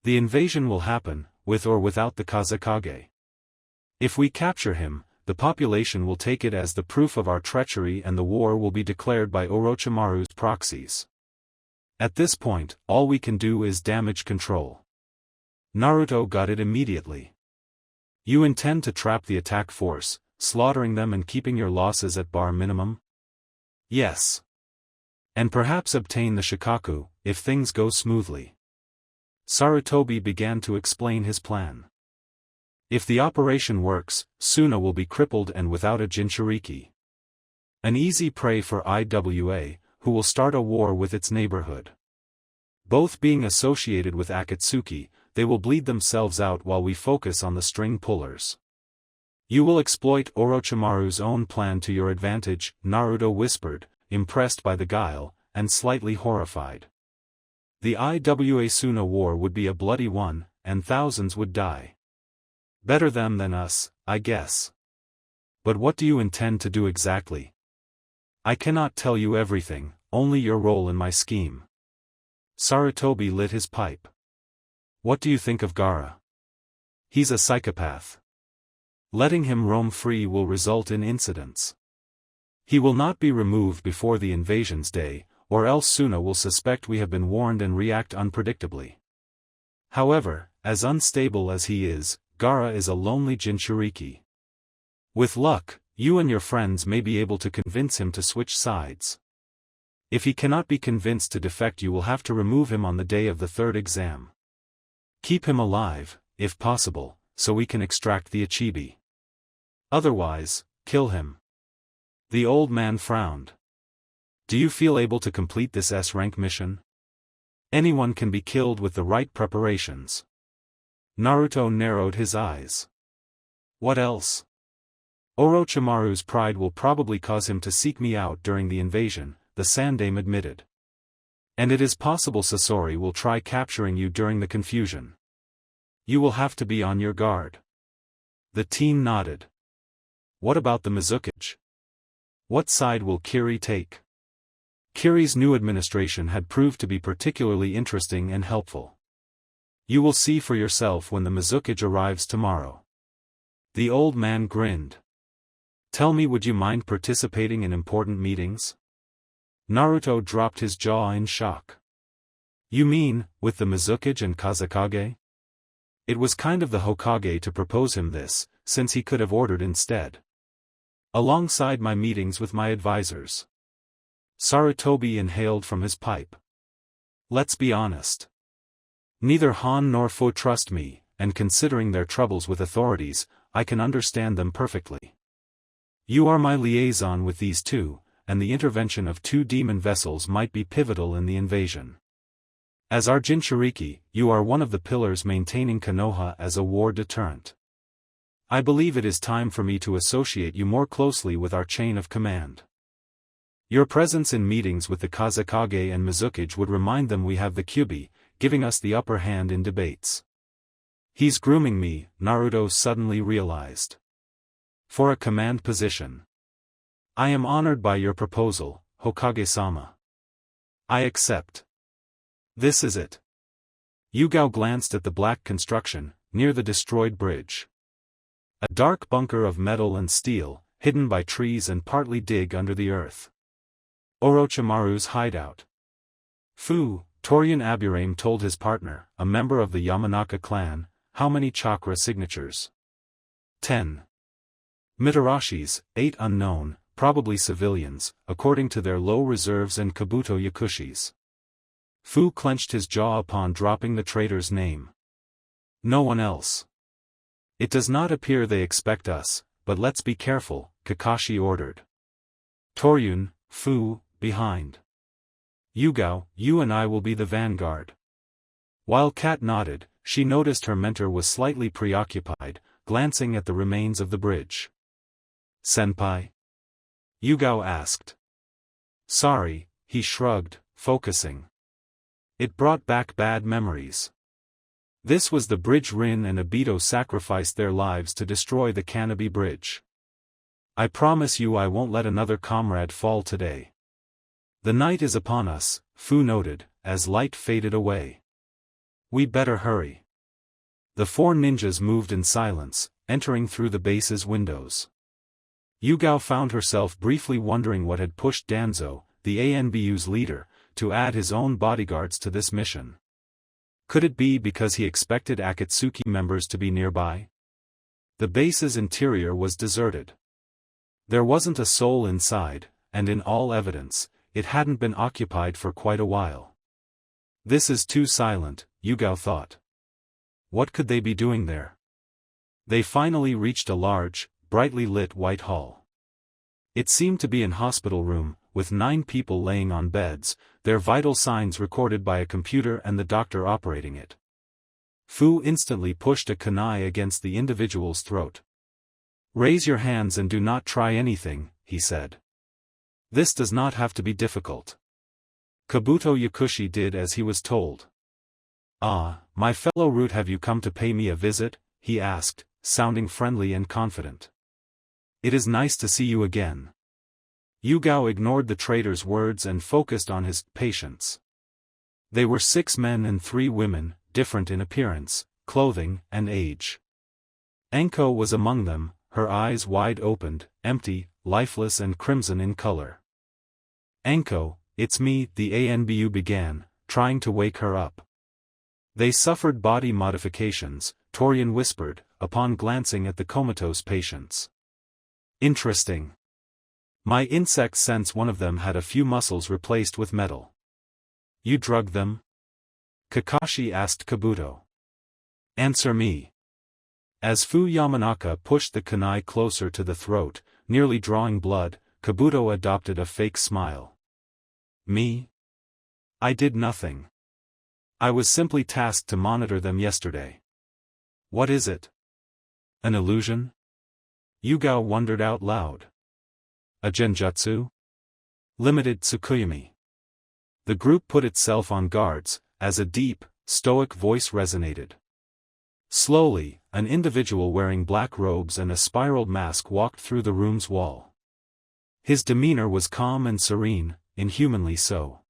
The invasion will happen, with or without the Kazekage. If we capture him, the population will take it as the proof of our treachery and the war will be declared by Orochimaru's proxies. At this point, all we can do is damage control. Naruto got it immediately. You intend to trap the attack force, slaughtering them and keeping your losses at bar minimum? Yes. And perhaps obtain the Shikaku, if things go smoothly. Sarutobi began to explain his plan. If the operation works, Suna will be crippled and without a Jinchuriki. An easy prey for IWA, who will start a war with its neighborhood. Both being associated with Akatsuki, they will bleed themselves out while we focus on the string pullers. You will exploit Orochimaru's own plan to your advantage, Naruto whispered, impressed by the guile, and slightly horrified. The IWA Suna war would be a bloody one, and thousands would die. Better them than us, I guess. But what do you intend to do exactly? I cannot tell you everything, only your role in my scheme. Sarutobi lit his pipe. What do you think of Gaara? He's a psychopath. Letting him roam free will result in incidents. He will not be removed before the invasion's day, or else Suna will suspect we have been warned and react unpredictably. However, as unstable as he is, Gaara is a lonely Jinchuriki. With luck, you and your friends may be able to convince him to switch sides. If he cannot be convinced to defect, you will have to remove him on the day of the third exam. Keep him alive, if possible, so we can extract the Ichibi. Otherwise, kill him. The old man frowned. Do you feel able to complete this S-rank mission? Anyone can be killed with the right preparations. Naruto narrowed his eyes. What else? Orochimaru's pride will probably cause him to seek me out during the invasion, the Sandaime admitted. And it is possible Sasori will try capturing you during the confusion. You will have to be on your guard. The team nodded. What about the Mizukage? What side will Kiri take? Kiri's new administration had proved to be particularly interesting and helpful. You will see for yourself when the Mizukage arrives tomorrow. The old man grinned. Tell me, would you mind participating in important meetings? Naruto dropped his jaw in shock. You mean, with the Mizukage and Kazekage? It was kind of the Hokage to propose him this, since he could have ordered instead. Alongside my meetings with my advisors. Sarutobi inhaled from his pipe. Let's be honest. Neither Han nor Fu trust me, and considering their troubles with authorities, I can understand them perfectly. You are my liaison with these two, and the intervention of 2 demon vessels might be pivotal in the invasion. As our Jinchuriki, you are one of the pillars maintaining Konoha as a war deterrent. I believe it is time for me to associate you more closely with our chain of command. Your presence in meetings with the Kazekage and Mizukage would remind them we have the Kyubi, giving us the upper hand in debates. He's grooming me, Naruto suddenly realized. For a command position. I am honored by your proposal, Hokage-sama. I accept. This is it. Yugao glanced at the black construction, near the destroyed bridge. A dark bunker of metal and steel, hidden by trees and partly dig under the earth. Orochimaru's hideout. Fu, Torian Aburame told his partner, a member of the Yamanaka clan, how many chakra signatures? 10. Mitarashis, 8 unknown, probably civilians, according to their low reserves and Kabuto Yakushis. Fu clenched his jaw upon dropping the traitor's name. No one else. It does not appear they expect us, but let's be careful, Kakashi ordered. Toryun, Fu, behind. Yugao, you and I will be the vanguard. While Kat nodded, she noticed her mentor was slightly preoccupied, glancing at the remains of the bridge. Senpai? Yugao asked. Sorry, he shrugged, focusing. It brought back bad memories. This was the bridge Rin and Obito sacrificed their lives to destroy the Kanobi Bridge. I promise you I won't let another comrade fall today. The night is upon us, Fu noted, as light faded away. We better hurry. The 4 ninjas moved in silence, entering through the base's windows. Yugao found herself briefly wondering what had pushed Danzo, the ANBU's leader, to add his own bodyguards to this mission. Could it be because he expected Akatsuki members to be nearby? The base's interior was deserted. There wasn't a soul inside, and in all evidence, it hadn't been occupied for quite a while. This is too silent, Yugao thought. What could they be doing there? They finally reached a large, brightly lit white hall. It seemed to be an hospital room, with 9 people laying on beds, their vital signs recorded by a computer and the doctor operating it. Fu instantly pushed a kunai against the individual's throat. Raise your hands and do not try anything, he said. This does not have to be difficult. Kabuto Yakushi did as he was told. Ah, my fellow Root, have you come to pay me a visit? He asked, sounding friendly and confident. It is nice to see you again. Yugao ignored the traitor's words and focused on his patients. They were 6 men and 3 women, different in appearance, clothing, and age. Enko was among them, her eyes wide opened, empty, lifeless and crimson in color. Enko, it's me, the ANBU began, trying to wake her up. They suffered body modifications, Torian whispered, upon glancing at the comatose patients. Interesting. My insect sense one of them had a few muscles replaced with metal. You drugged them? Kakashi asked Kabuto. Answer me. As Fu Yamanaka pushed the kunai closer to the throat, nearly drawing blood, Kabuto adopted a fake smile. Me? I did nothing. I was simply tasked to monitor them yesterday. What is it? An illusion? Yugao wondered out loud. A genjutsu? Limited Tsukuyomi. The group put itself on guards, as a deep, stoic voice resonated. Slowly, an individual wearing black robes and a spiraled mask walked through the room's wall. His demeanor was calm and serene, inhumanly so.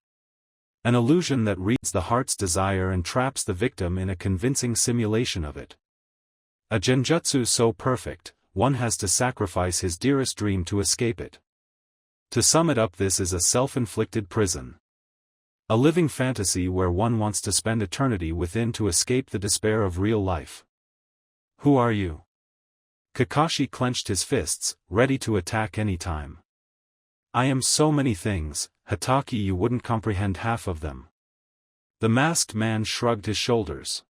An illusion that reads the heart's desire and traps the victim in a convincing simulation of it. A genjutsu so perfect, one has to sacrifice his dearest dream to escape it. To sum it up, this is a self-inflicted prison. A living fantasy where one wants to spend eternity within to escape the despair of real life. Who are you? Kakashi clenched his fists, ready to attack any time. I am so many things, Hatake, you wouldn't comprehend half of them. The masked man shrugged his shoulders.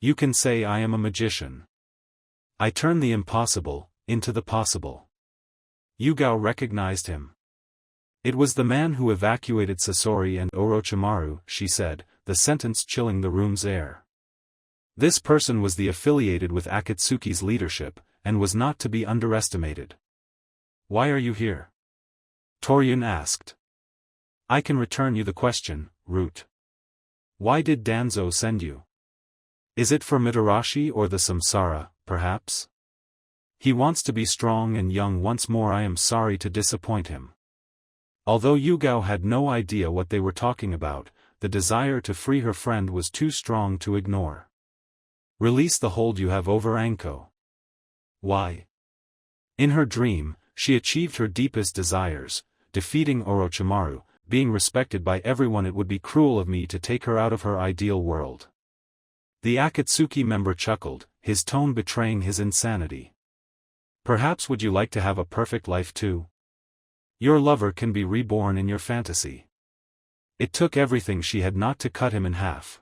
You can say I am a magician. I turn the impossible into the possible. Yugao recognized him. It was the man who evacuated Sasori and Orochimaru, she said, the sentence chilling the room's air. This person was the affiliated with Akatsuki's leadership, and was not to be underestimated. Why are you here? Toryun asked. I can return you the question, Root. Why did Danzo send you? Is it for Mitarashi or the Samsara, perhaps? He wants to be strong and young once more. I am sorry to disappoint him. Although Yugao had no idea what they were talking about, the desire to free her friend was too strong to ignore. Release the hold you have over Anko. Why? In her dream, she achieved her deepest desires, defeating Orochimaru, being respected by everyone. It would be cruel of me to take her out of her ideal world. The Akatsuki member chuckled, his tone betraying his insanity. Perhaps would you like to have a perfect life too? Your lover can be reborn in your fantasy. It took everything she had not to cut him in half.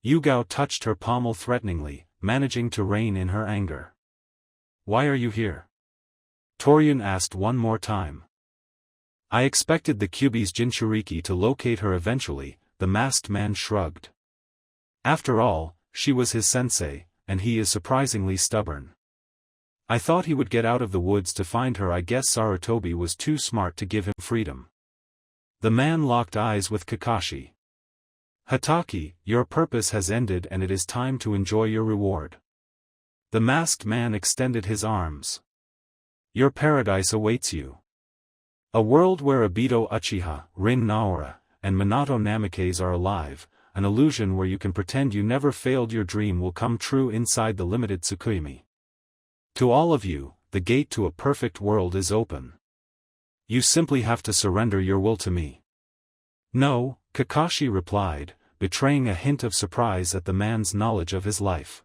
Yugao touched her pommel threateningly, managing to rein in her anger. Why are you here? Toryun asked one more time. I expected the Kyuubi's Jinchuriki to locate her eventually, the masked man shrugged. After all, she was his sensei, and he is surprisingly stubborn. I thought he would get out of the woods to find her. I guess Sarutobi was too smart to give him freedom. The man locked eyes with Kakashi. Hatake, your purpose has ended and it is time to enjoy your reward. The masked man extended his arms. Your paradise awaits you. A world where Obito Uchiha, Rin Naora, and Minato Namikaze are alive, an illusion where you can pretend you never failed. Your dream will come true inside the limited Tsukuyomi. To all of you, the gate to a perfect world is open. You simply have to surrender your will to me. No, Kakashi replied, betraying a hint of surprise at the man's knowledge of his life.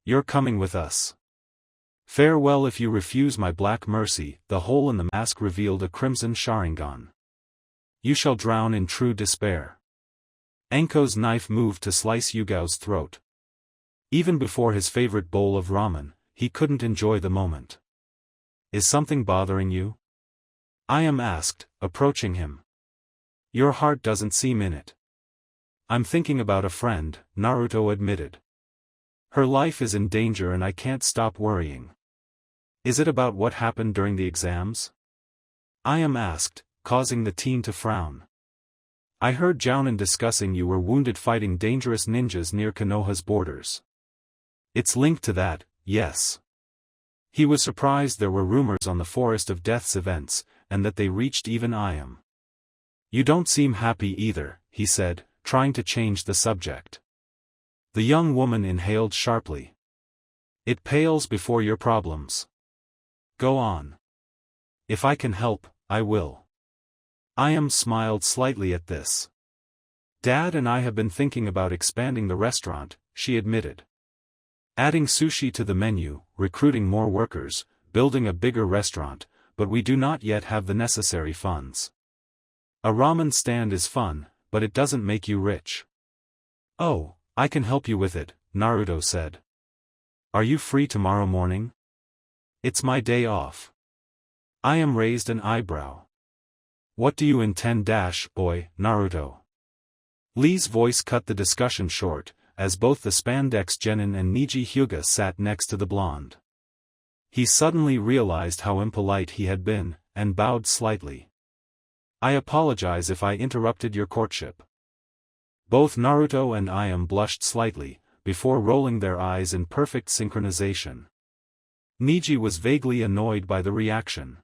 You're coming with us. Farewell. If you refuse my black mercy, the hole in the mask revealed a crimson Sharingan. You shall drown in true despair. Anko's knife moved to slice Yugao's throat. Even before his favorite bowl of ramen, he couldn't enjoy the moment. Is something bothering you? Ayam asked, approaching him. Your heart doesn't seem in it. I'm thinking about a friend, Naruto admitted. Her life is in danger and I can't stop worrying. Is it about what happened during the exams? Ayam asked, causing the teen to frown. I heard Jounin discussing you were wounded fighting dangerous ninjas near Konoha's borders. It's linked to that, yes. He was surprised there were rumors on the Forest of Death's events, and that they reached even Ayam. You don't seem happy either, he said, trying to change the subject. The young woman inhaled sharply. It pales before your problems. Go on. If I can help, I will. Ayam smiled slightly at this. Dad and I have been thinking about expanding the restaurant, she admitted. Adding sushi to the menu, recruiting more workers, building a bigger restaurant, but we do not yet have the necessary funds. A ramen stand is fun, but it doesn't make you rich. Oh, I can help you with it, Naruto said. Are you free tomorrow morning? It's my day off. Ayam raised an eyebrow. What do you intend, boy, Naruto? Lee's voice cut the discussion short, as both the spandex genin and Niji Hyuga sat next to the blonde. He suddenly realized how impolite he had been, and bowed slightly. I apologize if I interrupted your courtship. Both Naruto and Ayam blushed slightly, before rolling their eyes in perfect synchronization. Niji was vaguely annoyed by the reaction.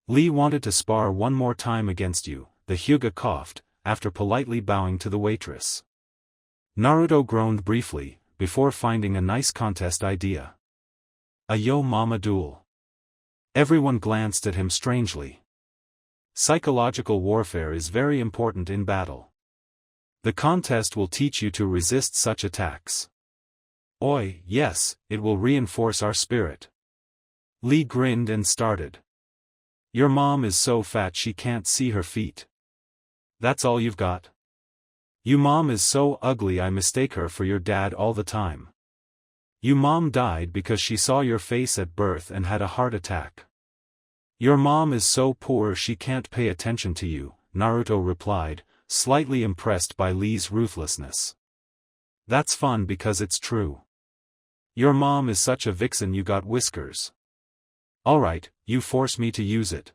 Lee wanted to spar one more time against you, the Hyuga coughed, after politely bowing to the waitress. Naruto groaned briefly, before finding a nice contest idea. A Yo Mama duel. Everyone glanced at him strangely. Psychological warfare is very important in battle. The contest will teach you to resist such attacks. Oi, yes, it will reinforce our spirit. Lee grinned and started. Your mom is so fat she can't see her feet. That's all you've got? You mom is so ugly I mistake her for your dad all the time. You mom died because she saw your face at birth and had a heart attack. Your mom is so poor she can't pay attention to you, Naruto replied, slightly impressed by Lee's ruthlessness. That's fun because it's true. Your mom is such a vixen you got whiskers. Alright, you force me to use it.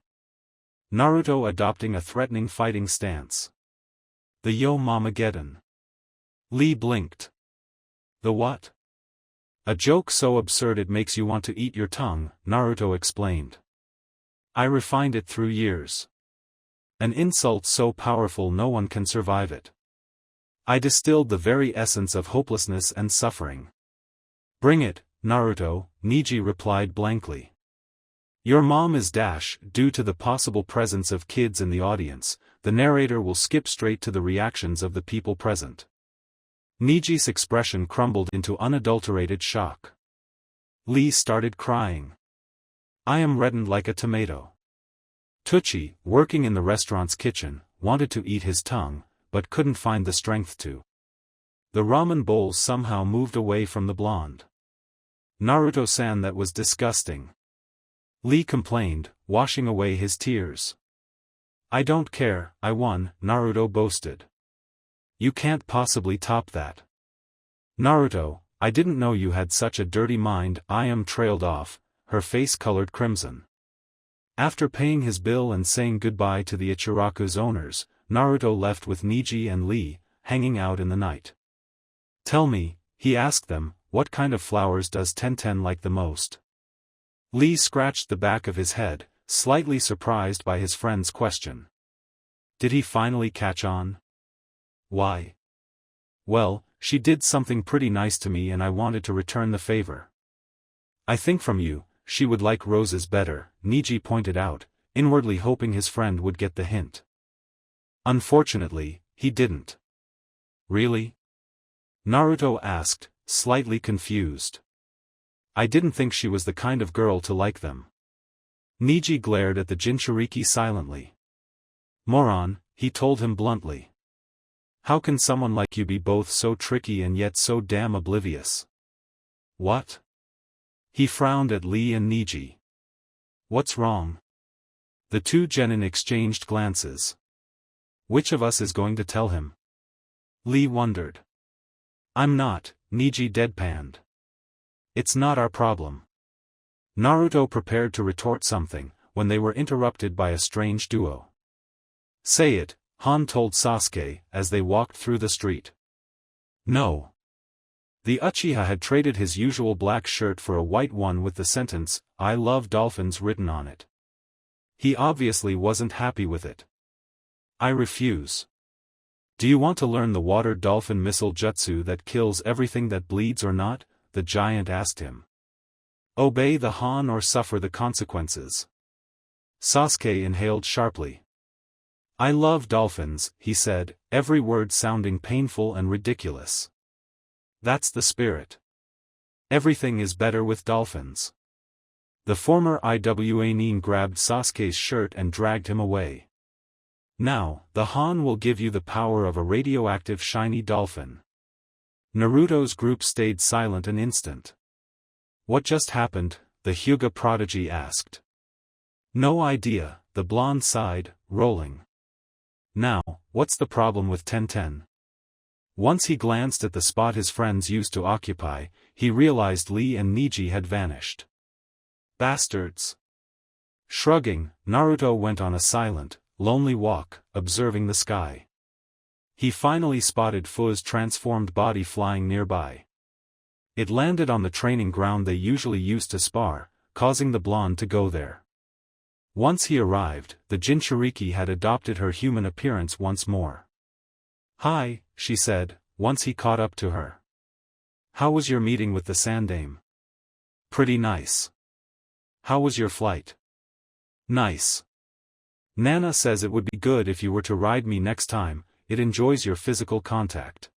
Naruto adopting a threatening fighting stance. The Yo Mamageddon. Lee blinked. The what? A joke so absurd it makes you want to eat your tongue, Naruto explained. I refined it through years. An insult so powerful no one can survive it. I distilled the very essence of hopelessness and suffering. Bring it, Naruto, Niji replied blankly. Your mom is dash. Due to the possible presence of kids in the audience, the narrator will skip straight to the reactions of the people present. Niji's expression crumbled into unadulterated shock. Lee started crying. I am reddened like a tomato. Tucci, working in the restaurant's kitchen, wanted to eat his tongue, but couldn't find the strength to. The ramen bowl somehow moved away from the blonde. Naruto-san, that was disgusting. Lee complained, washing away his tears. I don't care, I won, Naruto boasted. You can't possibly top that. Naruto, I didn't know you had such a dirty mind. Ayam trailed off, her face colored crimson. After paying his bill and saying goodbye to the Ichiraku's owners, Naruto left with Niji and Lee, hanging out in the night. Tell me, he asked them, what kind of flowers does Tenten like the most? Lee scratched the back of his head, slightly surprised by his friend's question. Did he finally catch on? Why? Well, she did something pretty nice to me and I wanted to return the favor. I think from you, she would like roses better, Niji pointed out, inwardly hoping his friend would get the hint. Unfortunately, he didn't. Really? Naruto asked, slightly confused. I didn't think she was the kind of girl to like them. Niji glared at the Jinchuriki silently. Moron, he told him bluntly. How can someone like you be both so tricky and yet so damn oblivious? What? He frowned at Lee and Niji. What's wrong? The two genin exchanged glances. Which of us is going to tell him? Lee wondered. I'm not, Niji deadpanned. It's not our problem. Naruto prepared to retort something, when they were interrupted by a strange duo. Say it, Han told Sasuke, as they walked through the street. No. The Uchiha had traded his usual black shirt for a white one with the sentence, I love dolphins written on it. He obviously wasn't happy with it. I refuse. Do you want to learn the water dolphin missile jutsu that kills everything that bleeds or not? The giant asked him. Obey the Han or suffer the consequences. Sasuke inhaled sharply. I love dolphins, he said, every word sounding painful and ridiculous. That's the spirit. Everything is better with dolphins. The former Iwa Nin grabbed Sasuke's shirt and dragged him away. Now, the Han will give you the power of a radioactive shiny dolphin. Naruto's group stayed silent an instant. What just happened? The Hyuga prodigy asked. No idea, the blonde sighed, rolling. Now, what's the problem with Tenten? Once he glanced at the spot his friends used to occupy, he realized Lee and Niji had vanished. Bastards. Shrugging, Naruto went on a silent, lonely walk, observing the sky. He finally spotted Fu's transformed body flying nearby. It landed on the training ground they usually used to spar, causing the blonde to go there. Once he arrived, the Jinchuriki had adopted her human appearance once more. "Hi," she said, once he caught up to her. "How was your meeting with the Sandame?" "Pretty nice." "How was your flight?" "Nice. Nana says it would be good if you were to ride me next time, it enjoys your physical contact."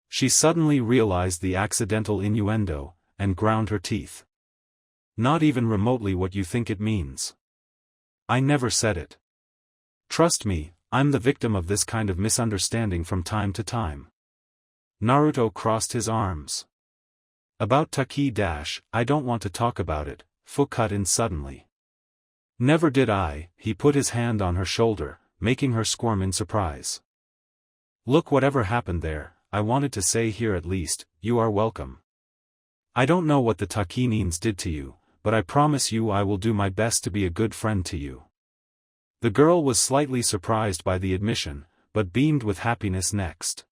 She suddenly realized the accidental innuendo, and ground her teeth. "Not even remotely what you think it means. I never said it. Trust me, I'm the victim of this kind of misunderstanding from time to time." Naruto crossed his arms. "About Taki dash, I don't want to talk about it," Fu cut in suddenly. "Never did I," he put his hand on her shoulder, making her squirm in surprise. "Look, whatever happened there, I wanted to say here at least, you are welcome. I don't know what the Takinins did to you, but I promise you I will do my best to be a good friend to you." The girl was slightly surprised by the admission, but beamed with happiness next.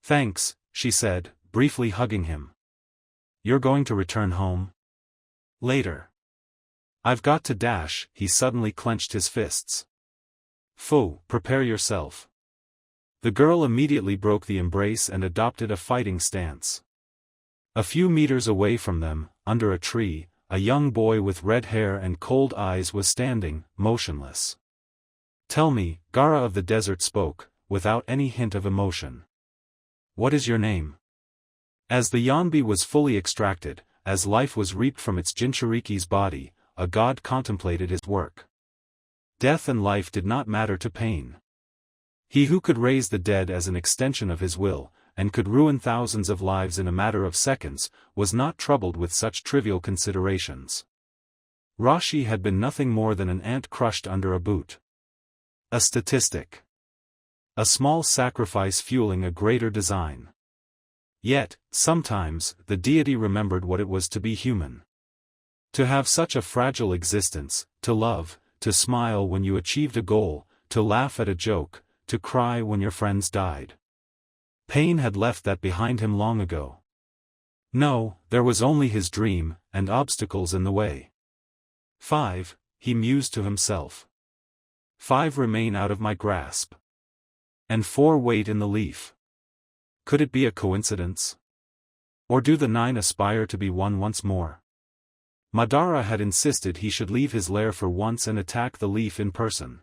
"Thanks," she said, briefly hugging him. "You're going to return home?" "Later. I've got to dash." He suddenly clenched his fists. "Fu, prepare yourself." The girl immediately broke the embrace and adopted a fighting stance. A few meters away from them, under a tree, a young boy with red hair and cold eyes was standing, motionless. "Tell me," Gaara of the desert spoke, without any hint of emotion. "What is your name?" As the Yanbi was fully extracted, as life was reaped from its Jinchuriki's body, a god contemplated his work. Death and life did not matter to Pain. He who could raise the dead as an extension of his will, and could ruin thousands of lives in a matter of seconds, was not troubled with such trivial considerations. Rashi had been nothing more than an ant crushed under a boot. A statistic. A small sacrifice fueling a greater design. Yet, sometimes, the deity remembered what it was to be human. To have such a fragile existence, to love, to smile when you achieved a goal, to laugh at a joke, to cry when your friends died. Pain had left that behind him long ago. No, there was only his dream, and obstacles in the way. 5, he mused to himself. 5 remain out of my grasp. And 4 wait in the leaf. Could it be a coincidence? Or do the 9 aspire to be one once more? Madara had insisted he should leave his lair for once and attack the leaf in person.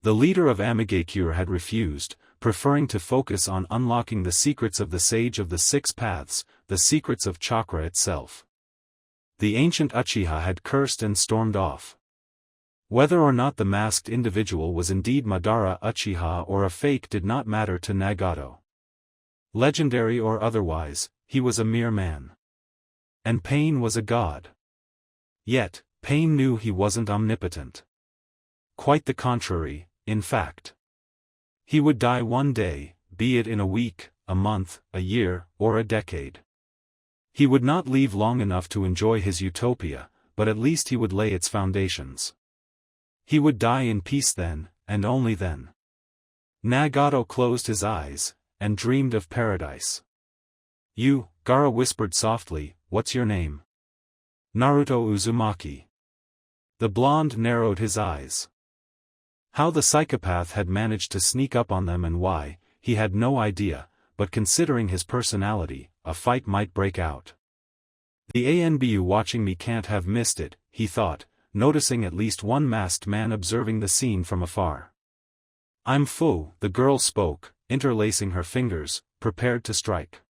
The leader of Amigakure had refused, preferring to focus on unlocking the secrets of the Sage of the Six Paths, the secrets of chakra itself. The ancient Uchiha had cursed and stormed off. Whether or not the masked individual was indeed Madara Uchiha or a fake did not matter to Nagato. Legendary or otherwise, he was a mere man. And Pain was a god. Yet, Pain knew he wasn't omnipotent. Quite the contrary, in fact. He would die one day, be it in a week, a month, a year, or a decade. He would not leave long enough to enjoy his utopia, but at least he would lay its foundations. He would die in peace then, and only then. Nagato closed his eyes, and dreamed of paradise. "You," Gaara whispered softly, "what's your name?" "Naruto Uzumaki." The blonde narrowed his eyes. How the psychopath had managed to sneak up on them and why, he had no idea, but considering his personality, a fight might break out. The ANBU watching me can't have missed it, he thought, noticing at least one masked man observing the scene from afar. "I'm Fu," the girl spoke, interlacing her fingers, prepared to strike.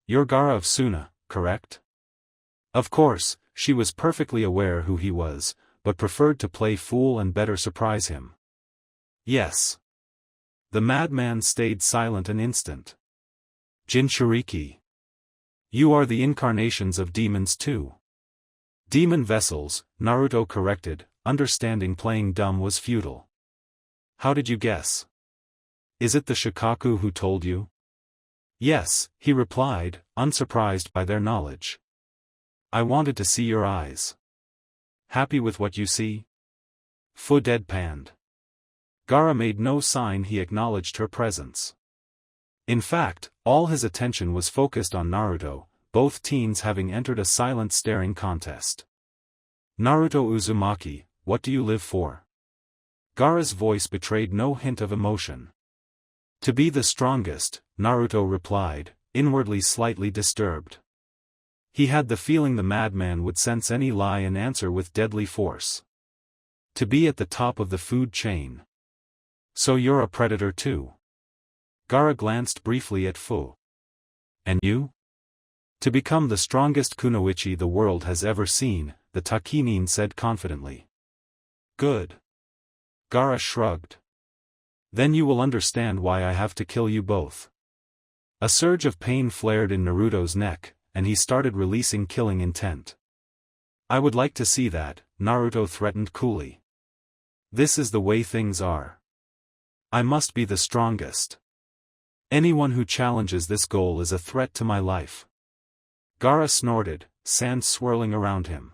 "You're Gaara of Suna, correct?" Of course, she was perfectly aware who he was, but preferred to play fool and better surprise him. "Yes." The madman stayed silent an instant. "Jinchuriki. You are the incarnations of demons too." "Demon vessels," Naruto corrected, understanding playing dumb was futile. "How did you guess? Is it the Shikaku who told you?" "Yes," he replied, unsurprised by their knowledge. "I wanted to see your eyes." happy with what you see? Fu deadpanned. Gaara made no sign he acknowledged her presence. In fact, all his attention was focused on Naruto, both teens having entered a silent staring contest. Naruto Uzumaki, what do you live for? Gaara's voice betrayed no hint of emotion. To be the strongest, Naruto replied, inwardly slightly disturbed. He had the feeling the madman would sense any lie and answer with deadly force. To be at the top of the food chain. So you're a predator too? Gaara glanced briefly at Fu. And you? To become the strongest kunoichi the world has ever seen, the Takinin said confidently. Good. Gaara shrugged. Then you will understand why I have to kill you both. A surge of pain flared in Naruto's neck, and he started releasing killing intent. I would like to see that, Naruto threatened coolly. This is the way things are. I must be the strongest. Anyone who challenges this goal is a threat to my life. Gaara snorted, sand swirling around him.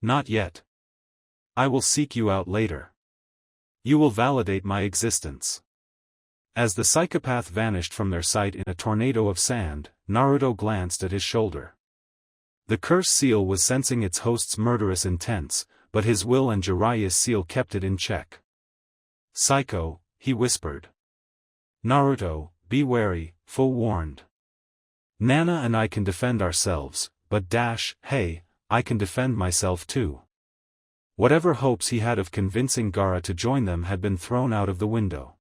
Not yet. I will seek you out later. You will validate my existence. As the psychopath vanished from their sight in a tornado of sand, Naruto glanced at his shoulder. The cursed seal was sensing its host's murderous intents, but his will and Jiraiya's seal kept it in check. Psycho, he whispered. Naruto, be wary, Fu warned. Nana and I can defend ourselves, but hey, I can defend myself too. Whatever hopes he had of convincing Gaara to join them had been thrown out of the window.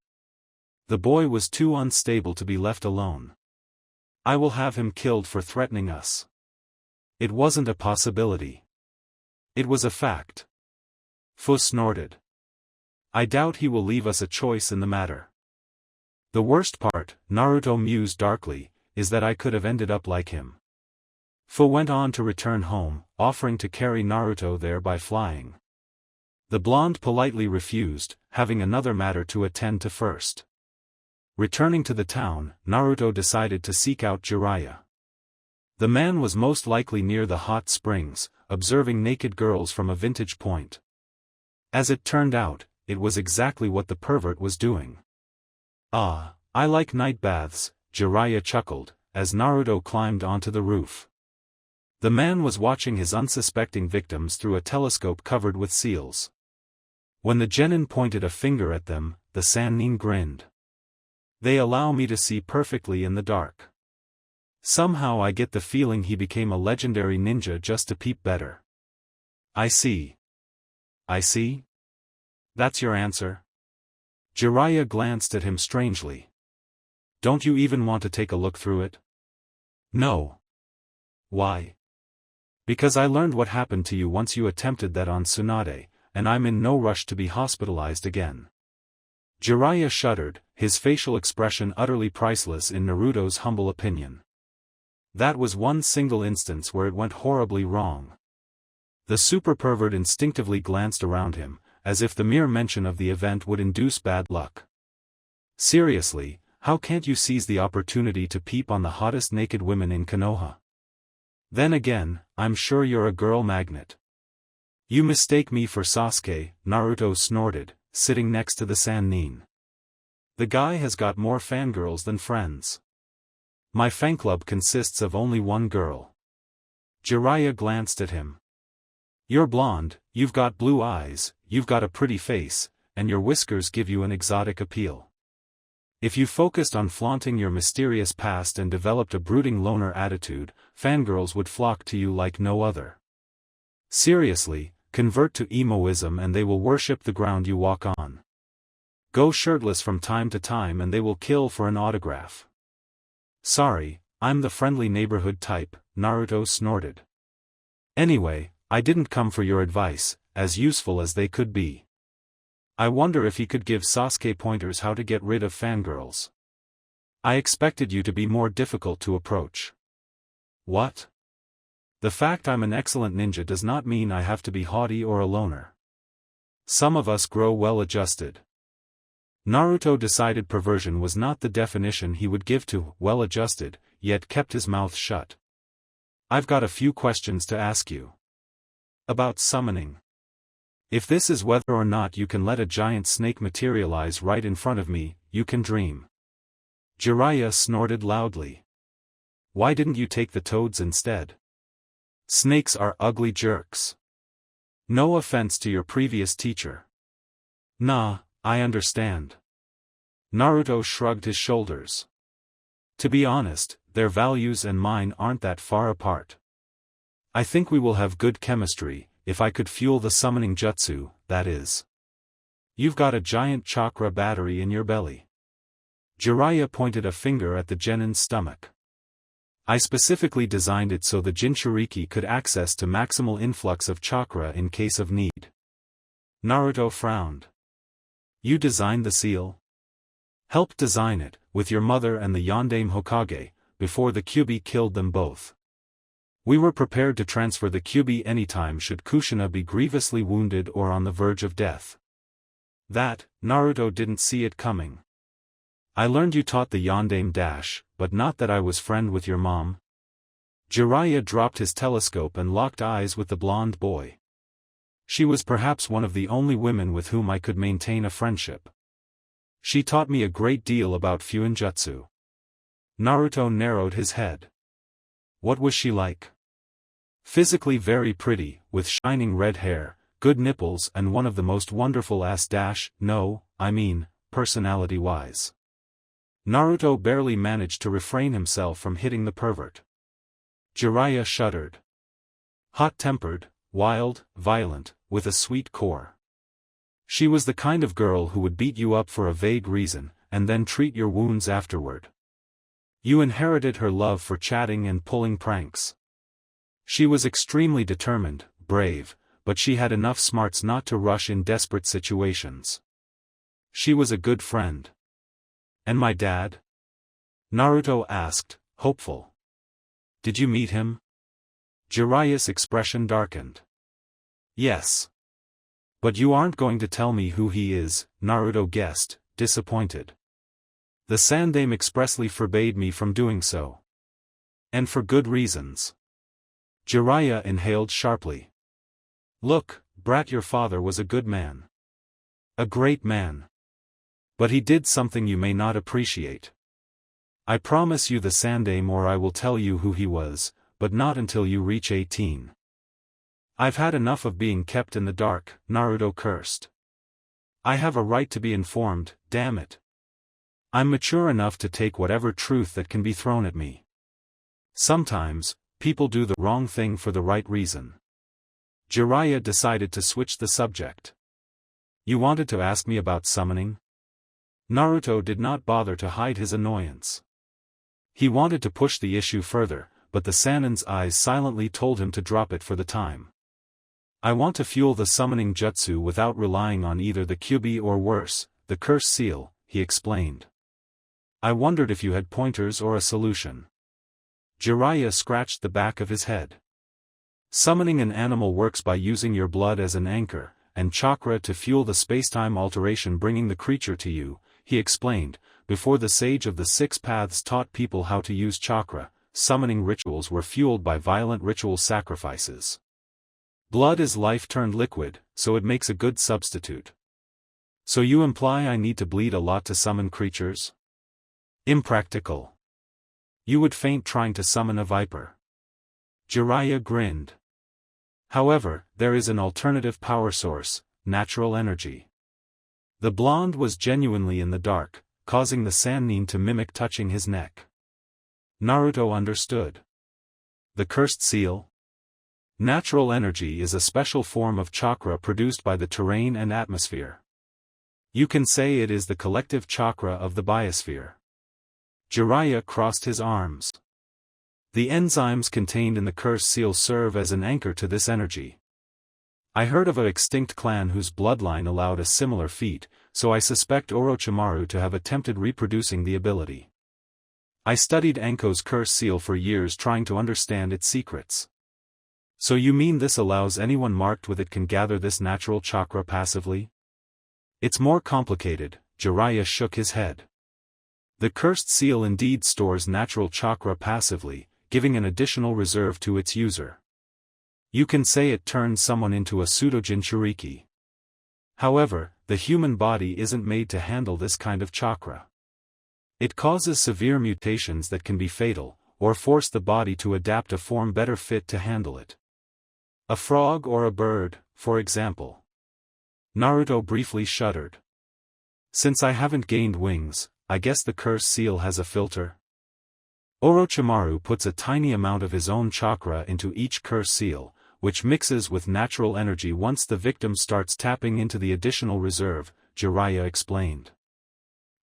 The boy was too unstable to be left alone. I will have him killed for threatening us. It wasn't a possibility. It was a fact. Fu snorted. I doubt he will leave us a choice in the matter. The worst part, Naruto mused darkly, is that I could have ended up like him. Fu went on to return home, offering to carry Naruto there by flying. The blonde politely refused, having another matter to attend to first. Returning to the town, Naruto decided to seek out Jiraiya. The man was most likely near the hot springs, observing naked girls from a vantage point. As it turned out, it was exactly what the pervert was doing. Ah, I like night baths, Jiraiya chuckled, as Naruto climbed onto the roof. The man was watching his unsuspecting victims through a telescope covered with seals. When the genin pointed a finger at them, the Sannin grinned. They allow me to see perfectly in the dark. Somehow I get the feeling he became a legendary ninja just to peep better. I see. I see? That's your answer? Jiraiya glanced at him strangely. Don't you even want to take a look through it? No. Why? Because I learned what happened to you once you attempted that on Tsunade, and I'm in no rush to be hospitalized again. Jiraiya shuddered, his facial expression utterly priceless in Naruto's humble opinion. That was one single instance where it went horribly wrong. The super pervert instinctively glanced around him, as if the mere mention of the event would induce bad luck. Seriously, how can't you seize the opportunity to peep on the hottest naked women in Konoha? Then again, I'm sure you're a girl magnet. You mistake me for Sasuke, Naruto snorted, sitting next to the Sannin. The guy has got more fangirls than friends. My fan club consists of only one girl. Jiraiya glanced at him. You're blonde, you've got blue eyes, you've got a pretty face, and your whiskers give you an exotic appeal. If you focused on flaunting your mysterious past and developed a brooding loner attitude, fangirls would flock to you like no other. Seriously, convert to emoism and they will worship the ground you walk on. Go shirtless from time to time and they will kill for an autograph. Sorry, I'm the friendly neighborhood type, Naruto snorted. Anyway, I didn't come for your advice, as useful as they could be. I wonder if he could give Sasuke pointers how to get rid of fangirls. I expected you to be more difficult to approach. What? The fact I'm an excellent ninja does not mean I have to be haughty or a loner. Some of us grow well-adjusted. Naruto decided perversion was not the definition he would give to well-adjusted, yet kept his mouth shut. I've got a few questions to ask you. About summoning. If this is whether or not you can let a giant snake materialize right in front of me, you can dream. Jiraiya snorted loudly. Why didn't you take the toads instead? Snakes are ugly jerks. No offense to your previous teacher. Nah, I understand. Naruto shrugged his shoulders. To be honest, their values and mine aren't that far apart. I think we will have good chemistry, if I could fuel the summoning jutsu, that is. You've got a giant chakra battery in your belly. Jiraiya pointed a finger at the genin's stomach. I specifically designed it so the Jinchuriki could access to maximal influx of chakra in case of need. Naruto frowned. You designed the seal? Helped design it, with your mother and the Yondaime Hokage, before the Kyuubi killed them both. We were prepared to transfer the Kyuubi anytime should Kushina be grievously wounded or on the verge of death. That, Naruto didn't see it coming. I learned you taught the Yondaime dash, but not that I was friend with your mom. Jiraiya dropped his telescope and locked eyes with the blonde boy. She was perhaps one of the only women with whom I could maintain a friendship. She taught me a great deal about Fuinjutsu. Naruto narrowed his head. What was she like? Physically very pretty, with shining red hair, good nipples and one of the most wonderful personality-wise. Naruto barely managed to refrain himself from hitting the pervert. Jiraiya shuddered. Hot-tempered, wild, violent, with a sweet core. She was the kind of girl who would beat you up for a vague reason, and then treat your wounds afterward. You inherited her love for chatting and pulling pranks. She was extremely determined, brave, but she had enough smarts not to rush in desperate situations. She was a good friend. And my dad? Naruto asked, hopeful. Did you meet him? Jiraiya's expression darkened. Yes. But you aren't going to tell me who he is, Naruto guessed, disappointed. The Sandaime expressly forbade me from doing so. And for good reasons. Jiraiya inhaled sharply. Look, brat, your father was a good man. A great man. But he did something you may not appreciate. I promise you the Sandaime, or I will tell you who he was, but not until you reach 18. I've had enough of being kept in the dark, Naruto cursed. I have a right to be informed, damn it. I'm mature enough to take whatever truth that can be thrown at me. Sometimes, people do the wrong thing for the right reason. Jiraiya decided to switch the subject. You wanted to ask me about summoning? Naruto did not bother to hide his annoyance. He wanted to push the issue further, but the Sanin's eyes silently told him to drop it for the time. I want to fuel the summoning jutsu without relying on either the Kyuubi or worse, the curse seal, he explained. I wondered if you had pointers or a solution. Jiraiya scratched the back of his head. Summoning an animal works by using your blood as an anchor, and chakra to fuel the spacetime alteration bringing the creature to you, he explained. Before the sage of the six paths taught people how to use chakra, summoning rituals were fueled by violent ritual sacrifices. Blood is life turned liquid, so it makes a good substitute. So you imply I need to bleed a lot to summon creatures? Impractical. You would faint trying to summon a viper. Jiraiya grinned. However, there is an alternative power source, natural energy. The blonde was genuinely in the dark, causing the Sannin to mimic touching his neck. Naruto understood. The cursed seal? Natural energy is a special form of chakra produced by the terrain and atmosphere. You can say it is the collective chakra of the biosphere. Jiraiya crossed his arms. The enzymes contained in the curse seal serve as an anchor to this energy. I heard of an extinct clan whose bloodline allowed a similar feat, so I suspect Orochimaru to have attempted reproducing the ability. I studied Anko's curse seal for years trying to understand its secrets. So you mean this allows anyone marked with it can gather this natural chakra passively? It's more complicated, Jiraiya shook his head. The cursed seal indeed stores natural chakra passively, giving an additional reserve to its user. You can say it turns someone into a pseudo-Jinchuriki. However, the human body isn't made to handle this kind of chakra. It causes severe mutations that can be fatal, or force the body to adapt a form better fit to handle it. A frog or a bird, for example. Naruto briefly shuddered. Since I haven't gained wings, I guess the curse seal has a filter? Orochimaru puts a tiny amount of his own chakra into each curse seal, which mixes with natural energy once the victim starts tapping into the additional reserve, Jiraiya explained.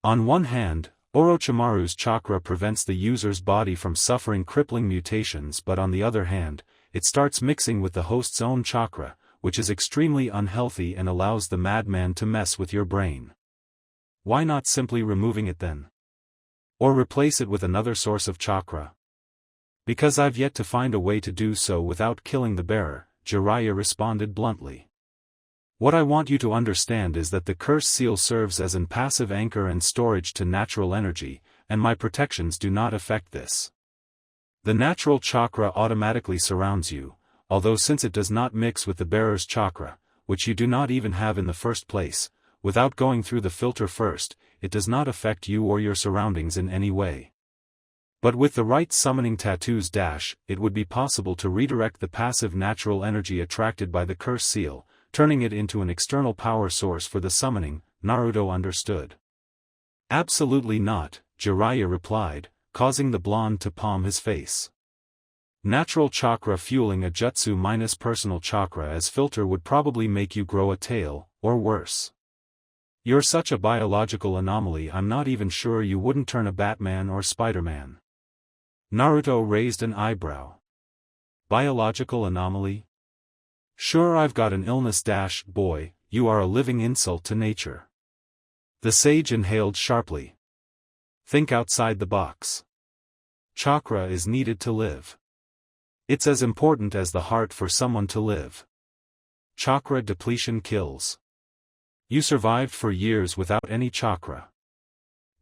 On one hand, Orochimaru's chakra prevents the user's body from suffering crippling mutations, but on the other hand, it starts mixing with the host's own chakra, which is extremely unhealthy and allows the madman to mess with your brain. Why not simply removing it then? Or replace it with another source of chakra? Because I've yet to find a way to do so without killing the bearer, Jiraiya responded bluntly. What I want you to understand is that the curse seal serves as an passive anchor and storage to natural energy, and my protections do not affect this. The natural chakra automatically surrounds you, although since it does not mix with the bearer's chakra, which you do not even have in the first place, without going through the filter first, it does not affect you or your surroundings in any way. But with the right summoning tattoos it would be possible to redirect the passive natural energy attracted by the curse seal, turning it into an external power source for the summoning, Naruto understood. Absolutely not, Jiraiya replied, causing the blonde to palm his face. Natural chakra fueling a jutsu minus personal chakra as filter would probably make you grow a tail, or worse. You're such a biological anomaly, I'm not even sure you wouldn't turn a Batman or Spider-Man. Naruto raised an eyebrow. Biological anomaly? Sure, I've got an illness boy, you are a living insult to nature. The sage inhaled sharply. Think outside the box. Chakra is needed to live. It's as important as the heart for someone to live. Chakra depletion kills. You survived for years without any chakra.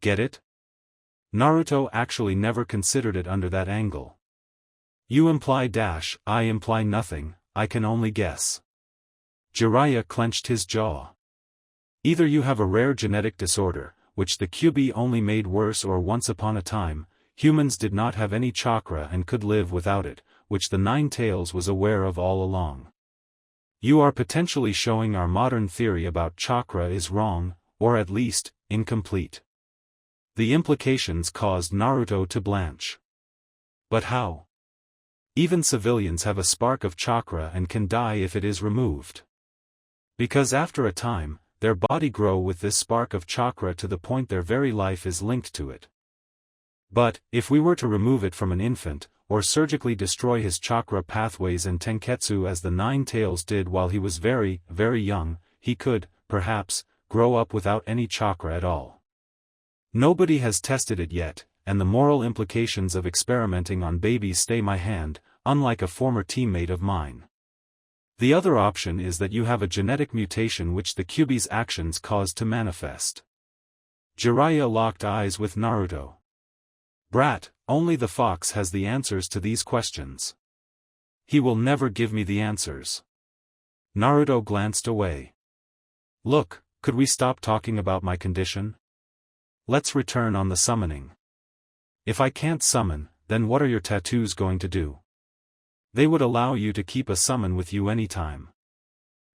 Get it? Naruto actually never considered it under that angle. You imply I imply nothing, I can only guess. Jiraiya clenched his jaw. Either you have a rare genetic disorder, which the Kyuubi only made worse, or once upon a time, humans did not have any chakra and could live without it, which the Nine Tails was aware of all along. You are potentially showing our modern theory about chakra is wrong, or at least, incomplete. The implications caused Naruto to blanch. But how? Even civilians have a spark of chakra and can die if it is removed. Because after a time, their body grow with this spark of chakra to the point their very life is linked to it. But, if we were to remove it from an infant, or surgically destroy his chakra pathways and tenketsu as the Nine Tails did while he was very, very young, he could, perhaps, grow up without any chakra at all. Nobody has tested it yet, and the moral implications of experimenting on babies stay my hand, unlike a former teammate of mine. The other option is that you have a genetic mutation which the Kyuubi's actions caused to manifest. Jiraiya locked eyes with Naruto. Brat, only the fox has the answers to these questions. He will never give me the answers. Naruto glanced away. Look, could we stop talking about my condition? Let's return on the summoning. If I can't summon, then what are your tattoos going to do? They would allow you to keep a summon with you anytime.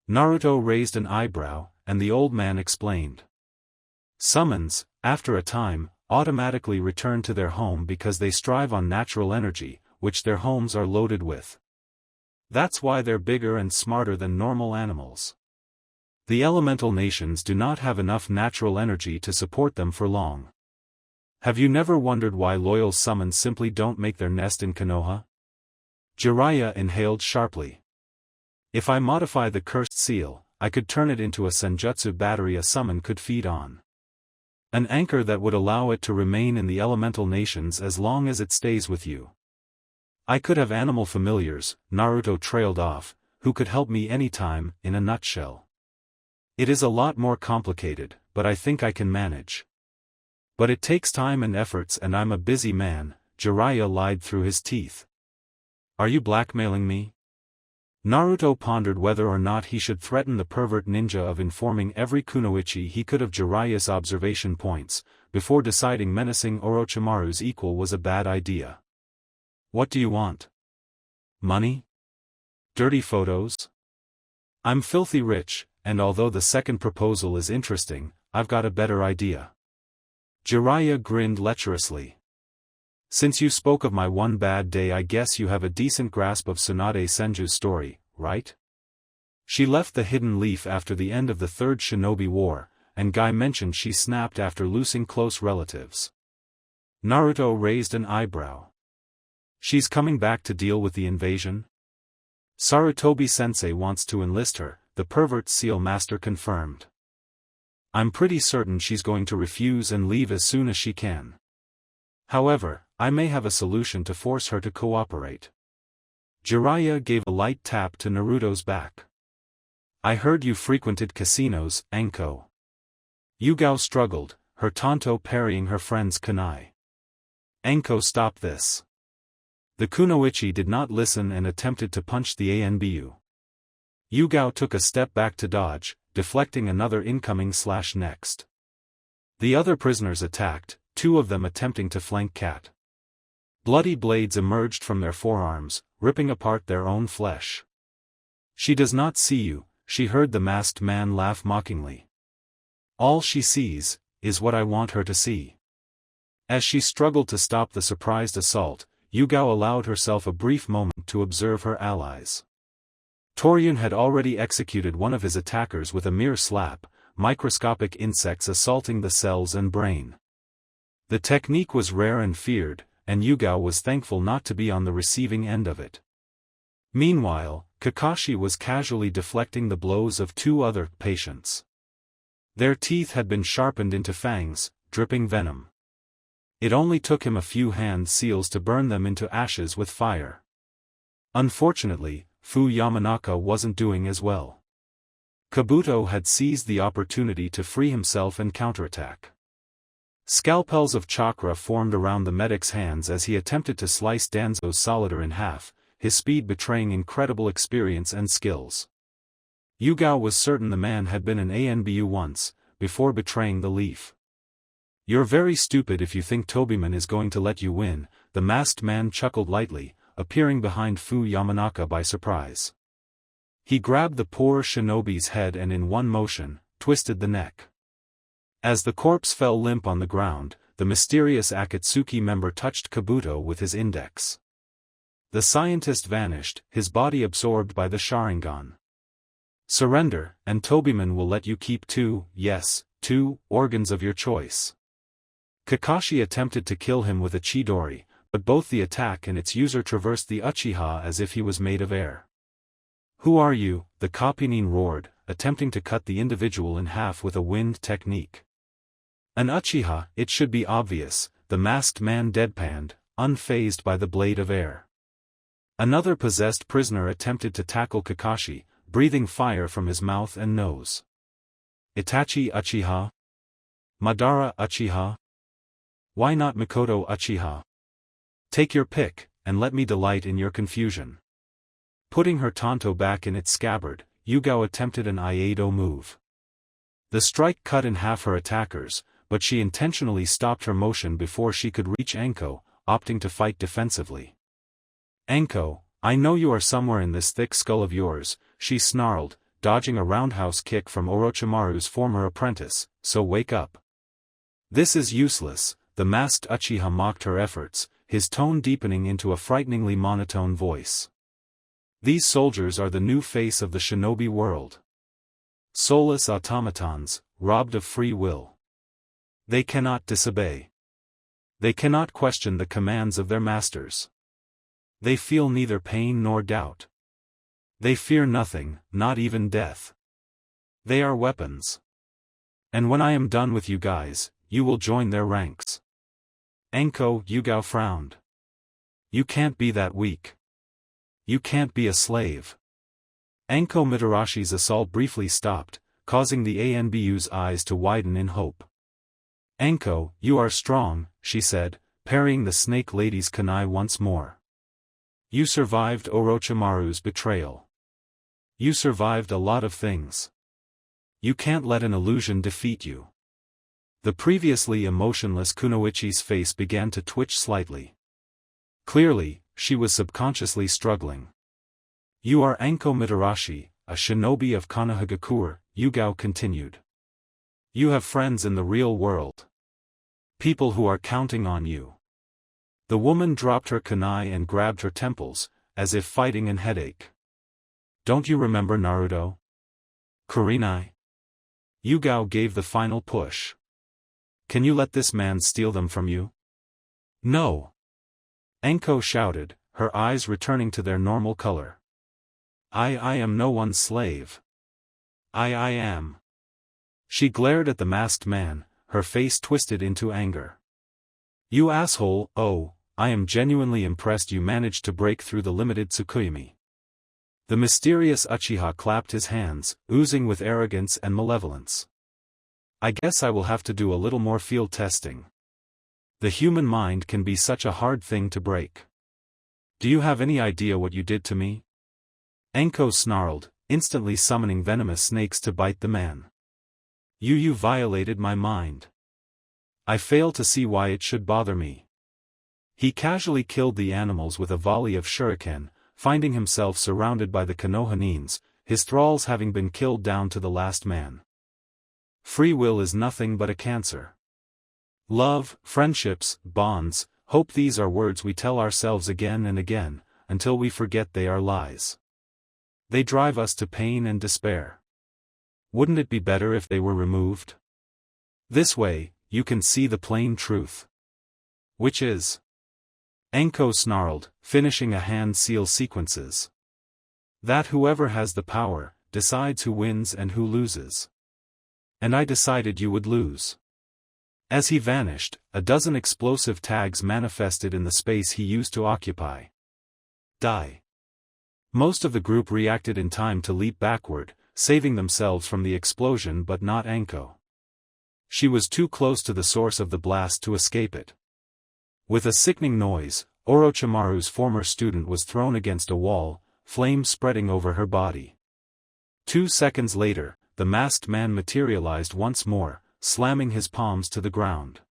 Naruto raised an eyebrow, and the old man explained. Summons, after a time, automatically return to their home because they strive on natural energy, which their homes are loaded with. That's why they're bigger and smarter than normal animals. The elemental nations do not have enough natural energy to support them for long. Have you never wondered why loyal summons simply don't make their nest in Konoha? Jiraiya inhaled sharply. If I modify the cursed seal, I could turn it into a senjutsu battery a summon could feed on. An anchor that would allow it to remain in the elemental nations as long as it stays with you. I could have animal familiars, Naruto trailed off, who could help me anytime, in a nutshell. It is a lot more complicated, but I think I can manage. But it takes time and efforts and I'm a busy man, Jiraiya lied through his teeth. Are you blackmailing me? Naruto pondered whether or not he should threaten the pervert ninja of informing every kunoichi he could of Jiraiya's observation points, before deciding menacing Orochimaru's equal was a bad idea. What do you want? Money? Dirty photos? I'm filthy rich, and although the second proposal is interesting, I've got a better idea. Jiraiya grinned lecherously. Since you spoke of my one bad day, I guess you have a decent grasp of Tsunade Senju's story, right? She left the Hidden Leaf after the end of the Third Shinobi War, and Guy mentioned she snapped after losing close relatives. Naruto raised an eyebrow. She's coming back to deal with the invasion? Sarutobi-sensei wants to enlist her, the pervert seal master confirmed. I'm pretty certain she's going to refuse and leave as soon as she can. However, I may have a solution to force her to cooperate. Jiraiya gave a light tap to Naruto's back. I heard you frequented casinos, Anko. Yugao struggled, her tanto parrying her friend's kunai. Anko stopped this. The kunoichi did not listen and attempted to punch the Anbu. Yugao took a step back to dodge, deflecting another incoming/next. The other prisoners attacked, two of them attempting to flank Cat. Bloody blades emerged from their forearms, ripping apart their own flesh. She does not see you, she heard the masked man laugh mockingly. All she sees is what I want her to see. As she struggled to stop the surprised assault, Yugao allowed herself a brief moment to observe her allies. Toryun had already executed one of his attackers with a mere slap, microscopic insects assaulting the cells and brain. The technique was rare and feared, and Yugao was thankful not to be on the receiving end of it. Meanwhile, Kakashi was casually deflecting the blows of two other patients. Their teeth had been sharpened into fangs, dripping venom. It only took him a few hand seals to burn them into ashes with fire. Unfortunately, Fu Yamanaka wasn't doing as well. Kabuto had seized the opportunity to free himself and counterattack. Scalpels of chakra formed around the medic's hands as he attempted to slice Danzo's solitaire in half, his speed betraying incredible experience and skills. Yugao was certain the man had been an ANBU once, before betraying the leaf. You're very stupid if you think Tobyman is going to let you win, the masked man chuckled lightly, appearing behind Fu Yamanaka by surprise. He grabbed the poor shinobi's head and in one motion, twisted the neck. As the corpse fell limp on the ground, the mysterious Akatsuki member touched Kabuto with his index. The scientist vanished, his body absorbed by the Sharingan. Surrender, and Tobyman will let you keep two organs of your choice. Kakashi attempted to kill him with a Chidori, but both the attack and its user traversed the Uchiha as if he was made of air. Who are you? The Kapinin roared, attempting to cut the individual in half with a wind technique. An Uchiha, it should be obvious, the masked man deadpanned, unfazed by the blade of air. Another possessed prisoner attempted to tackle Kakashi, breathing fire from his mouth and nose. Itachi Uchiha? Madara Uchiha? Why not Mikoto Uchiha? Take your pick, and let me delight in your confusion. Putting her tanto back in its scabbard, Yugao attempted an Iaido move. The strike cut in half her attackers, but she intentionally stopped her motion before she could reach Anko, opting to fight defensively. Anko, I know you are somewhere in this thick skull of yours, she snarled, dodging a roundhouse kick from Orochimaru's former apprentice, so wake up. This is useless, the masked Uchiha mocked her efforts, his tone deepening into a frighteningly monotone voice. These soldiers are the new face of the shinobi world. Soulless automatons, robbed of free will. They cannot disobey. They cannot question the commands of their masters. They feel neither pain nor doubt. They fear nothing, not even death. They are weapons. And when I am done with you guys, you will join their ranks. Anko, Yugao frowned. You can't be that weak. You can't be a slave. Anko Mitarashi's assault briefly stopped, causing the ANBU's eyes to widen in hope. Anko, you are strong, she said, parrying the snake lady's kunai once more. You survived Orochimaru's betrayal. You survived a lot of things. You can't let an illusion defeat you. The previously emotionless Kunoichi's face began to twitch slightly. Clearly, she was subconsciously struggling. You are Anko Mitarashi, a shinobi of Konohagakure, Yugao continued. You have friends in the real world. People who are counting on you. The woman dropped her kunai and grabbed her temples, as if fighting an headache. Don't you remember Naruto? Kurenai? Yugao gave the final push. Can you let this man steal them from you? No. Anko shouted, her eyes returning to their normal color. I am no one's slave. I am. She glared at the masked man, her face twisted into anger. You asshole, oh, I am genuinely impressed you managed to break through the limited Tsukuyomi. The mysterious Uchiha clapped his hands, oozing with arrogance and malevolence. I guess I will have to do a little more field testing. The human mind can be such a hard thing to break. Do you have any idea what you did to me? Anko snarled, instantly summoning venomous snakes to bite the man. You violated my mind. I fail to see why it should bother me. He casually killed the animals with a volley of shuriken, finding himself surrounded by the Konohanins, his thralls having been killed down to the last man. Free will is nothing but a cancer. Love, friendships, bonds, hope, these are words we tell ourselves again and again, until we forget they are lies. They drive us to pain and despair. Wouldn't it be better if they were removed? This way, you can see the plain truth. Which is? Anko snarled, finishing a hand seal sequences. That whoever has the power, decides who wins and who loses. And I decided you would lose. As he vanished, a dozen explosive tags manifested in the space he used to occupy. Die. Most of the group reacted in time to leap backward, saving themselves from the explosion, but not Anko. She was too close to the source of the blast to escape it. With a sickening noise, Orochimaru's former student was thrown against a wall, flames spreading over her body. 2 seconds later, the masked man materialized once more, slamming his palms to the ground.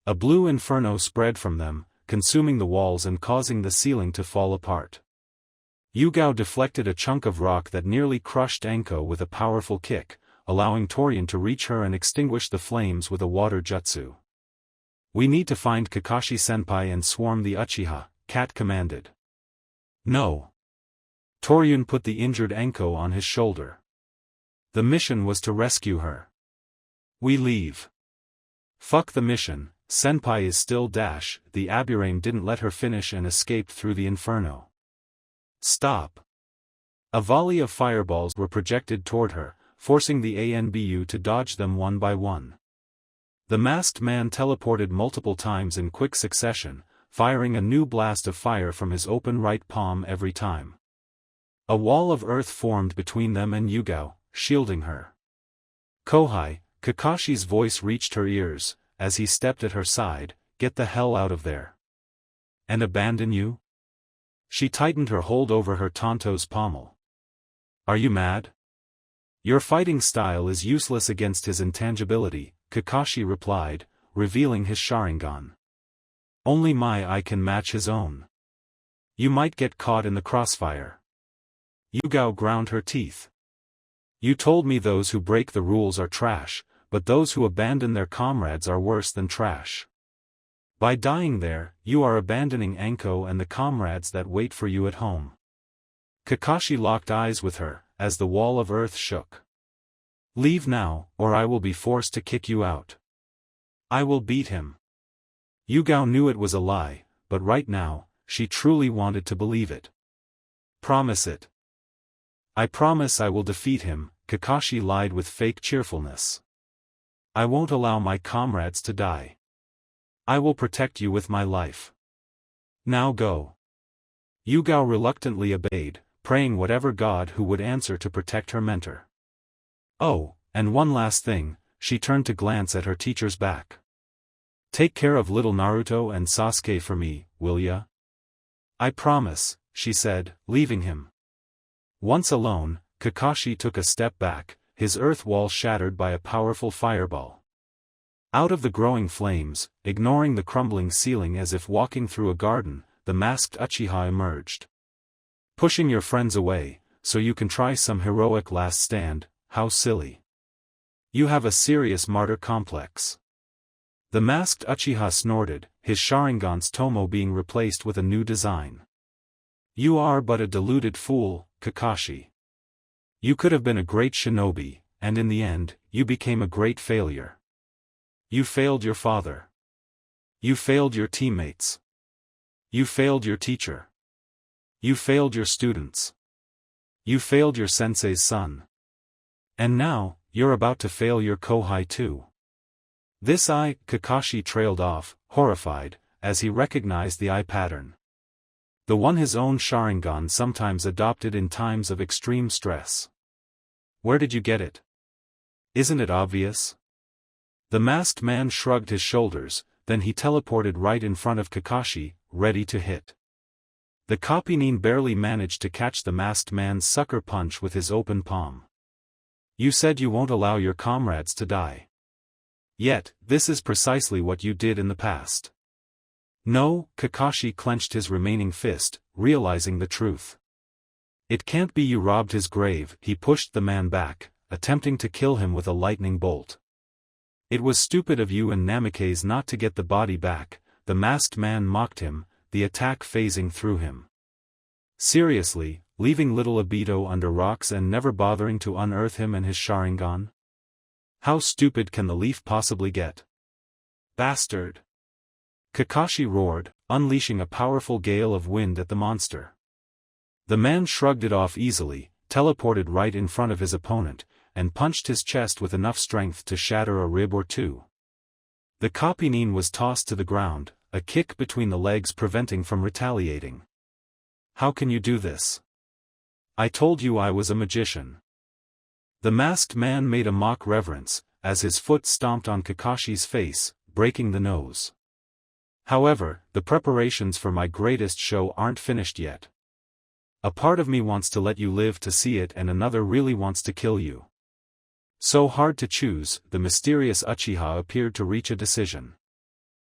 A blue inferno spread from them, consuming the walls and causing the ceiling to fall apart. Yugao deflected a chunk of rock that nearly crushed Anko with a powerful kick, allowing Torian to reach her and extinguish the flames with a water jutsu. We need to find Kakashi-senpai and swarm the Uchiha, Kat commanded. No. Torian put the injured Anko on his shoulder. The mission was to rescue her. We leave. Fuck the mission, senpai is still dash, the Aburame didn't let her finish and escaped through the inferno. Stop. A volley of fireballs were projected toward her, forcing the ANBU to dodge them one by one. The masked man teleported multiple times in quick succession, firing a new blast of fire from his open right palm every time. A wall of earth formed between them and Yugao, shielding her. Kohai, Kakashi's voice reached her ears, as he stepped at her side, get the hell out of there. And abandon you? She tightened her hold over her Tonto's pommel. Are you mad? Your fighting style is useless against his intangibility, Kakashi replied, revealing his Sharingan. Only my eye can match his own. You might get caught in the crossfire. Yugao ground her teeth. You told me those who break the rules are trash, but those who abandon their comrades are worse than trash. By dying there, you are abandoning Anko and the comrades that wait for you at home. Kakashi locked eyes with her, as the wall of earth shook. Leave now, or I will be forced to kick you out. I will beat him. Yugao knew it was a lie, but right now, she truly wanted to believe it. Promise it. I promise I will defeat him, Kakashi lied with fake cheerfulness. I won't allow my comrades to die. I will protect you with my life. Now go. Yugao reluctantly obeyed, praying whatever god who would answer to protect her mentor. Oh, and one last thing, she turned to glance at her teacher's back. Take care of little Naruto and Sasuke for me, will ya? I promise, she said, leaving him. Once alone, Kakashi took a step back, his earth wall shattered by a powerful fireball. Out of the growing flames, ignoring the crumbling ceiling as if walking through a garden, the masked Uchiha emerged. Pushing your friends away, so you can try some heroic last stand, how silly. You have a serious martyr complex. The masked Uchiha snorted, his Sharingan's tomo being replaced with a new design. You are but a deluded fool, Kakashi. You could have been a great shinobi, and in the end, you became a great failure. You failed your father. You failed your teammates. You failed your teacher. You failed your students. You failed your sensei's son. And now, you're about to fail your Kohai too. This eye, Kakashi trailed off, horrified, as he recognized the eye pattern. The one his own Sharingan sometimes adopted in times of extreme stress. Where did you get it? Isn't it obvious? The masked man shrugged his shoulders, then he teleported right in front of Kakashi, ready to hit. The Kopinin barely managed to catch the masked man's sucker punch with his open palm. You said you won't allow your comrades to die. Yet, this is precisely what you did in the past. No, Kakashi clenched his remaining fist, realizing the truth. It can't be you robbed his grave. He pushed the man back, attempting to kill him with a lightning bolt. It was stupid of you and Namikaze not to get the body back, the masked man mocked him, the attack phasing through him. Seriously, leaving little Obito under rocks and never bothering to unearth him and his Sharingan? How stupid can the leaf possibly get? Bastard! Kakashi roared, unleashing a powerful gale of wind at the monster. The man shrugged it off easily, teleported right in front of his opponent, and punched his chest with enough strength to shatter a rib or two. The Kopinin was tossed to the ground, a kick between the legs preventing from retaliating. How can you do this? I told you I was a magician. The masked man made a mock reverence, as his foot stomped on Kakashi's face, breaking the nose. However, the preparations for my greatest show aren't finished yet. A part of me wants to let you live to see it and another really wants to kill you. So hard to choose, the mysterious Uchiha appeared to reach a decision.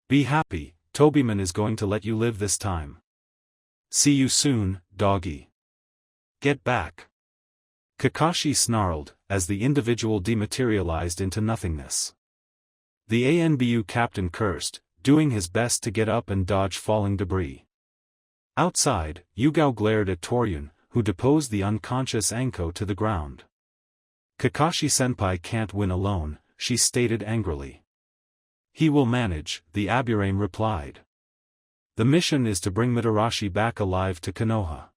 Be happy, Tobiman is going to let you live this time. See you soon, doggy. Get back. Kakashi snarled, as the individual dematerialized into nothingness. The ANBU captain cursed, doing his best to get up and dodge falling debris. Outside, Yugao glared at Toryun, who deposed the unconscious Anko to the ground. Kakashi-senpai can't win alone, she stated angrily. He will manage, the Aburame replied. The mission is to bring Mitarashi back alive to Konoha.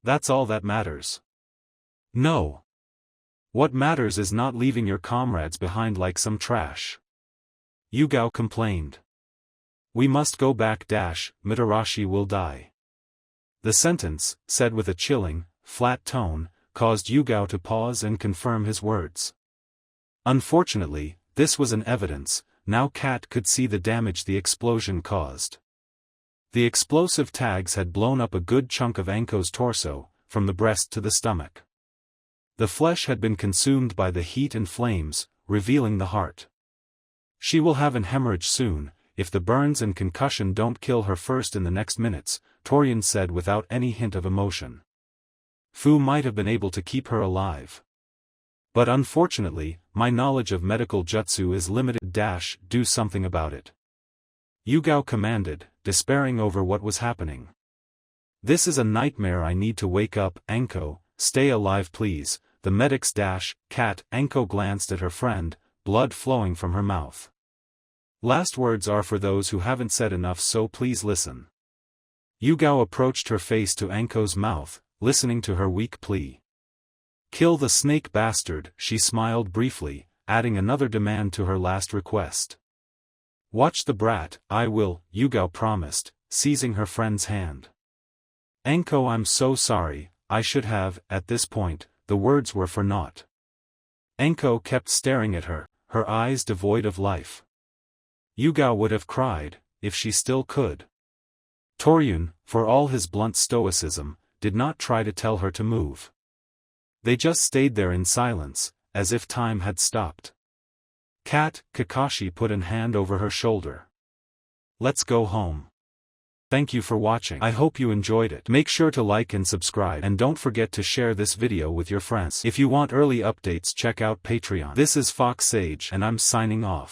That's all that matters. No. What matters is not leaving your comrades behind like some trash. Yugao complained. We must go back. Mitarashi will die. The sentence, said with a chilling, flat tone, caused Yugao to pause and confirm his words. Unfortunately, this was an evidence, now Kat could see the damage the explosion caused. The explosive tags had blown up a good chunk of Anko's torso, from the breast to the stomach. The flesh had been consumed by the heat and flames, revealing the heart. She will have an hemorrhage soon, if the burns and concussion don't kill her first in the next minutes, Toryun said without any hint of emotion. Fu might have been able to keep her alive. But unfortunately, my knowledge of medical jutsu is limited. Do something about it. Yugao commanded, despairing over what was happening. This is a nightmare. I need to wake up. Anko, stay alive please. The medics. Kat. Anko glanced at her friend, blood flowing from her mouth. Last words are for those who haven't said enough, so please listen. Yugao approached her face to Anko's mouth, listening to her weak plea. Kill the snake bastard, she smiled briefly, adding another demand to her last request. Watch the brat. I will, Yugao promised, seizing her friend's hand. Anko, I'm so sorry, I should have. At this point, the words were for naught. Anko kept staring at her, her eyes devoid of life. Yugao would have cried, if she still could. Toryun, for all his blunt stoicism, did not try to tell her to move. They just stayed there in silence, as if time had stopped. Cat, Kakashi put an hand over her shoulder. Let's go home. Thank you for watching. I hope you enjoyed it. Make sure to like and subscribe, and don't forget to share this video with your friends. If you want early updates, check out Patreon. This is Fox Sage, and I'm signing off.